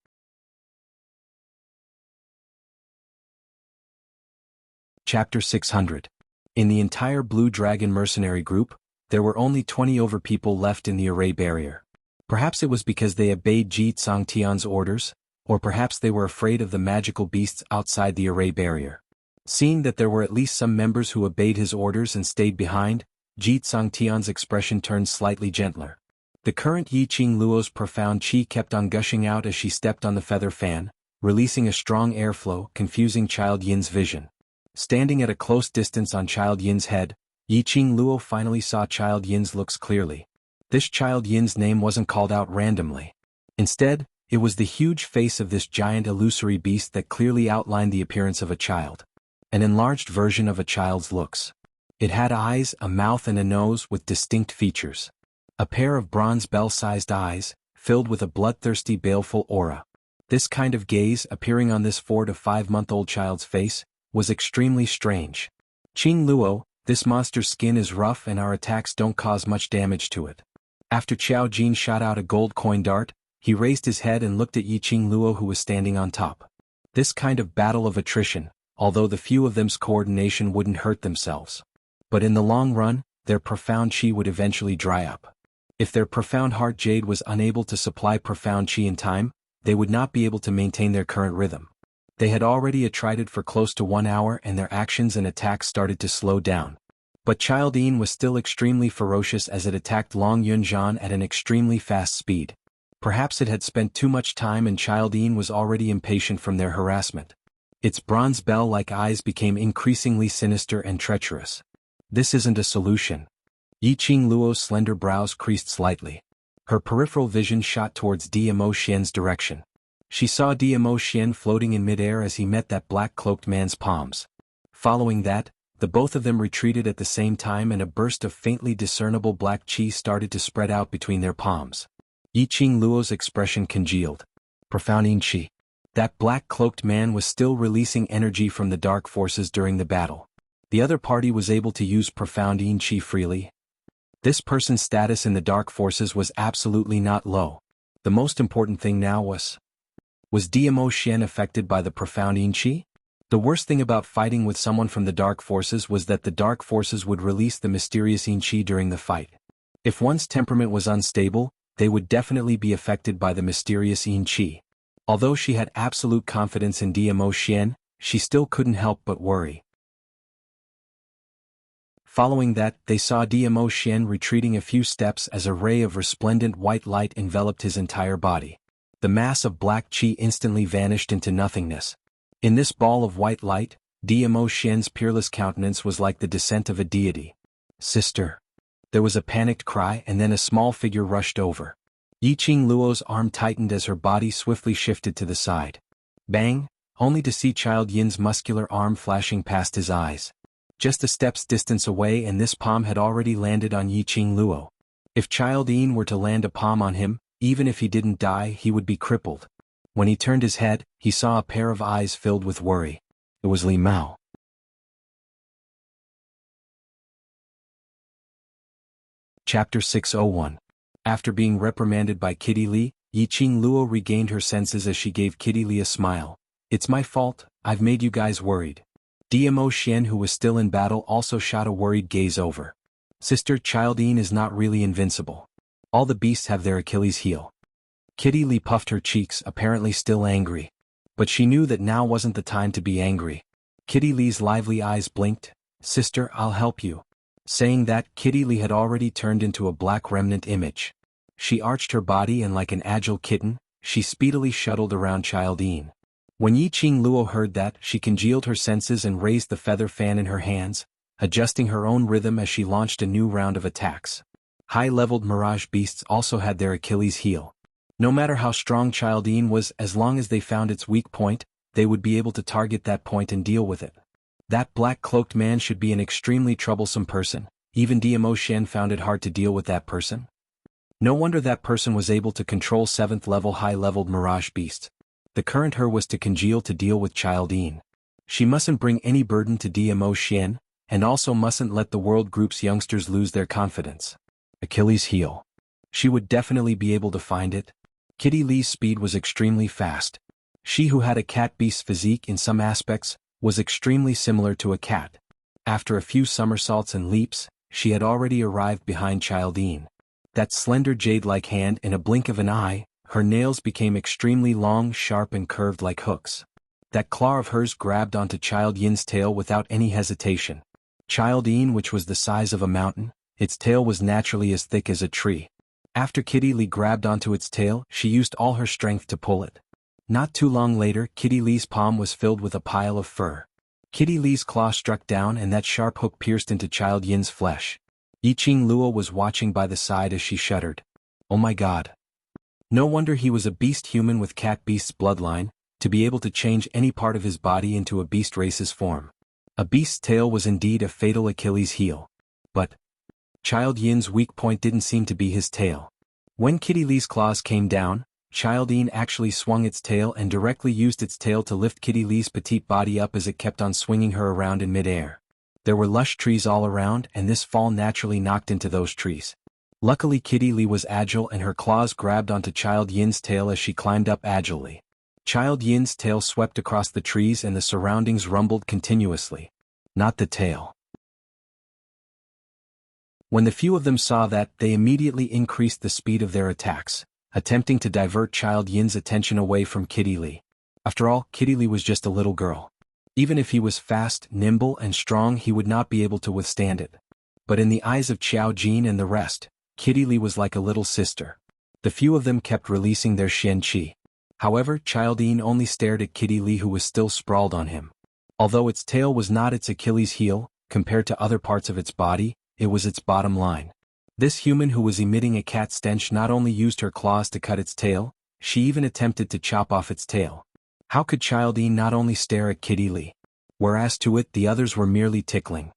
Chapter 600. In the entire Blue Dragon mercenary group, there were only 20 over people left in the array barrier. Perhaps it was because they obeyed Jitsang Tian's orders, or perhaps they were afraid of the magical beasts outside the array barrier. Seeing that there were at least some members who obeyed his orders and stayed behind, Jitsang Tian's expression turned slightly gentler. The current Yi Qing Luo's profound chi kept on gushing out as she stepped on the feather fan, releasing a strong airflow, confusing Child Yin's vision. Standing at a close distance on Child Yin's head, Yi Qing Luo finally saw Child Yin's looks clearly. This Child Yin's name wasn't called out randomly. Instead, it was the huge face of this giant illusory beast that clearly outlined the appearance of a child. An enlarged version of a child's looks. It had eyes, a mouth and a nose with distinct features. A pair of bronze bell-sized eyes, filled with a bloodthirsty baleful aura. This kind of gaze appearing on this 4 to 5-month-old child's face was extremely strange. "Qing Luo, this monster's skin is rough and our attacks don't cause much damage to it." After Qiao Jin shot out a gold coin dart, he raised his head and looked at Yi Qing Luo who was standing on top. This kind of battle of attrition, although the few of them's coordination wouldn't hurt themselves. But in the long run, their profound chi would eventually dry up. If their profound heart jade was unable to supply profound chi in time, they would not be able to maintain their current rhythm. They had already attrited for close to 1 hour and their actions and attacks started to slow down. But Child Yin was still extremely ferocious as it attacked Long Yunzhan at an extremely fast speed. Perhaps it had spent too much time and Child Yin was already impatient from their harassment. Its bronze bell-like eyes became increasingly sinister and treacherous. "This isn't a solution." Yi Qing Luo's slender brows creased slightly. Her peripheral vision shot towards Dmo Xian's direction. She saw Diamo Xian floating in midair as he met that black-cloaked man's palms. Following that, the both of them retreated at the same time and a burst of faintly discernible black qi started to spread out between their palms. Yiqing Luo's expression congealed. Profound yin qi. That black-cloaked man was still releasing energy from the dark forces during the battle. The other party was able to use profound yin qi freely. This person's status in the dark forces was absolutely not low. The most important thing now was Diamo Xian affected by the profound yin qi? The worst thing about fighting with someone from the dark forces was that the dark forces would release the mysterious yin qi during the fight. If one's temperament was unstable, they would definitely be affected by the mysterious yin qi. Although she had absolute confidence in Diamo Xian, she still couldn't help but worry. Following that, they saw Diamo Xian retreating a few steps as a ray of resplendent white light enveloped his entire body. The mass of black qi instantly vanished into nothingness. In this ball of white light, Diamo Xian's peerless countenance was like the descent of a deity. "Sister!" There was a panicked cry and then a small figure rushed over. Yiqing Luo's arm tightened as her body swiftly shifted to the side. Bang! Only to see Child Yin's muscular arm flashing past his eyes. Just a step's distance away and this palm had already landed on Yiqing Luo. If Child Yin were to land a palm on him, even if he didn't die he would be crippled. When he turned his head, he saw a pair of eyes filled with worry. It was Li Mao. Chapter 601. After being reprimanded by Kitty Li, Yiqing Luo regained her senses as she gave Kitty Li a smile. "It's my fault, I've made you guys worried." Diamo Xian, who was still in battle, also shot a worried gaze over. "Sister, Child Yin is not really invincible. All the beasts have their Achilles heel." Kitty Li puffed her cheeks, apparently still angry. But she knew that now wasn't the time to be angry. Kitty Li's lively eyes blinked. "Sister, I'll help you." Saying that, Kitty Li had already turned into a black remnant image. She arched her body and like an agile kitten, she speedily shuttled around Child Yin. When Yiqing Luo heard that, she congealed her senses and raised the feather fan in her hands, adjusting her own rhythm as she launched a new round of attacks. High-leveled mirage beasts also had their Achilles heel. No matter how strong Child Yin was, as long as they found its weak point, they would be able to target that point and deal with it. That black-cloaked man should be an extremely troublesome person. Even Diamo Xian found it hard to deal with that person. No wonder that person was able to control 7th-level high-leveled mirage beasts. The current her was to congeal to deal with Child Yin. She mustn't bring any burden to Diamo Xian, and also mustn't let the world group's youngsters lose their confidence. Achilles heel. She would definitely be able to find it. Kitty Li's speed was extremely fast. She, who had a cat beast's physique in some aspects, was extremely similar to a cat. After a few somersaults and leaps, she had already arrived behind Child Yin. That slender jade-like hand, in a blink of an eye, her nails became extremely long, sharp and curved like hooks. That claw of hers grabbed onto Child Yin's tail without any hesitation. Child Yin, which was the size of a mountain, its tail was naturally as thick as a tree. After Kitty Li grabbed onto its tail, she used all her strength to pull it. Not too long later, Kitty Li's palm was filled with a pile of fur. Kitty Li's claw struck down and that sharp hook pierced into Child Yin's flesh. Yiqing Luo was watching by the side as she shuddered. Oh my god. No wonder he was a beast human with cat beast's bloodline, to be able to change any part of his body into a beast race's form. A beast's tail was indeed a fatal Achilles heel. But Child Yin's weak point didn't seem to be his tail. When Kitty Li's claws came down, Child Yin actually swung its tail and directly used its tail to lift Kitty Li's petite body up as it kept on swinging her around in midair. There were lush trees all around and this fall naturally knocked into those trees. Luckily Kitty Li was agile and her claws grabbed onto Child Yin's tail as she climbed up agilely. Child Yin's tail swept across the trees and the surroundings rumbled continuously. Not the tail. When the few of them saw that, they immediately increased the speed of their attacks, attempting to divert Child Yin's attention away from Kitty Li. After all, Kitty Li was just a little girl. Even if he was fast, nimble and strong, he would not be able to withstand it. But in the eyes of Xiao Jin and the rest, Kitty Li was like a little sister. The few of them kept releasing their Xian Qi. However, Child Yin only stared at Kitty Li, who was still sprawled on him. Although its tail was not its Achilles heel, compared to other parts of its body, it was its bottom line. This human who was emitting a cat stench not only used her claws to cut its tail, She even attempted to chop off its tail. How could Child Yin not only stare at Kitty Lee, whereas to it the others were merely tickling?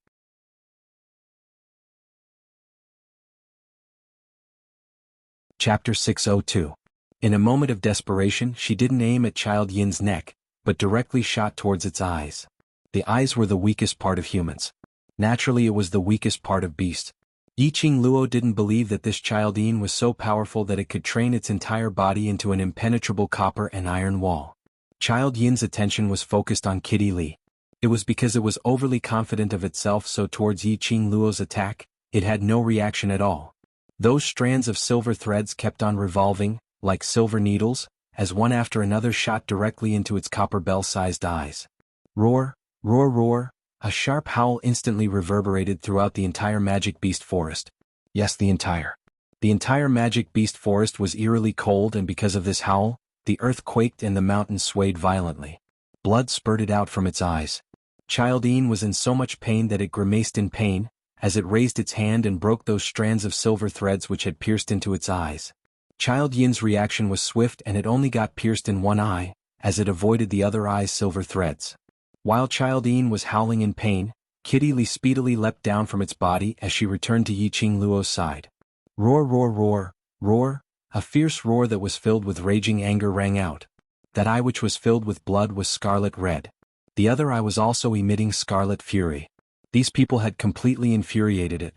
Chapter 602. In a moment of desperation, she didn't aim at Child Yin's neck, but directly shot towards its eyes. The eyes were the weakest part of humans. Naturally, it was the weakest part of beasts. Yiqing Luo didn't believe that this Child Yin was so powerful that it could train its entire body into an impenetrable copper and iron wall. Child Yin's attention was focused on Kitty Lee. It was because it was overly confident of itself, so towards Yiqing Luo's attack, it had no reaction at all. Those strands of silver threads kept on revolving, like silver needles, as one after another shot directly into its copper bell-sized eyes. Roar, roar, roar, a sharp howl instantly reverberated throughout the entire magic beast forest. Yes, the entire magic beast forest was eerily cold, and because of this howl, the earth quaked and the mountains swayed violently. Blood spurted out from its eyes. Child Yin was in so much pain that it grimaced in pain, as it raised its hand and broke those strands of silver threads which had pierced into its eyes. Child Yin's reaction was swift, and it only got pierced in one eye, as it avoided the other eye's silver threads. While Child Yin was howling in pain, Kitty Lee speedily leapt down from its body as she returned to Yiqing Luo's side. Roar, roar, roar, roar, a fierce roar that was filled with raging anger rang out. That eye which was filled with blood was scarlet red. The other eye was also emitting scarlet fury. These people had completely infuriated it.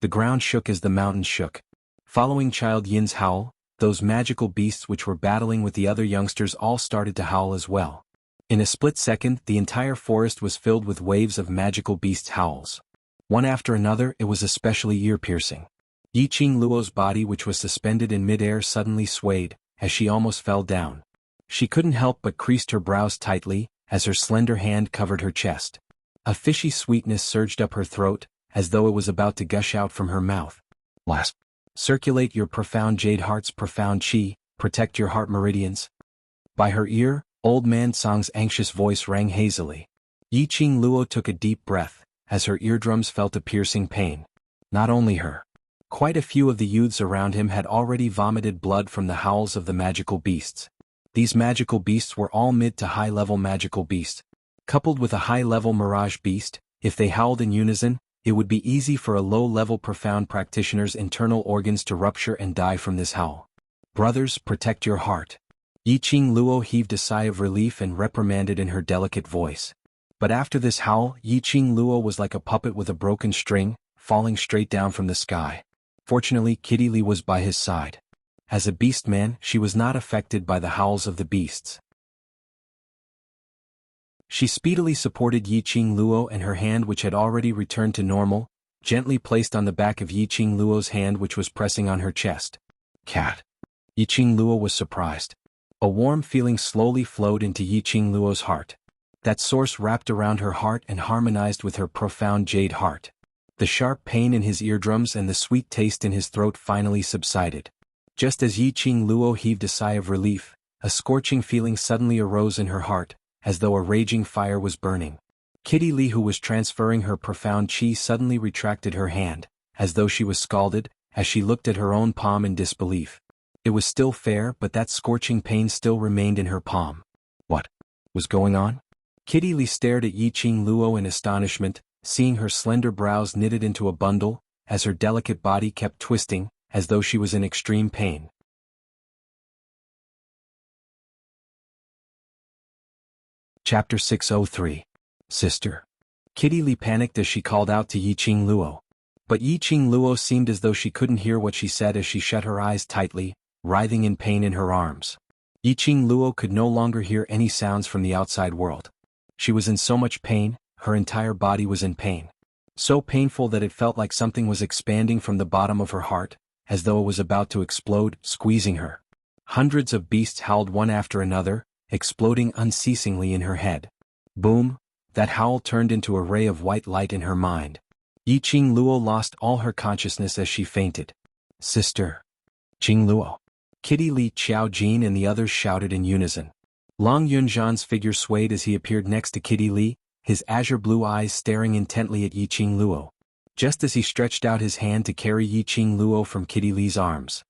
The ground shook as the mountains shook. Following Child Yin's howl, those magical beasts which were battling with the other youngsters all started to howl as well. In a split second, the entire forest was filled with waves of magical beasts' howls. One after another, it was especially ear-piercing. Yiqing Luo's body, which was suspended in midair, suddenly swayed, as she almost fell down. She couldn't help but creased her brows tightly, as her slender hand covered her chest. A fishy sweetness surged up her throat, as though it was about to gush out from her mouth. Last. Circulate your profound jade heart's profound chi, protect your heart meridians. By her ear, Old Man Song's anxious voice rang hazily. Yiqing Luo took a deep breath, as her eardrums felt a piercing pain. Not only her. Quite a few of the youths around him had already vomited blood from the howls of the magical beasts. These magical beasts were all mid to high-level magical beasts. Coupled with a high-level mirage beast, if they howled in unison, it would be easy for a low-level profound practitioner's internal organs to rupture and die from this howl. Brothers, protect your heart. Yiqing Luo heaved a sigh of relief and reprimanded in her delicate voice. But after this howl, Yiqing Luo was like a puppet with a broken string, falling straight down from the sky. Fortunately, Kitty Lee was by his side. As a beast man, she was not affected by the howls of the beasts. She speedily supported Yiqing Luo, and her hand, which had already returned to normal, gently placed on the back of Yiqing Luo's hand, which was pressing on her chest. Cat. Yiqing Luo was surprised. A warm feeling slowly flowed into Yiqing Luo's heart. That source wrapped around her heart and harmonized with her profound jade heart. The sharp pain in his eardrums and the sweet taste in his throat finally subsided. Just as Yiqing Luo heaved a sigh of relief, a scorching feeling suddenly arose in her heart, as though a raging fire was burning. Kitty Lee, who was transferring her profound chi, suddenly retracted her hand, as though she was scalded, as she looked at her own palm in disbelief. It was still fair, but that scorching pain still remained in her palm. What was going on? Kitty Lee stared at Yiqing Luo in astonishment, seeing her slender brows knitted into a bundle, as her delicate body kept twisting, as though she was in extreme pain. Chapter 603. Sister. Kitty Lee panicked as she called out to Yiqing Luo. But Yiqing Luo seemed as though she couldn't hear what she said as she shut her eyes tightly, writhing in pain in her arms. Yiqing Luo could no longer hear any sounds from the outside world. She was in so much pain, her entire body was in pain. So painful that it felt like something was expanding from the bottom of her heart, as though it was about to explode, squeezing her. Hundreds of beasts howled one after another, exploding unceasingly in her head. Boom! That howl turned into a ray of white light in her mind. Yiqing Luo lost all her consciousness as she fainted. Sister. Qing Luo. Kitty Lee, Xiao Jin and the others shouted in unison. Long Yunzhan's figure swayed as he appeared next to Kitty Lee, his azure blue eyes staring intently at Yiqing Luo. Just as he stretched out his hand to carry Yiqing Luo from Kitty Lee's arms,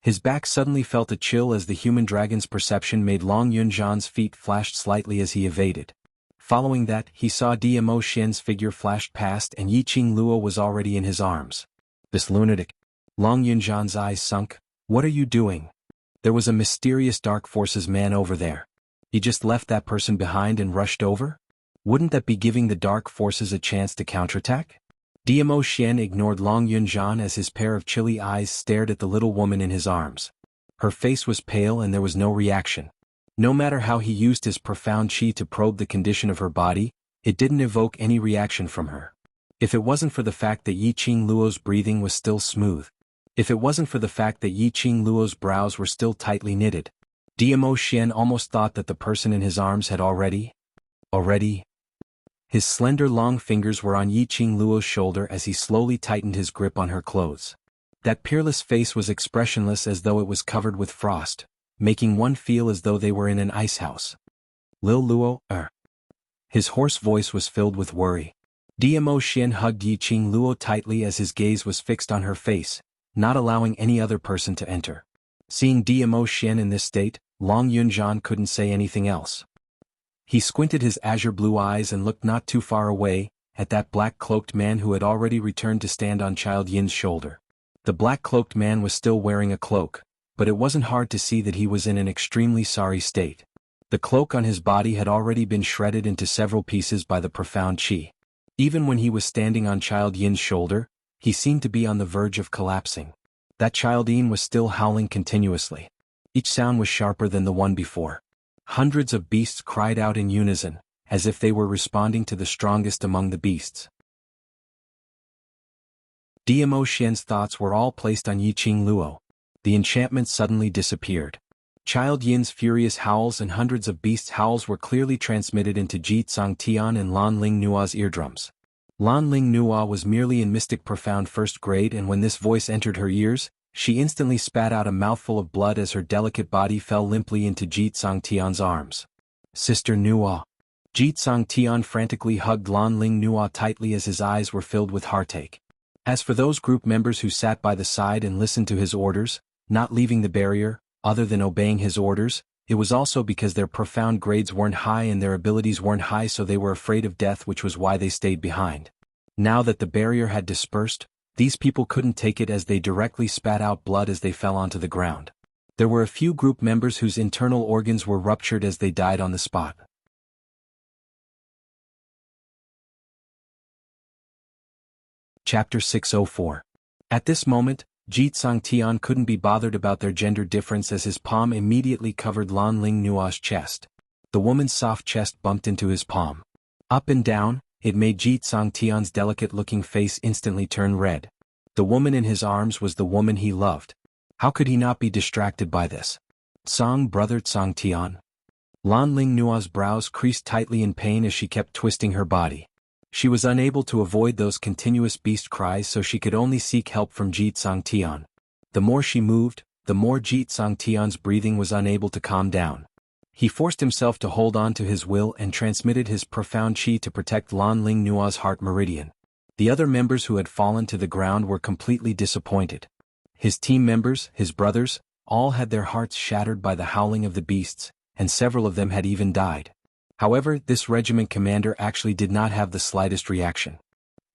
His back suddenly felt a chill as the human dragon's perception made Long Yunzhan's feet flashed slightly as he evaded. Following that, he saw Dmo Xian's figure flashed past and Yiqing Luo was already in his arms. This lunatic. Long Yunzhan's eyes sunk. What are you doing? There was a mysterious dark forces man over there. He just left that person behind and rushed over? Wouldn't that be giving the dark forces a chance to counterattack? Dmo Xian ignored Long Yunzhan as his pair of chilly eyes stared at the little woman in his arms. Her face was pale and there was no reaction. No matter how he used his profound qi to probe the condition of her body, it didn't evoke any reaction from her. If it wasn't for the fact that Yiqing Luo's breathing was still smooth. If it wasn't for the fact that Yiqing Luo's brows were still tightly knitted. Dmo Xian almost thought that the person in his arms had already. His slender long fingers were on Yiqing Luo's shoulder as he slowly tightened his grip on her clothes. That peerless face was expressionless as though it was covered with frost, making one feel as though they were in an ice house. Lil Luo, His hoarse voice was filled with worry. Dmo Xian hugged Yiqing Luo tightly as his gaze was fixed on her face, not allowing any other person to enter. Seeing Dmo Xian in this state, Long Yunzhan couldn't say anything else. He squinted his azure blue eyes and looked not too far away, at that black-cloaked man who had already returned to stand on Child Yin's shoulder. The black-cloaked man was still wearing a cloak, but it wasn't hard to see that he was in an extremely sorry state. The cloak on his body had already been shredded into several pieces by the profound qi. Even when he was standing on Child Yin's shoulder, he seemed to be on the verge of collapsing. That Child Yin was still howling continuously. Each sound was sharper than the one before. Hundreds of beasts cried out in unison, as if they were responding to the strongest among the beasts. Dmo Xian's thoughts were all placed on Yiqing Luo. The enchantment suddenly disappeared. Child Yin's furious howls and hundreds of beasts' howls were clearly transmitted into Ji Tsang Tian and Lan Ling Nua's eardrums. Lan Ling Nua was merely in Mystic Profound first grade, and when this voice entered her ears, she instantly spat out a mouthful of blood as her delicate body fell limply into Ji Tsang Tian's arms. Sister Nua. Ji Tsang Tian frantically hugged Lan Ling Nua tightly as his eyes were filled with heartache. As for those group members who sat by the side and listened to his orders, not leaving the barrier, other than obeying his orders, it was also because their profound grades weren't high and their abilities weren't high, so they were afraid of death, which was why they stayed behind. Now that the barrier had dispersed, these people couldn't take it as they directly spat out blood as they fell onto the ground. There were a few group members whose internal organs were ruptured as they died on the spot. Chapter 604. At this moment, Ji Tsang Tian couldn't be bothered about their gender difference as his palm immediately covered Lan Ling Nua's chest. The woman's soft chest bumped into his palm. Up and down, it made Ji Tsang Tian's delicate-looking face instantly turn red. The woman in his arms was the woman he loved. How could he not be distracted by this? Tsang brother Tsang Tian. Lan Ling Nua's brows creased tightly in pain as she kept twisting her body. She was unable to avoid those continuous beast cries, so she could only seek help from Ji Tsang Tian. The more she moved, the more Ji Tsang Tian's breathing was unable to calm down. He forced himself to hold on to his will and transmitted his profound qi to protect Lan Ling Nua's heart meridian. The other members who had fallen to the ground were completely disappointed. His team members, his brothers, all had their hearts shattered by the howling of the beasts, and several of them had even died. However, this regiment commander actually did not have the slightest reaction.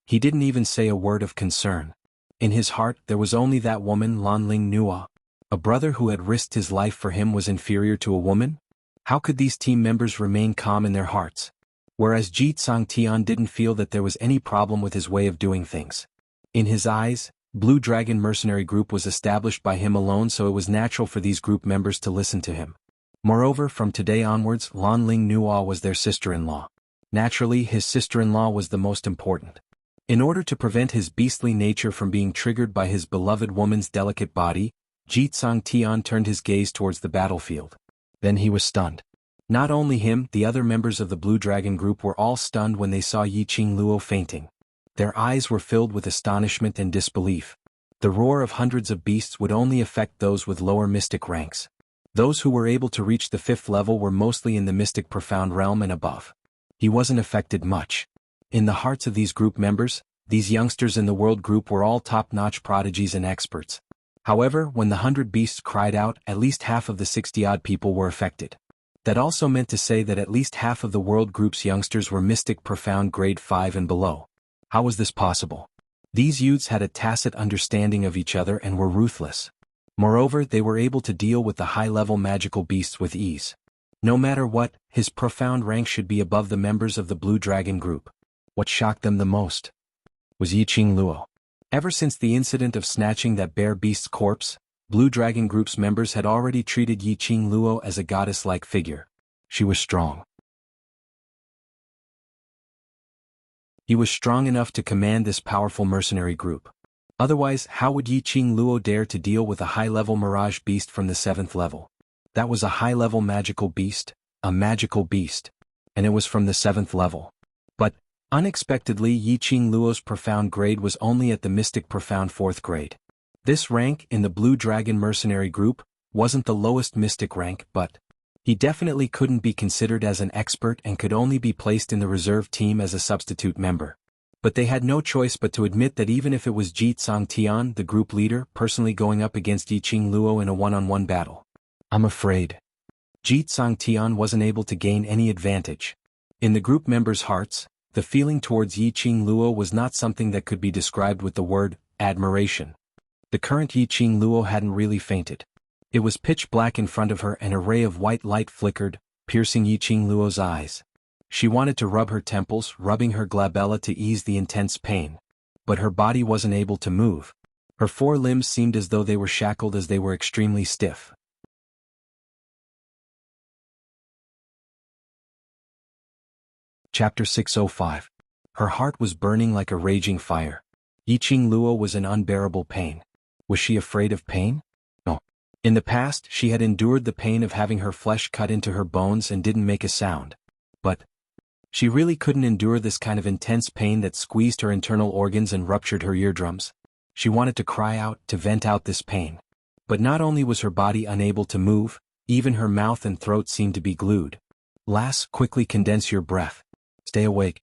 He didn't even say a word of concern. In his heart there was only that woman Lan Ling Nua. A brother who had risked his life for him was inferior to a woman? How could these team members remain calm in their hearts? Whereas Ji Tsang Tian didn't feel that there was any problem with his way of doing things. In his eyes, Blue Dragon Mercenary Group was established by him alone, so it was natural for these group members to listen to him. Moreover, from today onwards, Lan Ling Nua was their sister-in-law. Naturally, his sister-in-law was the most important. In order to prevent his beastly nature from being triggered by his beloved woman's delicate body, Ji Tsang Tian turned his gaze towards the battlefield. Then he was stunned. Not only him, the other members of the Blue Dragon Group were all stunned when they saw Yiqing Luo fainting. Their eyes were filled with astonishment and disbelief. The roar of hundreds of beasts would only affect those with lower mystic ranks. Those who were able to reach the 5th level were mostly in the Mystic Profound realm and above. He wasn't affected much. In the hearts of these group members, these youngsters in the world group were all top-notch prodigies and experts. However, when the 100 beasts cried out, at least half of the 60-odd people were affected. That also meant to say that at least half of the world group's youngsters were mystic profound grade 5 and below. How was this possible? These youths had a tacit understanding of each other and were ruthless. Moreover, they were able to deal with the high-level magical beasts with ease. No matter what, his profound rank should be above the members of the Blue Dragon group. What shocked them the most was Yiqing Luo. Ever since the incident of snatching that bear beast's corpse, Blue Dragon group's members had already treated Yiqing Luo as a goddess-like figure. She was strong. He was strong enough to command this powerful mercenary group. Otherwise, how would Yiqing Luo dare to deal with a high-level mirage beast from the 7th level? That was a high-level magical beast, and it was from the 7th level. But, unexpectedly, Yiqing Luo's profound grade was only at the mystic profound 4th grade. This rank in the Blue Dragon mercenary group wasn't the lowest mystic rank, but he definitely couldn't be considered as an expert and could only be placed in the reserve team as a substitute member. But they had no choice but to admit that even if it was Ji Tian, the group leader, personally going up against Yiqing Luo in a one-on-one battle, I'm afraid Ji Tian wasn't able to gain any advantage. In the group members' hearts, the feeling towards Yiqing Luo was not something that could be described with the word admiration. The current Yiqing Luo hadn't really fainted. It was pitch black in front of her and a ray of white light flickered, piercing Yiqing Luo's eyes. She wanted to rub her temples, rubbing her glabella to ease the intense pain. But her body wasn't able to move. Her 4 limbs seemed as though they were shackled as they were extremely stiff. Chapter 605. Her heart was burning like a raging fire. Yiqing Luo was in unbearable pain. Was she afraid of pain? No. In the past, she had endured the pain of having her flesh cut into her bones and didn't make a sound. But she really couldn't endure this kind of intense pain that squeezed her internal organs and ruptured her eardrums. She wanted to cry out, to vent out this pain. But not only was her body unable to move, even her mouth and throat seemed to be glued. Lass, quickly condense your breath. Stay awake.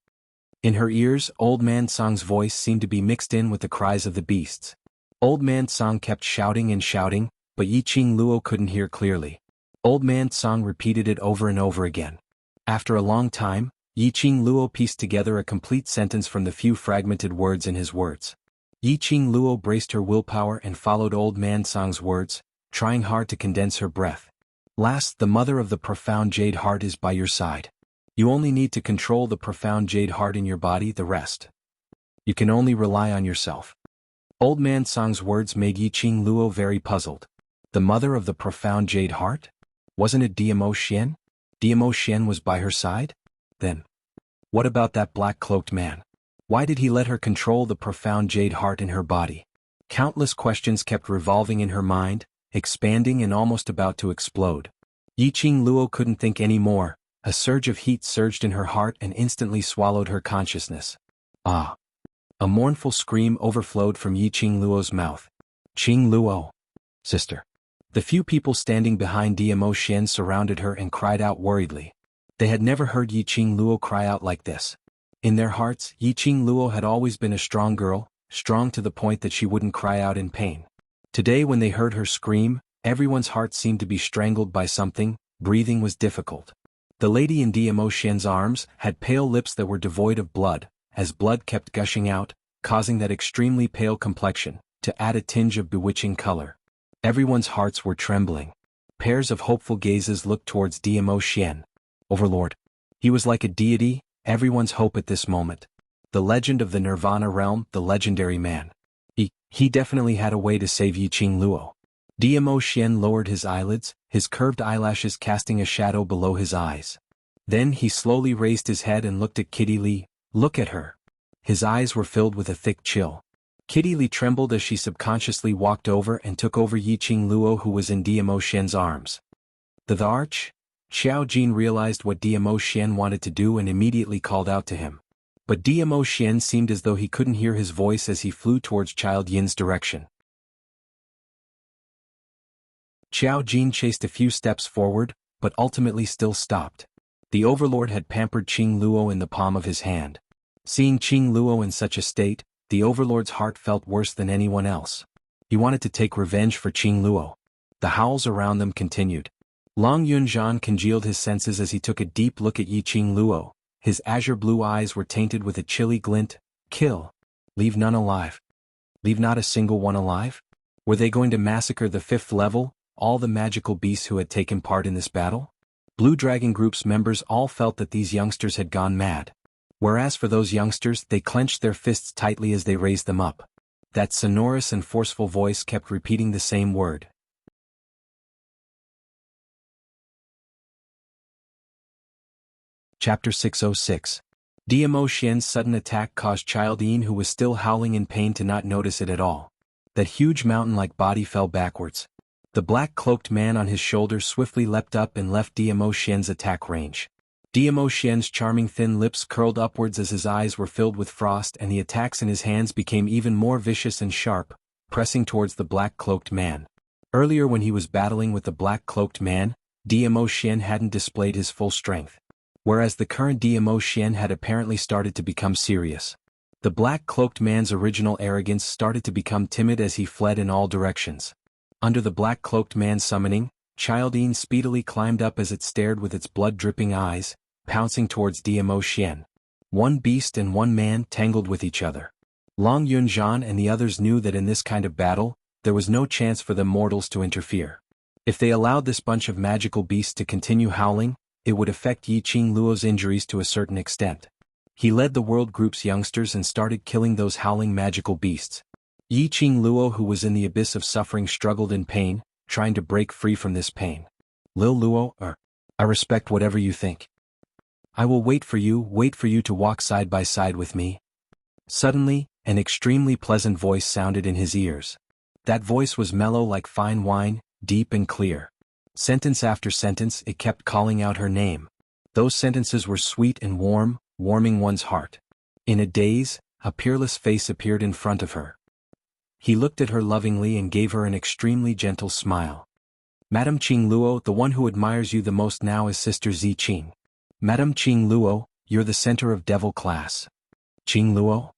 In her ears, Old Man Song's voice seemed to be mixed in with the cries of the beasts. Old Man Song kept shouting and shouting, but Yiqing Luo couldn't hear clearly. Old Man Song repeated it over and over again. After a long time, Yiqing Luo pieced together a complete sentence from the few fragmented words in his words. Yiqing Luo braced her willpower and followed Old Man Song's words, trying hard to condense her breath. Last, the mother of the profound jade heart is by your side. You only need to control the profound jade heart in your body, the rest. You can only rely on yourself. Old Man Song's words made Yiqing Luo very puzzled. The mother of the profound jade heart? Wasn't it Diamo Xian? Diamo Xian was by her side? Then, what about that black-cloaked man? Why did he let her control the profound jade heart in her body? Countless questions kept revolving in her mind, expanding and almost about to explode. Yiqing Luo couldn't think any more. A surge of heat surged in her heart and instantly swallowed her consciousness. Ah! A mournful scream overflowed from Yiqing Luo's mouth. Qing Luo! Sister! The few people standing behind Diamo Xian surrounded her and cried out worriedly. They had never heard Yiqing Luo cry out like this. In their hearts, Yiqing Luo had always been a strong girl, strong to the point that she wouldn't cry out in pain. Today when they heard her scream, everyone's heart seemed to be strangled by something, breathing was difficult. The lady in Diamo Xian's arms had pale lips that were devoid of blood, as blood kept gushing out, causing that extremely pale complexion to add a tinge of bewitching color. Everyone's hearts were trembling. Pairs of hopeful gazes looked towards Diamo Xian. Overlord. He was like a deity, everyone's hope at this moment. The legend of the Nirvana realm, the legendary man. He definitely had a way to save Yiqing Luo. Diamo Xian lowered his eyelids, his curved eyelashes casting a shadow below his eyes. Then he slowly raised his head and looked at Kitty Li. Look at her. His eyes were filled with a thick chill. Kitty Li trembled as she subconsciously walked over and took over Yiqing Luo who was in Diamo Xian's arms. The arch? Xiao Jin realized what Diamo Xian wanted to do and immediately called out to him. But Diamo Xian seemed as though he couldn't hear his voice as he flew towards Child Yin's direction. Xiao Jin chased a few steps forward, but ultimately still stopped. The overlord had pampered Qing Luo in the palm of his hand. Seeing Qing Luo in such a state, the overlord's heart felt worse than anyone else. He wanted to take revenge for Qing Luo. The howls around them continued. Long Yunzhan congealed his senses as he took a deep look at Yi Qing Luo. His azure blue eyes were tainted with a chilly glint. Kill. Leave none alive. Leave not a single one alive? Were they going to massacre the 5th level, all the magical beasts who had taken part in this battle? Blue Dragon Group's members all felt that these youngsters had gone mad. Whereas for those youngsters, they clenched their fists tightly as they raised them up. That sonorous and forceful voice kept repeating the same word. Chapter 606. Diamo Xian's sudden attack caused Childine, who was still howling in pain, to not notice it at all. That huge mountain-like body fell backwards. The black-cloaked man on his shoulder swiftly leapt up and left Diamo Xian's attack range. Diamo Xian's charming thin lips curled upwards as his eyes were filled with frost, and the attacks in his hands became even more vicious and sharp, pressing towards the black-cloaked man. Earlier, when he was battling with the black-cloaked man, Diamo Xian hadn't displayed his full strength. Whereas the current Diamo Xian had apparently started to become serious. The black-cloaked man's original arrogance started to become timid as he fled in all directions. Under the black-cloaked man's summoning, Childine speedily climbed up as it stared with its blood-dripping eyes, pouncing towards Diamo Xian. One beast and one man tangled with each other. Long Yunzhan and the others knew that in this kind of battle, there was no chance for them mortals to interfere. If they allowed this bunch of magical beasts to continue howling, it would affect Yi Qing Luo's injuries to a certain extent. He led the World Group's youngsters and started killing those howling magical beasts. Yi Qing Luo, who was in the abyss of suffering, struggled in pain, trying to break free from this pain. Lil Luo, I respect whatever you think. I will wait for you to walk side by side with me. Suddenly, an extremely pleasant voice sounded in his ears. That voice was mellow like fine wine, deep and clear. Sentence after sentence, it kept calling out her name. Those sentences were sweet and warm, warming one's heart. In a daze, a peerless face appeared in front of her. He looked at her lovingly and gave her an extremely gentle smile. Madame Qing Luo, the one who admires you the most now is Sister Zi Qing. Madame Qing Luo, you're the center of devil class. Qing Luo?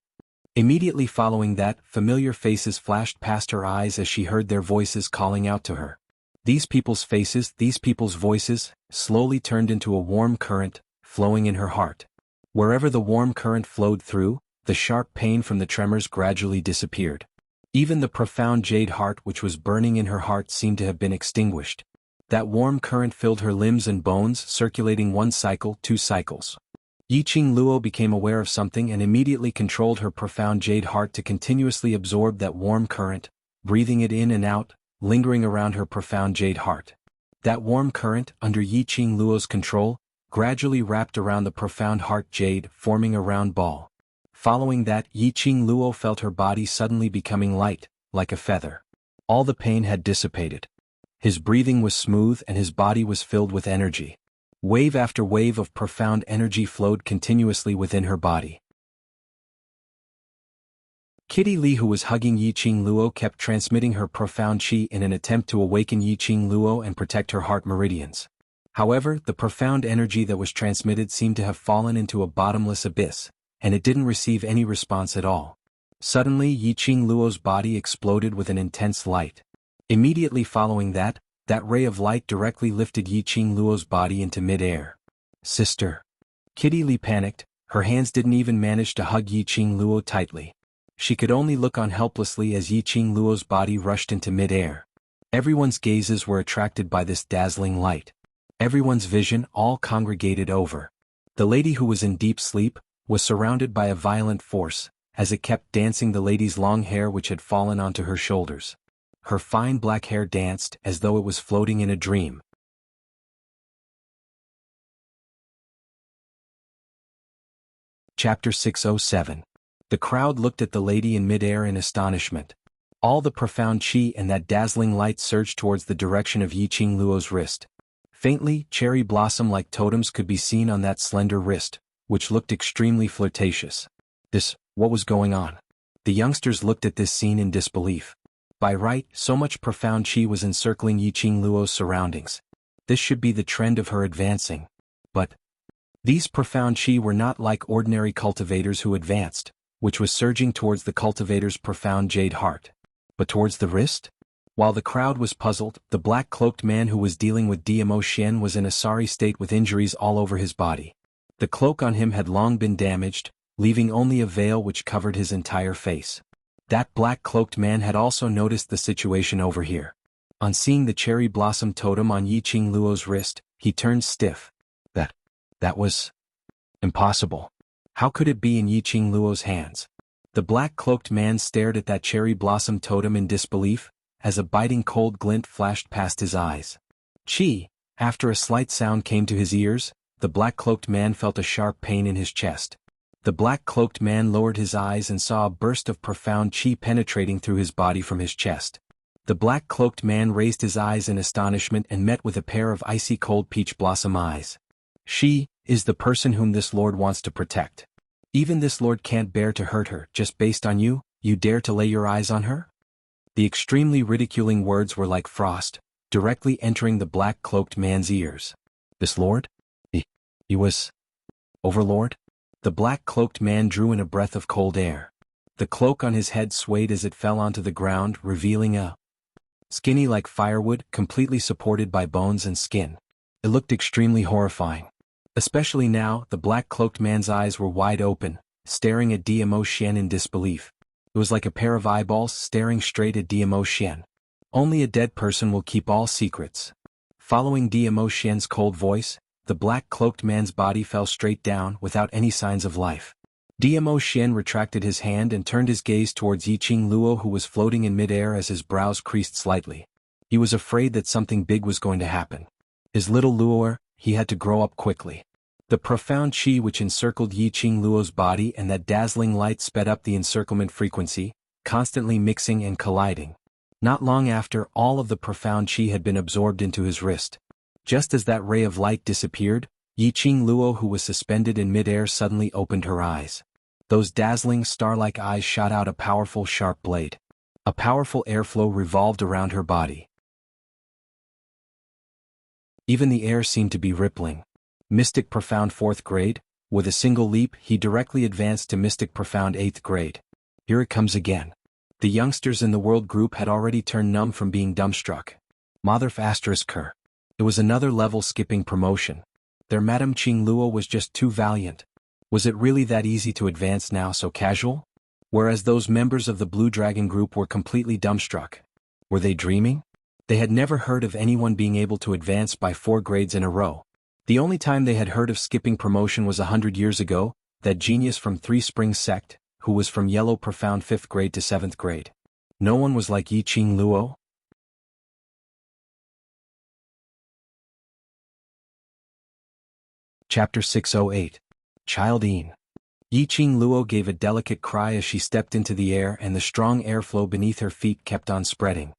Immediately following that, familiar faces flashed past her eyes as she heard their voices calling out to her. These people's faces, these people's voices, slowly turned into a warm current, flowing in her heart. Wherever the warm current flowed through, the sharp pain from the tremors gradually disappeared. Even the profound jade heart which was burning in her heart seemed to have been extinguished. That warm current filled her limbs and bones, circulating 1 cycle, 2 cycles. Yi Qing Luo became aware of something and immediately controlled her profound jade heart to continuously absorb that warm current, breathing it in and out, lingering around her profound jade heart. That warm current, under Yi Qing Luo's control, gradually wrapped around the profound heart jade, forming a round ball. Following that, Yi Qing Luo felt her body suddenly becoming light, like a feather. All the pain had dissipated. His breathing was smooth and his body was filled with energy. Wave after wave of profound energy flowed continuously within her body. Kitty Li, who was hugging Yi Qing Luo, kept transmitting her profound qi in an attempt to awaken Yi Qing Luo and protect her heart meridians. However, the profound energy that was transmitted seemed to have fallen into a bottomless abyss, and it didn't receive any response at all. Suddenly, Yi Qing Luo's body exploded with an intense light. Immediately following that ray of light directly lifted Yi Qing Luo's body into mid-air. Sister. Kitty Li panicked, her hands didn't even manage to hug Yi Qing Luo tightly. She could only look on helplessly as Yi Qing Luo's body rushed into mid-air. Everyone's gazes were attracted by this dazzling light. Everyone's vision all congregated over. The lady, who was in deep sleep, was surrounded by a violent force, as it kept dancing the lady's long hair which had fallen onto her shoulders. Her fine black hair danced as though it was floating in a dream. Chapter 607. The crowd looked at the lady in mid-air in astonishment. All the profound qi and that dazzling light surged towards the direction of Yi Qing Luo's wrist. Faintly, cherry blossom-like totems could be seen on that slender wrist, which looked extremely flirtatious. What was going on? The youngsters looked at this scene in disbelief. By right, so much profound qi was encircling Yi Qing Luo's surroundings. This should be the trend of her advancing. But these profound qi were not like ordinary cultivators who advanced, which was surging towards the cultivator's profound jade heart. But towards the wrist? While the crowd was puzzled, the black-cloaked man who was dealing with Diamo was in a sorry state with injuries all over his body. The cloak on him had long been damaged, leaving only a veil which covered his entire face. That black-cloaked man had also noticed the situation over here. On seeing the cherry blossom totem on Yiqing Luo's wrist, he turned stiff. That was impossible. How could it be in Yiqing Luo's hands? The black-cloaked man stared at that cherry blossom totem in disbelief, as a biting cold glint flashed past his eyes. Chi! After a slight sound came to his ears, the black-cloaked man felt a sharp pain in his chest. The black-cloaked man lowered his eyes and saw a burst of profound chi penetrating through his body from his chest. The black-cloaked man raised his eyes in astonishment and met with a pair of icy-cold peach blossom eyes. She is the person whom this lord wants to protect. Even this lord can't bear to hurt her just based on you dare to lay your eyes on her? The extremely ridiculing words were like frost, directly entering the black-cloaked man's ears. This lord? He was Overlord? The black-cloaked man drew in a breath of cold air. The cloak on his head swayed as it fell onto the ground, revealing a skinny like firewood, completely supported by bones and skin. It looked extremely horrifying. Especially now, the black-cloaked man's eyes were wide open, staring at Diamo in disbelief. It was like a pair of eyeballs staring straight at Diamo. Only a dead person will keep all secrets. Following Diamo's cold voice, the black-cloaked man's body fell straight down without any signs of life. Diamo retracted his hand and turned his gaze towards Yiqing Luo, who was floating in midair as his brows creased slightly. He was afraid that something big was going to happen. His little Luoer, he had to grow up quickly. The profound chi which encircled Yiqing Luo's body and that dazzling light sped up the encirclement frequency, constantly mixing and colliding. Not long after, all of the profound chi had been absorbed into his wrist. Just as that ray of light disappeared, Yiqing Luo, who was suspended in midair, suddenly opened her eyes. Those dazzling star-like eyes shot out a powerful sharp blade. A powerful airflow revolved around her body. Even the air seemed to be rippling. Mystic Profound 4th grade, with a single leap he directly advanced to Mystic Profound 8th grade. Here it comes again. The youngsters in the world group had already turned numb from being dumbstruck. Mother****. It was another level skipping promotion. Their Madame Qing Luo was just too valiant. Was it really that easy to advance now so casual? Whereas those members of the Blue Dragon group were completely dumbstruck. Were they dreaming? They had never heard of anyone being able to advance by 4 grades in a row. The only time they had heard of skipping promotion was 100 years ago, that genius from Three Springs sect, who was from Yellow Profound 5th grade to 7th grade. No one was like Yiqing Luo. Chapter 608. Child Yin. Yiqing Luo gave a delicate cry as she stepped into the air, and the strong airflow beneath her feet kept on spreading.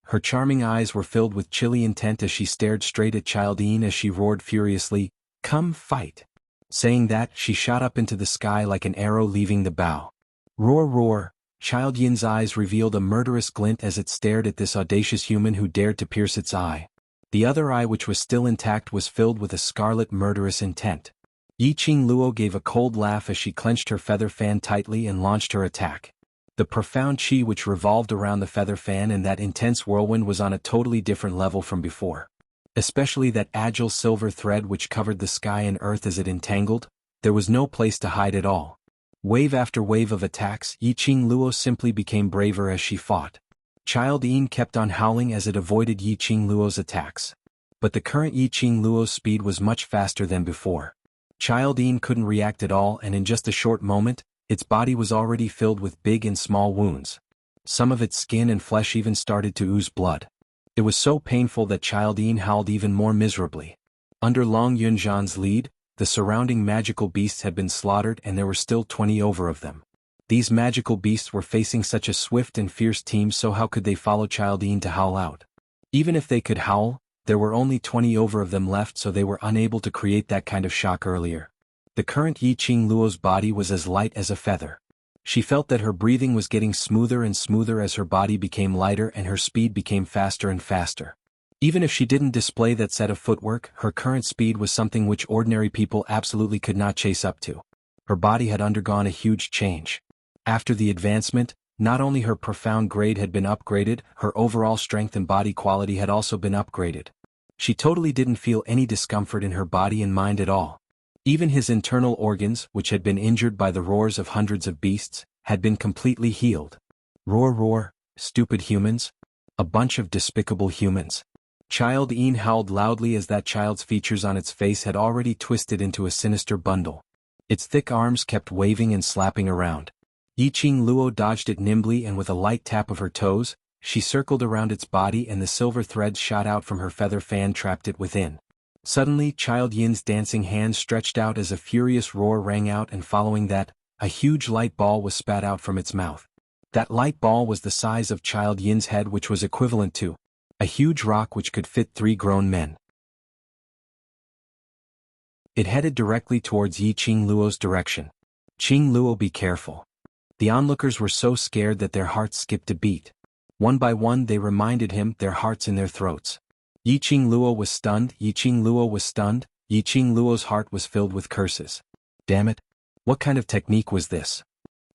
Her charming eyes were filled with chilly intent as she stared straight at Child Yin as she roared furiously, "Come fight!" Saying that, she shot up into the sky like an arrow leaving the bow. Roar, roar! Child Yin's eyes revealed a murderous glint as it stared at this audacious human who dared to pierce its eye. The other eye, which was still intact, was filled with a scarlet murderous intent. Yiqing Luo gave a cold laugh as she clenched her feather fan tightly and launched her attack. The profound chi which revolved around the feather fan and that intense whirlwind was on a totally different level from before. Especially that agile silver thread which covered the sky and earth as it entangled, there was no place to hide at all. Wave after wave of attacks, Yiqing Luo simply became braver as she fought. Child Yin kept on howling as it avoided Yiqing Luo's attacks. But the current Yiqing Luo's speed was much faster than before. Child Yin couldn't react at all, and in just a short moment, its body was already filled with big and small wounds. Some of its skin and flesh even started to ooze blood. It was so painful that Child Yin howled even more miserably. Under Long Yunzhan's lead, the surrounding magical beasts had been slaughtered, and there were still 20 over of them. These magical beasts were facing such a swift and fierce team, so how could they follow Child Yin to howl out? Even if they could howl, there were only 20 over of them left, so they were unable to create that kind of shock earlier. The current Yiqing Luo's body was as light as a feather. She felt that her breathing was getting smoother and smoother as her body became lighter and her speed became faster and faster. Even if she didn't display that set of footwork, her current speed was something which ordinary people absolutely could not chase up to. Her body had undergone a huge change. After the advancement, Not only her profound grade had been upgraded, her overall strength and body quality had also been upgraded. She totally didn't feel any discomfort in her body and mind at all. Even his internal organs, which had been injured by the roars of hundreds of beasts, had been completely healed. Roar roar, stupid humans. A bunch of despicable humans. Child Ian howled loudly as that child's features on its face had already twisted into a sinister bundle. Its thick arms kept waving and slapping around. Yiqing Luo dodged it nimbly, and with a light tap of her toes, she circled around its body and the silver threads shot out from her feather fan trapped it within. Suddenly Child Yin's dancing hands stretched out as a furious roar rang out, and following that, a huge light ball was spat out from its mouth. That light ball was the size of Child Yin's head, which was equivalent to a huge rock which could fit 3 grown men. It headed directly towards Yiqing Luo's direction. Qing Luo, be careful. The onlookers were so scared that their hearts skipped a beat. One by one they reminded him, their hearts in their throats. Yiqing Luo was stunned, Yiqing Luo was stunned, Yiqing Luo's heart was filled with curses. Damn it! What kind of technique was this?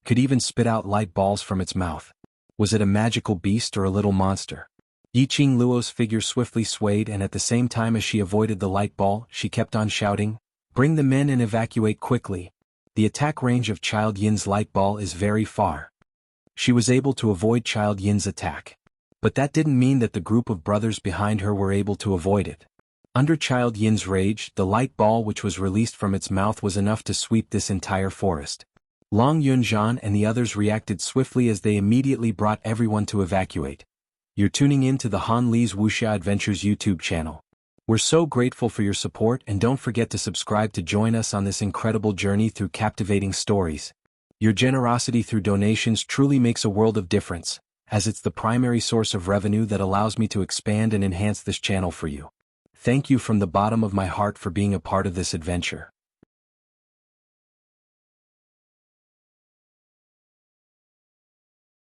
Could even spit out light balls from its mouth. Was it a magical beast or a little monster? Yiqing Luo's figure swiftly swayed, and at the same time as she avoided the light ball, she kept on shouting, "Bring the men and evacuate quickly. The attack range of Child Yin's light ball is very far." She was able to avoid Child Yin's attack. But that didn't mean that the group of brothers behind her were able to avoid it. Under Child Yin's rage, the light ball which was released from its mouth was enough to sweep this entire forest. Long Yunzhan and the others reacted swiftly as they immediately brought everyone to evacuate. You're tuning in to the Han Li's Wuxia Adventures YouTube channel. We're so grateful for your support, and don't forget to subscribe to join us on this incredible journey through captivating stories. Your generosity through donations truly makes a world of difference, as it's the primary source of revenue that allows me to expand and enhance this channel for you. Thank you from the bottom of my heart for being a part of this adventure.